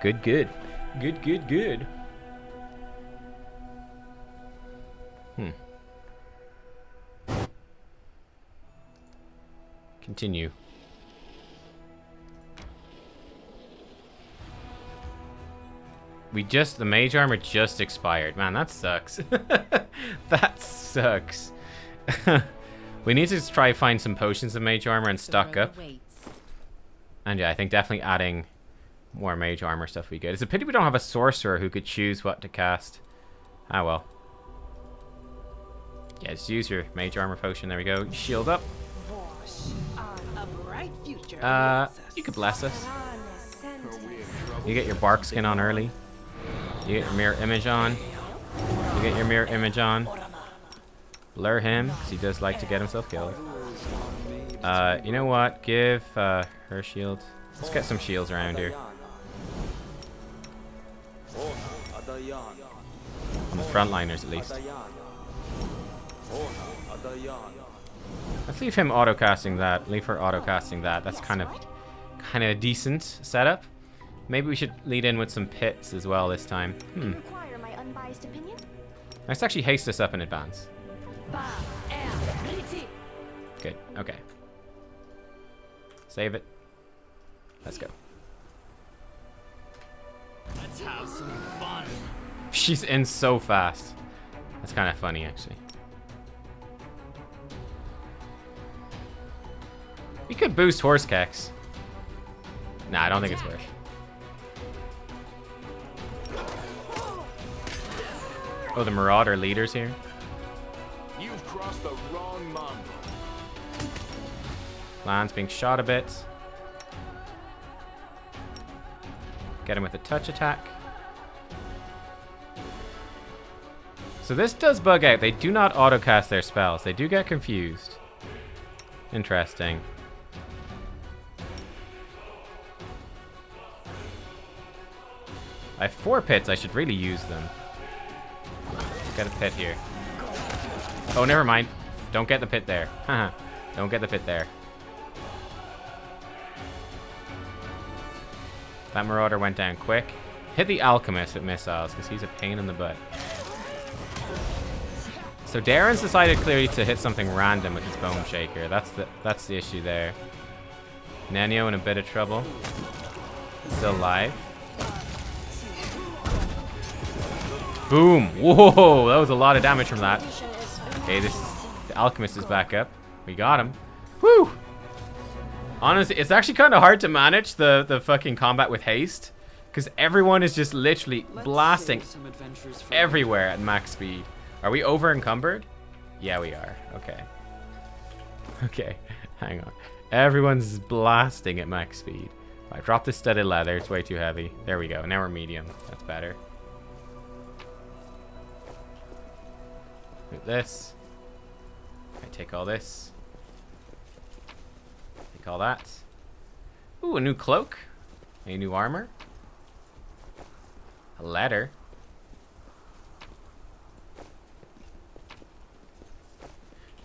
[SPEAKER 1] Good, good. Good, good, good. Continue. The mage armor just expired. Man, that sucks. That sucks. We need to try find some potions of mage armor and stock up. And yeah, I think definitely adding more mage armor stuff would be good. It's a pity we don't have a sorcerer who could choose what to cast. Ah, well. Yeah, just use your mage armor potion. There we go. Shield up.
[SPEAKER 7] A bright future
[SPEAKER 1] You could bless us. You get your bark skin on early. You get your mirror image on. You get your mirror image on. Blur him, because he does like to get himself killed. You know what? Give her shield. Let's get some shields around here. On the frontliners, at least. Let's leave him auto-casting that. Leave her auto-casting that. That's kind of a decent setup. Maybe we should lead in with some pits as well this time.
[SPEAKER 6] Require my unbiased opinion.
[SPEAKER 1] Let's actually haste this up in advance. Good. Okay. Save it. Let's go.
[SPEAKER 8] Let's have some fun.
[SPEAKER 1] She's in so fast. That's kind of funny, actually. We could boost Horsekeks. Nah, I don't think it's worth. Oh, the Marauder leader's here.
[SPEAKER 4] You've crossed the wrong mongrel.
[SPEAKER 1] Lan's being shot a bit. Get him with a touch attack. So this does bug out. They do not auto-cast their spells. They do get confused. Interesting. I have 4 pits. I should really use them. Get a pit here. Oh, never mind. Don't get the pit there. Haha. Don't get the pit there. That Marauder went down quick. Hit the Alchemist with missiles, because he's a pain in the butt. So Darren's decided clearly to hit something random with his Bone Shaker. That's the issue there. Nenio in a bit of trouble. Still alive. Boom. Whoa, that was a lot of damage from that.
[SPEAKER 6] Condition is
[SPEAKER 1] Okay, the alchemist is back up. We got him. Woo! Honestly, it's actually kind of hard to manage the fucking combat with haste, because everyone is just literally blasting
[SPEAKER 8] Some adventures for
[SPEAKER 1] everywhere at max speed. Are we over encumbered? Yeah, we are. Okay. Okay, hang on. Everyone's blasting at max speed. I dropped the studded leather. It's way too heavy. There we go. Now we're medium. That's better. Look at this. I take all this. Take all that. Ooh, a new cloak. A new armor. A letter.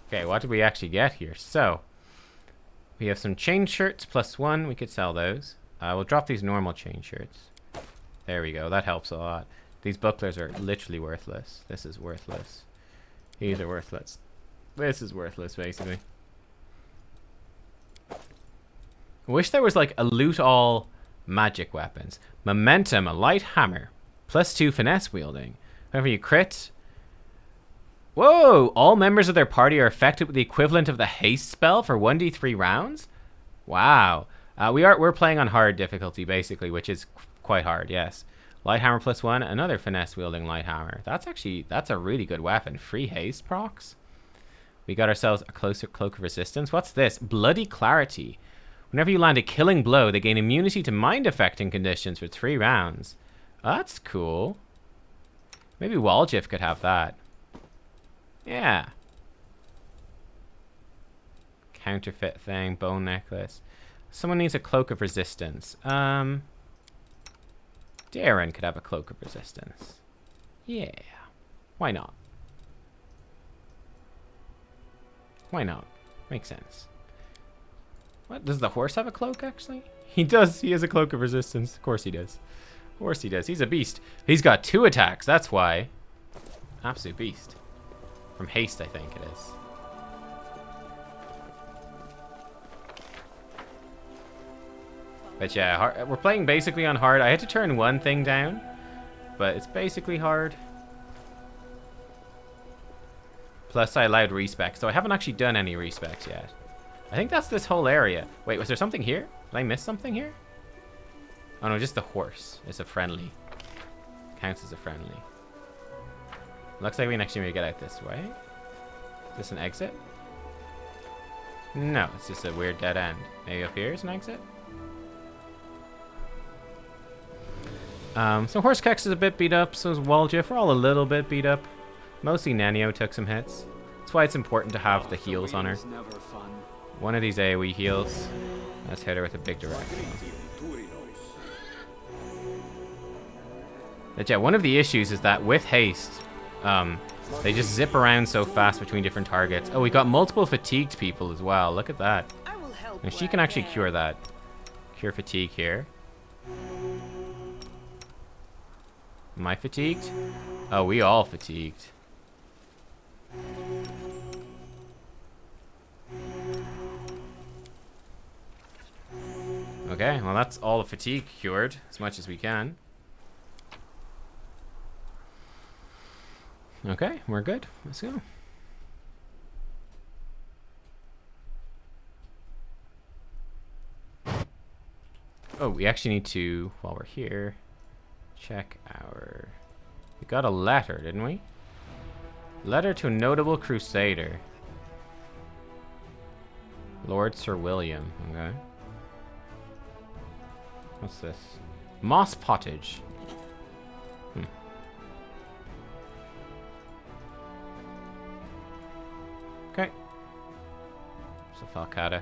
[SPEAKER 1] Okay, what did we actually get here? So, we have some chain shirts +1. We could sell those. We'll drop these normal chain shirts. There we go. That helps a lot. These bucklers are literally worthless. This is worthless. These are worthless. This is worthless, basically. I wish there was like a loot all magic weapons. Momentum, a light hammer. +2 finesse wielding. Whenever you crit. Whoa! All members of their party are affected with the equivalent of the haste spell for 1d3 rounds? Wow. We're playing on hard difficulty, basically, which is quite hard, yes. Light hammer +1, another finesse wielding light hammer. That's a really good weapon. Free haste procs. We got ourselves a closer cloak of resistance. What's this? Bloody clarity. Whenever you land a killing blow, they gain immunity to mind affecting conditions for 3 rounds. That's cool. Maybe Waljif could have that. Yeah. Counterfeit thing, bone necklace. Someone needs a cloak of resistance. Darren could have a cloak of resistance. Yeah. Why not? Why not? Makes sense. What? Does the horse have a cloak, actually? He does. He has a cloak of resistance. Of course he does. Of course he does. He's a beast. He's got 2 attacks. That's why. Absolute beast. From haste, I think it is. But yeah, we're playing basically on hard. I had to turn one thing down, but it's basically hard. Plus, I allowed respecs, so I haven't actually done any respecs yet. I think that's this whole area. Wait, was there something here? Did I miss something here? Oh no, just the horse. It's a friendly. Counts as a friendly. Looks like we can actually maybe get out this way. Is this an exit? No, it's just a weird dead end. Maybe up here is an exit? So Horsekex is a bit beat up, so is Waljif. We're all a little bit beat up. Mostly Nenio took some hits. That's why it's important to have the heals on her.
[SPEAKER 8] never fun.
[SPEAKER 1] One of these AoE heals. Let's hit her with a big direct heal. But yeah, one of the issues is that with haste, they just zip around so fast between different targets. Oh, we got multiple fatigued people as well. Look at that.
[SPEAKER 7] I will help
[SPEAKER 1] And she can actually cure that. Cure fatigue here. Am I fatigued? Oh, we all fatigued. Okay, well that's all the fatigue cured, as much as we can. Okay, we're good. Let's go. Oh, we actually need to, while we're here, check our... We got a letter, didn't we? Letter to a notable crusader. Lord Sir William, okay. What's this? Moss Pottage. Okay. So Falcata.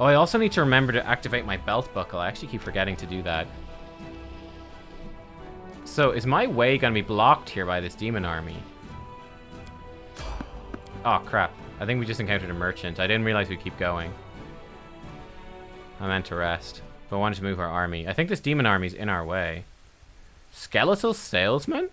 [SPEAKER 1] Oh, I also need to remember to activate my belt buckle. I actually keep forgetting to do that. So, is my way gonna be blocked here by this demon army? Oh, crap. I think we just encountered a merchant. I didn't realize we'd keep going. I meant to rest. But I wanted to move our army. I think this demon army's in our way. Skeletal salesman?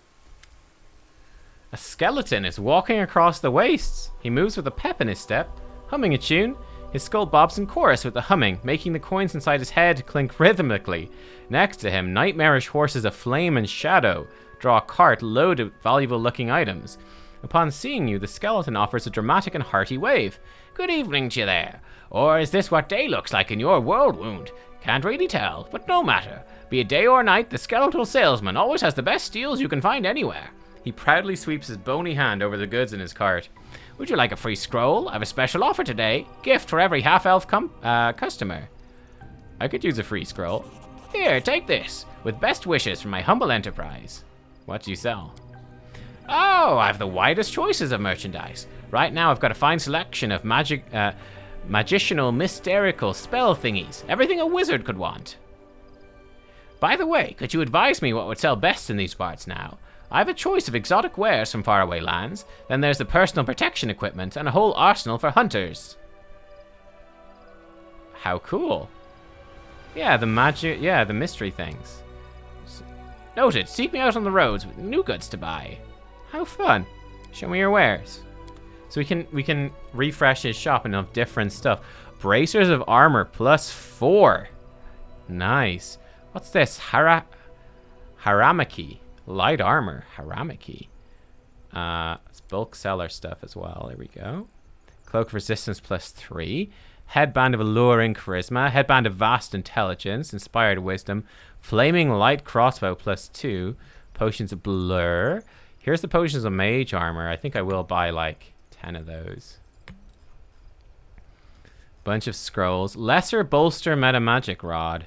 [SPEAKER 1] A skeleton is walking across the wastes. He moves with a pep in his step, humming a tune. His skull bobs in chorus with the humming, making the coins inside his head clink rhythmically. Next to him, nightmarish horses of flame and shadow draw a cart loaded with valuable-looking items. Upon seeing you, the skeleton offers a dramatic and hearty wave. Good evening to you there. Or is this what day looks like in your world wound? Can't really tell, but no matter. Be it day or night, the skeletal salesman always has the best steals you can find anywhere. He proudly sweeps his bony hand over the goods in his cart. Would you like a free scroll? I have a special offer today. Gift for every half-elf customer. I could use a free scroll. Here, take this. With best wishes from my humble enterprise. What do you sell? Oh, I have the widest choices of merchandise. Right now I've got a fine selection of magicinal, mysterical spell thingies. Everything a wizard could want. By the way, could you advise me what would sell best in these parts now? I have a choice of exotic wares from faraway lands. Then there's the personal protection equipment and a whole arsenal for hunters. How cool. Yeah, the mystery things. Noted, seek me out on the roads with new goods to buy. How fun. Show me your wares. So we can refresh his shop and have different stuff. Bracers of armor +4. Nice. What's this? Haramaki. Light armor. Haramaki. It's bulk seller stuff as well. There we go. Cloak of resistance +3. Headband of alluring charisma. Headband of vast intelligence. Inspired wisdom. Flaming light crossbow +2. Potions of blur. Here's the potions of mage armor. I think I will buy like 10 of those. Bunch of scrolls. Lesser bolster meta magic rod.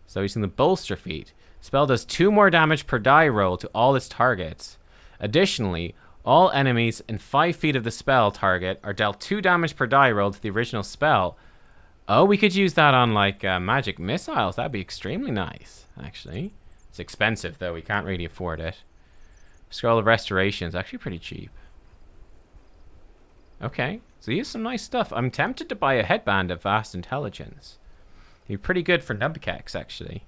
[SPEAKER 1] So using the bolster feat. Spell does 2 more damage per die roll to all its targets. Additionally, all enemies in 5 feet of the spell target are dealt 2 damage per die roll to the original spell. Oh, we could use that on like magic missiles. That'd be extremely nice, actually. It's expensive though. We can't really afford it. Scroll of Restoration is actually pretty cheap. Okay, so here's some nice stuff. I'm tempted to buy a headband of vast intelligence. It'd be pretty good for nubkeks, actually.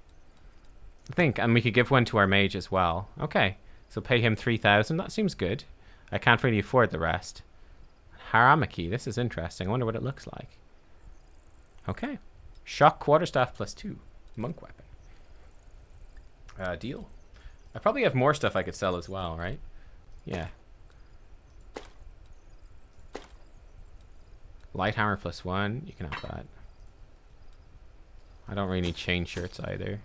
[SPEAKER 1] I think, and we could give one to our mage as well. Okay, so pay him 3,000. That seems good. I can't really afford the rest. Haramaki, this is interesting. I wonder what it looks like. Okay. Shock quarterstaff +2. Monk weapon. Deal. I probably have more stuff I could sell as well, right? Yeah. Light hammer +1. You can have that. I don't really need chain shirts either.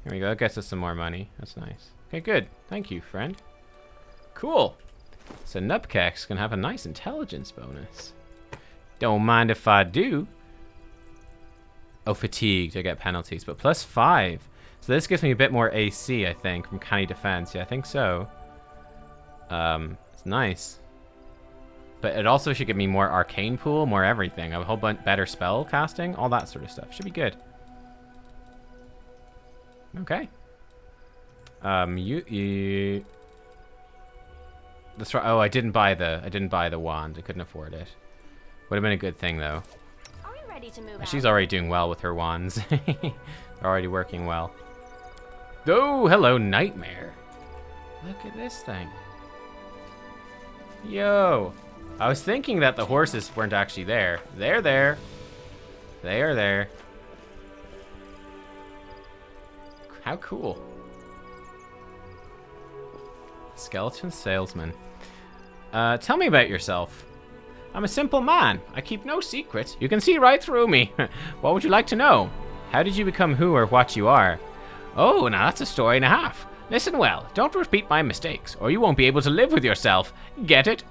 [SPEAKER 1] Here we go. That gets us some more money. That's nice. Okay, good. Thank you, friend. Cool. So nubkeks can have a nice intelligence bonus. Don't mind if I do. Oh, fatigued. I get penalties, but +5. So this gives me a bit more AC, I think, from canny defense. Yeah, I think so. It's nice. But it also should give me more arcane pool, more everything. A whole bunch better spell casting, all that sort of stuff. Should be good. Okay. That's right. Oh, I didn't buy the wand. I couldn't afford it. Would have been a good thing though.
[SPEAKER 6] Are we ready to move
[SPEAKER 1] She's
[SPEAKER 6] out?
[SPEAKER 1] already doing well with her wands. They're already working well. Oh, hello, Nightmare. Look at this thing. Yo. I was thinking that the horses weren't actually there. They're there. They are there. How cool. Skeleton salesman. Tell me about yourself. I'm a simple man. I keep no secrets. You can see right through me. What would you like to know? How did you become who or what you are? Oh, now that's a story and a half. Listen well. Don't repeat my mistakes, or you won't be able to live with yourself. Get it?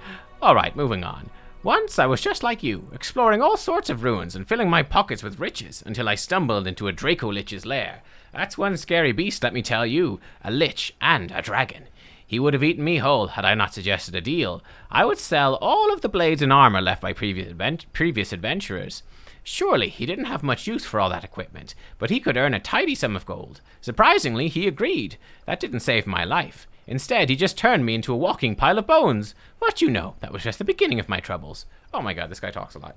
[SPEAKER 1] Alright, moving on. Once I was just like you, exploring all sorts of ruins and filling my pockets with riches, until I stumbled into a Draco Lich's lair. That's one scary beast, let me tell you. A lich and a dragon. He would have eaten me whole had I not suggested a deal. I would sell all of the blades and armor left by previous adventurers. Surely he didn't have much use for all that equipment, but he could earn a tidy sum of gold. Surprisingly, he agreed. That didn't save my life. Instead, he just turned me into a walking pile of bones. But you know, that was just the beginning of my troubles. Oh my god, this guy talks a lot.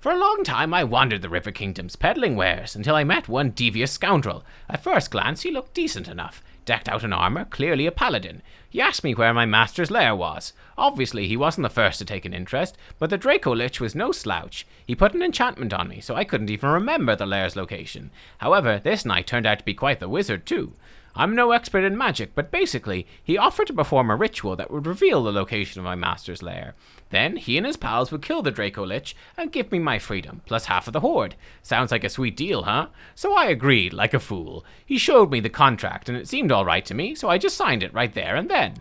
[SPEAKER 1] For a long time, I wandered the River Kingdoms peddling wares until I met one devious scoundrel. At first glance, he looked decent enough.
[SPEAKER 3] decked out in armor, clearly a paladin. He asked me where my master's lair was. Obviously, he wasn't the first to take an interest, but the Draco Lich was no slouch. He put an enchantment on me, so I couldn't even remember the lair's location. However, this knight turned out to be quite the wizard too. I'm no expert in magic, but basically, he offered to perform a ritual that would reveal the location of my master's lair. Then, he and his pals would kill the Draco Lich and give me my freedom, plus half of the hoard. Sounds like a sweet deal, huh? So I agreed, like a fool. He showed me the contract, and it seemed alright to me, so I just signed it right there and then.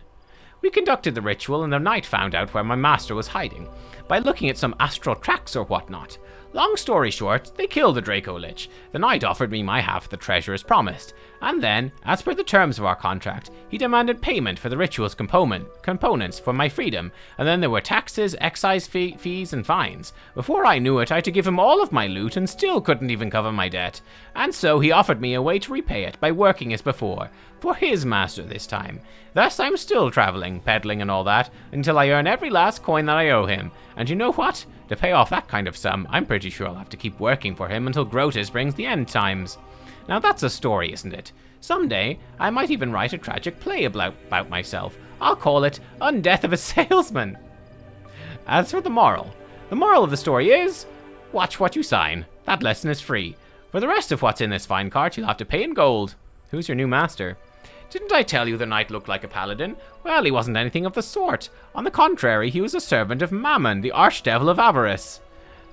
[SPEAKER 3] We conducted the ritual, and the knight found out where my master was hiding, by looking at some astral tracks or whatnot. Long story short, they killed the Draco Lich. The knight offered me my half of the treasure as promised, and then, as per the terms of our contract, he demanded payment for the ritual's components for my freedom, and then there were taxes, excise fees, and fines. Before I knew it, I had to give him all of my loot and still couldn't even cover my debt. And so he offered me a way to repay it by working as before, for his master this time. Thus I'm still traveling, peddling and all that, until I earn every last coin that I owe him. And you know what? To pay off that kind of sum, I'm pretty sure I'll have to keep working for him until Grotus brings the end times. Now that's a story, isn't it? Someday, I might even write a tragic play about myself. I'll call it Undeath of a Salesman. As for the moral of the story is, watch what you sign. That lesson is free. For the rest of what's in this fine cart, you'll have to pay in gold. Who's your new master? Didn't I tell you the knight looked like a paladin? Well, he wasn't anything of the sort. On the contrary, he was a servant of Mammon, the archdevil of avarice.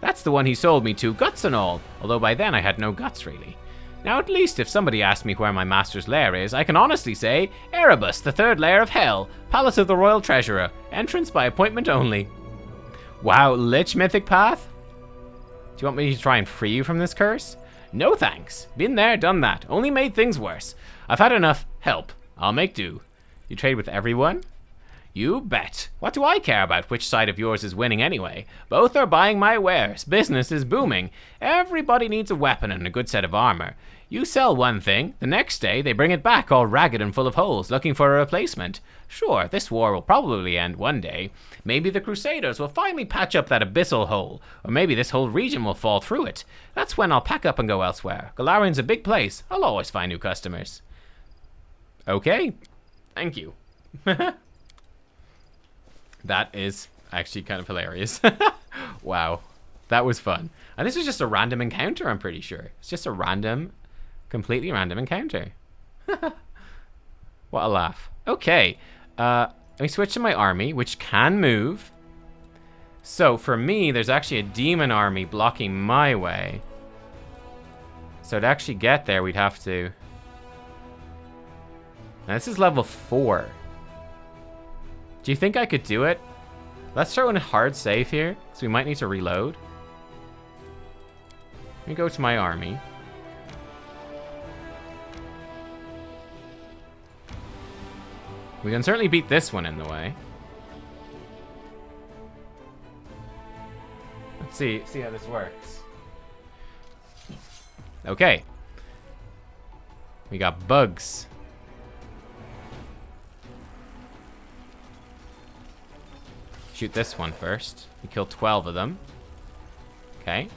[SPEAKER 3] That's the one he sold me to, guts and all, although by then I had no guts, really. Now, at least if somebody asks me where my master's lair is, I can honestly say, Erebus, the third lair of hell, palace of the royal treasurer, entrance by appointment only. Wow, Lich Mythic Path? Do you want me to try and free you from this curse? No thanks. Been there, done that. Only made things worse. I've had enough help. I'll make do. You trade with everyone? You bet. What do I care about which side of yours is winning anyway? Both are buying my wares. Business is booming. Everybody needs a weapon and a good set of armor. You sell one thing, the next day they bring it back all ragged and full of holes, looking for a replacement. Sure, this war will probably end one day. Maybe the Crusaders will finally patch up that abyssal hole, or maybe this whole region will fall through it. That's when I'll pack up and go elsewhere. Galarian's a big place. I'll always find new customers. Okay. Thank you. That is actually kind of hilarious. Wow. That was fun. And this was just a random encounter, I'm pretty sure. It's just a random, completely random encounter. What a laugh. Okay. Let me switch to my army, which can move. So for me, there's actually a demon army blocking my way. So to actually get there, we'd have to... Now this is level 4. Do you think I could do it? Let's throw in a hard save here, because we might need to reload. Let me go to my army. We can certainly beat this one in the way. Let's see how this works. Okay. We got bugs. Shoot this one first. We kill 12 of them. Okay.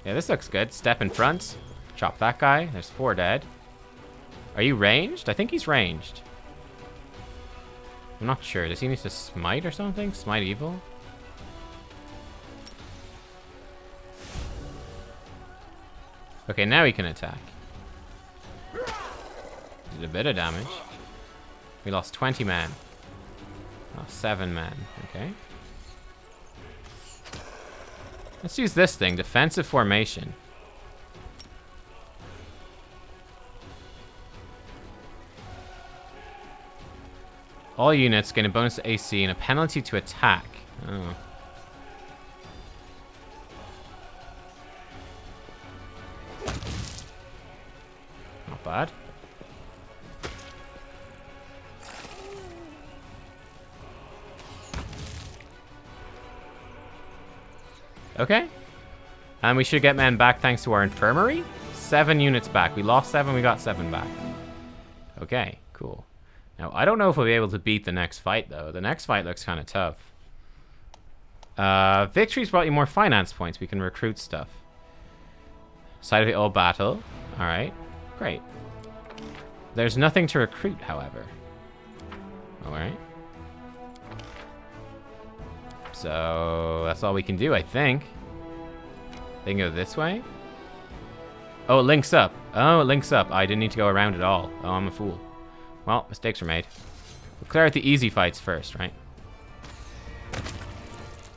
[SPEAKER 3] Yeah, this looks good. Step in front. Chop that guy. There's 4 dead. Are you ranged? I think he's ranged. I'm not sure. Does he need to smite or something? Smite evil? Okay, now he can attack. Did a bit of damage. We lost 20 men. Oh, 7 men. Okay. Let's use this thing. Defensive formation. All units gain a bonus to AC and a penalty to attack. Oh. Not bad. Okay. And we should get men back thanks to our infirmary. 7 units back. We lost 7, we got 7 back. Okay, cool. Now, I don't know if we'll be able to beat the next fight, though. The next fight looks kind of tough. Victories brought you more finance points. We can recruit stuff. Side of the old battle. Alright, great.
[SPEAKER 1] There's nothing to recruit, however. Alright. So, that's all we can do, I think. They can go this way? Oh, it links up. Oh, it links up. I didn't need to go around at all. Oh, I'm a fool. Well, mistakes were made. We'll clear out the easy fights first, right?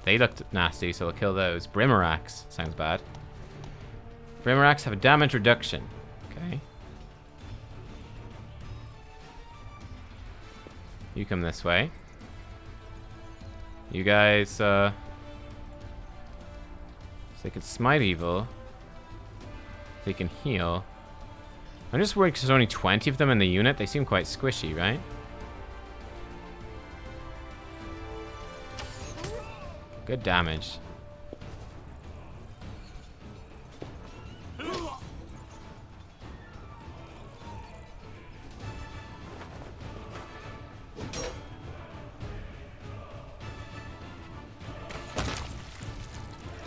[SPEAKER 1] They looked nasty, so we'll kill those. Brimaracks. Sounds bad. Brimaracks have a damage reduction. Okay. You come this way. You guys, so they can smite evil. They can heal. I'm just worried because there's only 20 of them in the unit. They seem quite squishy, right? Good damage.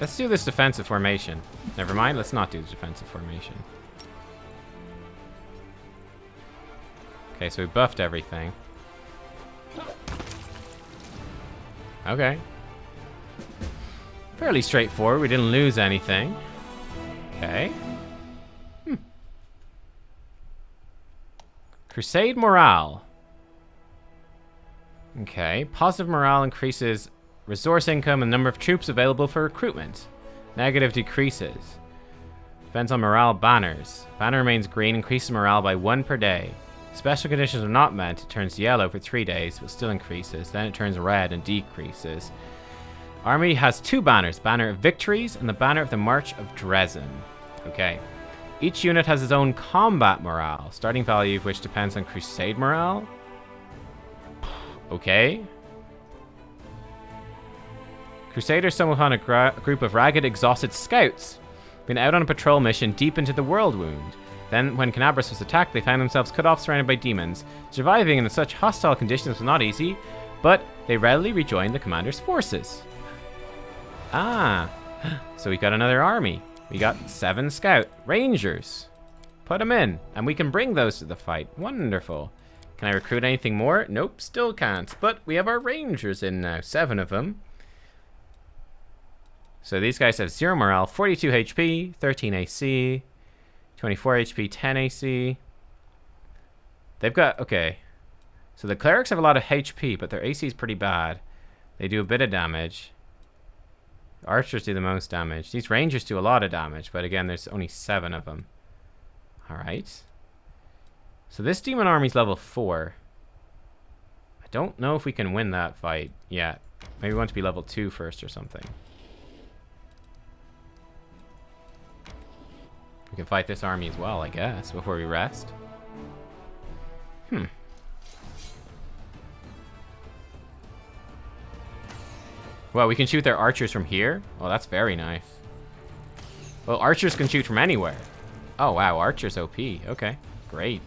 [SPEAKER 1] Let's do this defensive formation. Never mind, let's not do the defensive formation. Okay, so we buffed everything. Okay. Fairly straightforward, we didn't lose anything. Okay. Crusade morale. Okay, positive morale increases resource income and number of troops available for recruitment. Negative decreases. Depends on morale banners. Banner remains green, increases morale by 1 per day. Special conditions are not met, it turns yellow for 3 days, but still increases. Then it turns red and decreases. Army has 2 banners, Banner of Victories and the Banner of the March of Dresden. Okay. Each unit has its own combat morale, starting value of which depends on Crusade morale. Okay. Crusaders stumble upon a group of ragged, exhausted scouts. Been out on a patrol mission deep into the World Wound. Then, when Canabras was attacked, they found themselves cut off, surrounded by demons. Surviving in such hostile conditions was not easy, but they readily rejoined the commander's forces. Ah, so we got another army. We got 7 scout rangers. Put them in, and we can bring those to the fight. Wonderful. Can I recruit anything more? Nope, still can't. But we have our rangers in now, 7 of them. So these guys have 0 morale, 42 HP, 13 AC, 24 HP, 10 AC. They've got, okay. So the clerics have a lot of HP, but their AC is pretty bad. They do a bit of damage. The archers do the most damage. These rangers do a lot of damage, but again, there's only 7 of them. Alright. So this demon army's level 4. I don't know if we can win that fight yet. Maybe we want to be level 2 first or something. We can fight this army as well, I guess, before we rest. Well, we can shoot their archers from here? Oh, that's very nice. Well, archers can shoot from anywhere. Oh, wow, archers OP. Okay, great.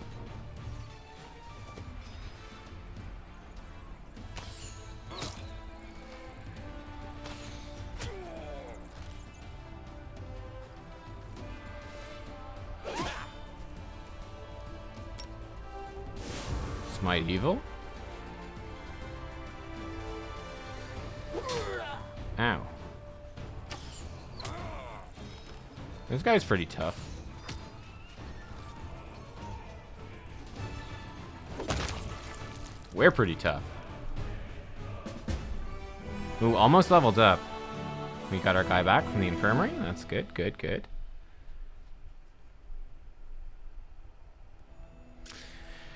[SPEAKER 1] Smite evil. Ow. This guy's pretty tough. We're pretty tough. Ooh, almost leveled up. We got our guy back from the infirmary. That's good, good, good.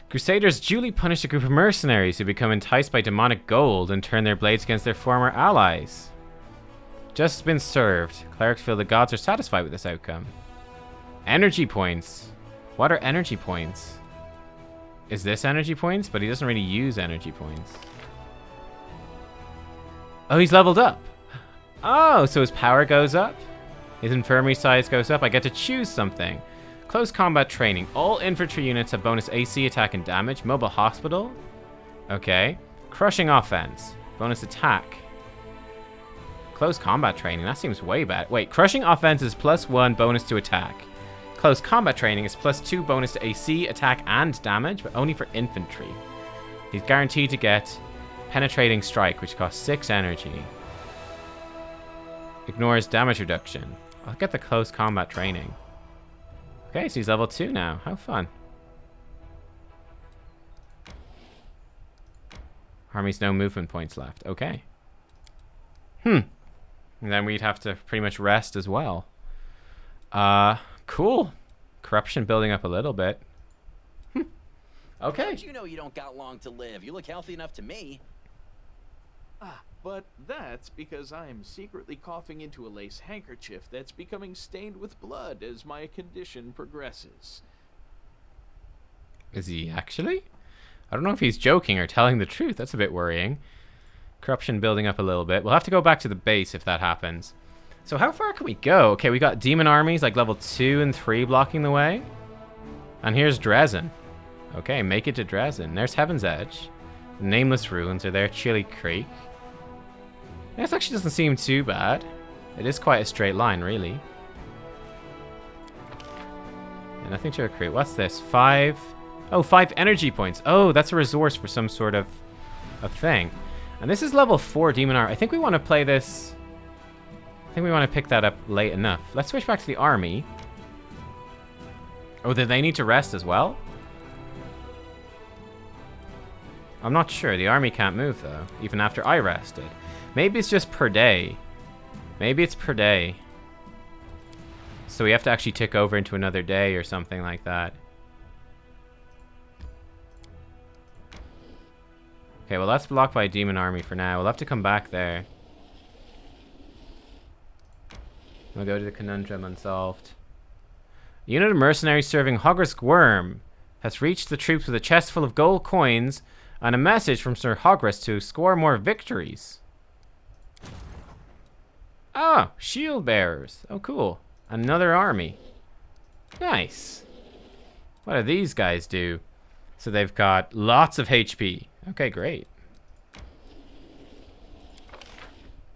[SPEAKER 1] Crusaders duly punish a group of mercenaries who become enticed by demonic gold and turn their blades against their former allies. Just been served. Clerics feel the gods are satisfied with this outcome. Energy points. What are energy points? Is this energy points? But he doesn't really use energy points. Oh, he's leveled up. Oh, so his power goes up. His infirmary size goes up. I get to choose something. Close combat training. All infantry units have bonus AC attack and damage. Mobile hospital. Okay. Crushing offense. Bonus attack. Close combat training. That seems way bad. Wait, crushing offense is +1 bonus to attack. Close combat training is +2 bonus to AC, attack, and damage, but only for infantry. He's guaranteed to get penetrating strike, which costs 6 energy. Ignores damage reduction. I'll get the close combat training. Okay, so he's level 2 now. How fun. Army's no movement points left. Okay. And then we'd have to pretty much rest as well. Cool. Corruption building up a little bit. Okay.
[SPEAKER 5] How'd you know you don't got long to live? You look healthy enough to me.
[SPEAKER 4] But that's because I'm secretly coughing into a lace handkerchief that's becoming stained with blood as my condition progresses.
[SPEAKER 1] Is he actually? I don't know if he's joking or telling the truth. That's a bit worrying. Corruption building up a little bit. We'll have to go back to the base if that happens. So how far can we go? Okay, we got demon armies like level 2 and 3 blocking the way. And here's Dresden. Okay, make it to Dresden. There's Heaven's Edge. Nameless Ruins are there. Chilly Creek. This actually doesn't seem too bad. It is quite a straight line, really. Yeah, nothing to recruit. What's this? 5... Oh, 5 energy points. Oh, that's a resource for some sort of thing. And this is level 4 Demon Army. I think we want to play this... I think we want to pick that up late enough. Let's switch back to the army. Oh, do they need to rest as well? I'm not sure. The army can't move, though, even after I rested. Maybe it's just per day. Maybe it's per day. So we have to actually tick over into another day or something like that. Okay, well, that's blocked by a demon army for now. We'll have to come back there. We'll go to the conundrum unsolved. A unit of mercenaries serving Hogrisk Worm has reached the troops with a chest full of gold coins and a message from Sir Hogrisk to score more victories. Oh, shield bearers. Oh, cool. Another army. Nice. What do these guys do? So they've got lots of HP. Okay, great.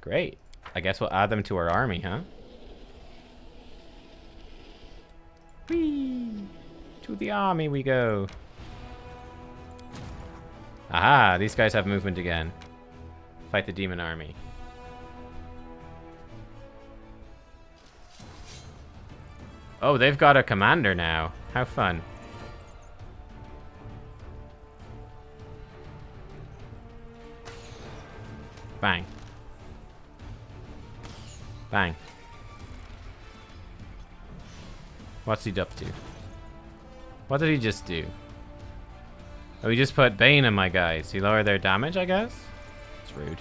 [SPEAKER 1] Great. I guess we'll add them to our army, huh? Whee! To the army we go. Aha, these guys have movement again. Fight the demon army. Oh, they've got a commander now. How fun. Bang. Bang. What's he up to? What did he just do? Oh, he just put Bane in my guys. He lowered their damage, I guess? It's rude.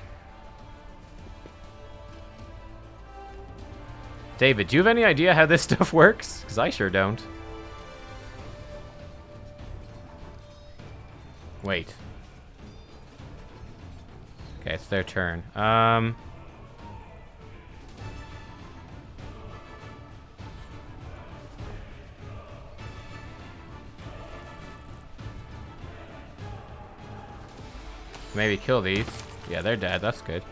[SPEAKER 1] David, do you have any idea how this stuff works? Because I sure don't. Wait. Okay, it's their turn. Maybe kill these. Yeah, they're dead. That's good.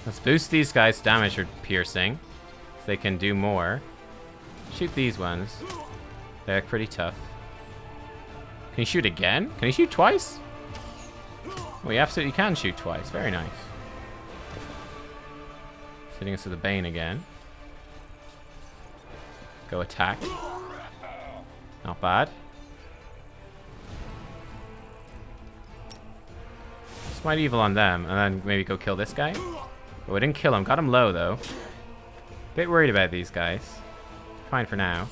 [SPEAKER 1] Let's boost these guys' damage or piercing. So they can do more. Shoot these ones. They're pretty tough. Can you shoot again? Can you shoot twice? Oh, you absolutely can shoot twice. Very nice. Hitting us with the Bane again. Go attack. Not bad. Smite evil on them, and then maybe go kill this guy. Oh, we didn't kill him. Got him low, though. Bit worried about these guys. Fine for now.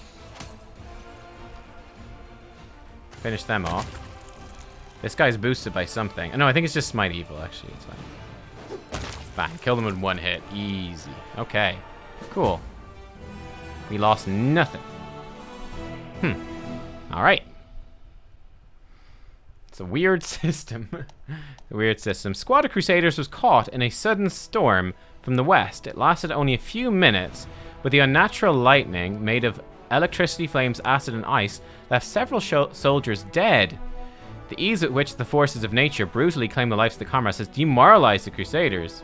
[SPEAKER 1] Finish them off. This guy's boosted by something. No, I think it's just smite evil, actually. It's fine. Fine. Kill them with one hit. Easy. Okay. Cool. We lost nothing. Alright. It's a weird system. A weird system. Squad of Crusaders was caught in a sudden storm from the west. It lasted only a few minutes, but the unnatural lightning, made of electricity, flames, acid, and ice, left several soldiers dead. The ease at which the forces of nature brutally claim the lives of the comrades has demoralized the Crusaders.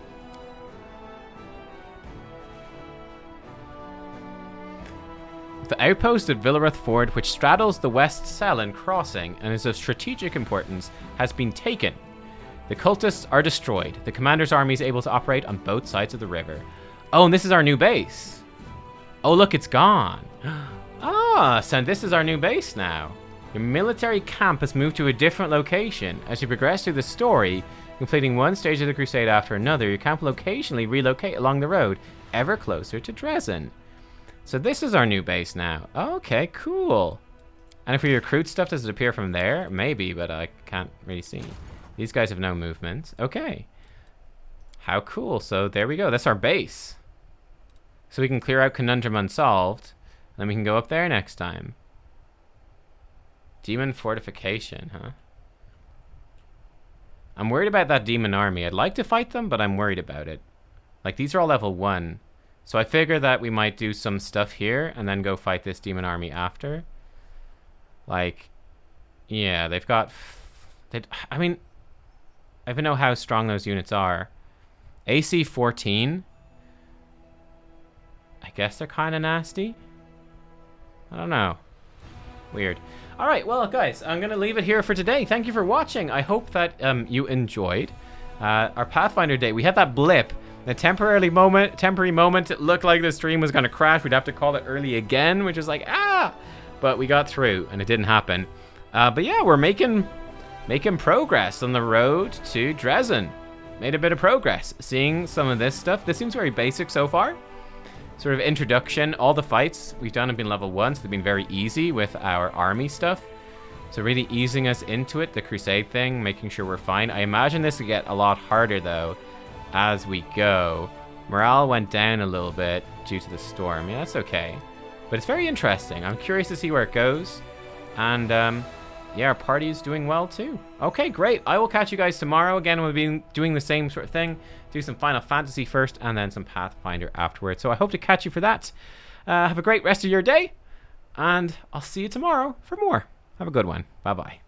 [SPEAKER 1] The outpost at Villareth Ford, which straddles the West Selin crossing and is of strategic importance, has been taken. The cultists are destroyed. The commander's army is able to operate on both sides of the river. Oh, and this is our new base. Oh, look, it's gone. Ah, so this is our new base now. Your military camp has moved to a different location. As you progress through the story, completing one stage of the crusade after another, your camp will occasionally relocate along the road, ever closer to Dresden. So this is our new base now. Okay, cool. And if we recruit stuff, does it appear from there? Maybe, but I can't really see. These guys have no movement. Okay. How cool. So there we go. That's our base. So we can clear out Conundrum Unsolved. And then we can go up there next time. Demon Fortification, huh? I'm worried about that demon army. I'd like to fight them, but I'm worried about it. Like, these are all level 1. So I figure that we might do some stuff here and then go fight this demon army after. Like, yeah, they've got... I mean, I don't know how strong those units are. AC 14. I guess they're kind of nasty. I don't know. Weird. All right, well, guys, I'm going to leave it here for today. Thank you for watching. I hope that you enjoyed our Pathfinder day. We had that blip. The temporary moment, it looked like the stream was going to crash. We'd have to call it early again, which is like, ah! But we got through, and it didn't happen. But yeah, we're making progress on the road to Dresden. Made a bit of progress. Seeing some of this stuff. This seems very basic so far. Sort of introduction. All the fights we've done have been level 1, so they've been very easy with our army stuff. So really easing us into it, the crusade thing, making sure we're fine. I imagine this will get a lot harder, though, as we go. Morale went down a little bit due to the storm. Yeah, that's okay. But it's very interesting. I'm curious to see where it goes. And, yeah, our party is doing well, too. Okay, great. I will catch you guys tomorrow. Again, we'll be doing the same sort of thing. Do some Final Fantasy first, and then some Pathfinder afterwards. So I hope to catch you for that. Have a great rest of your day. And I'll see you tomorrow for more. Have a good one. Bye-bye.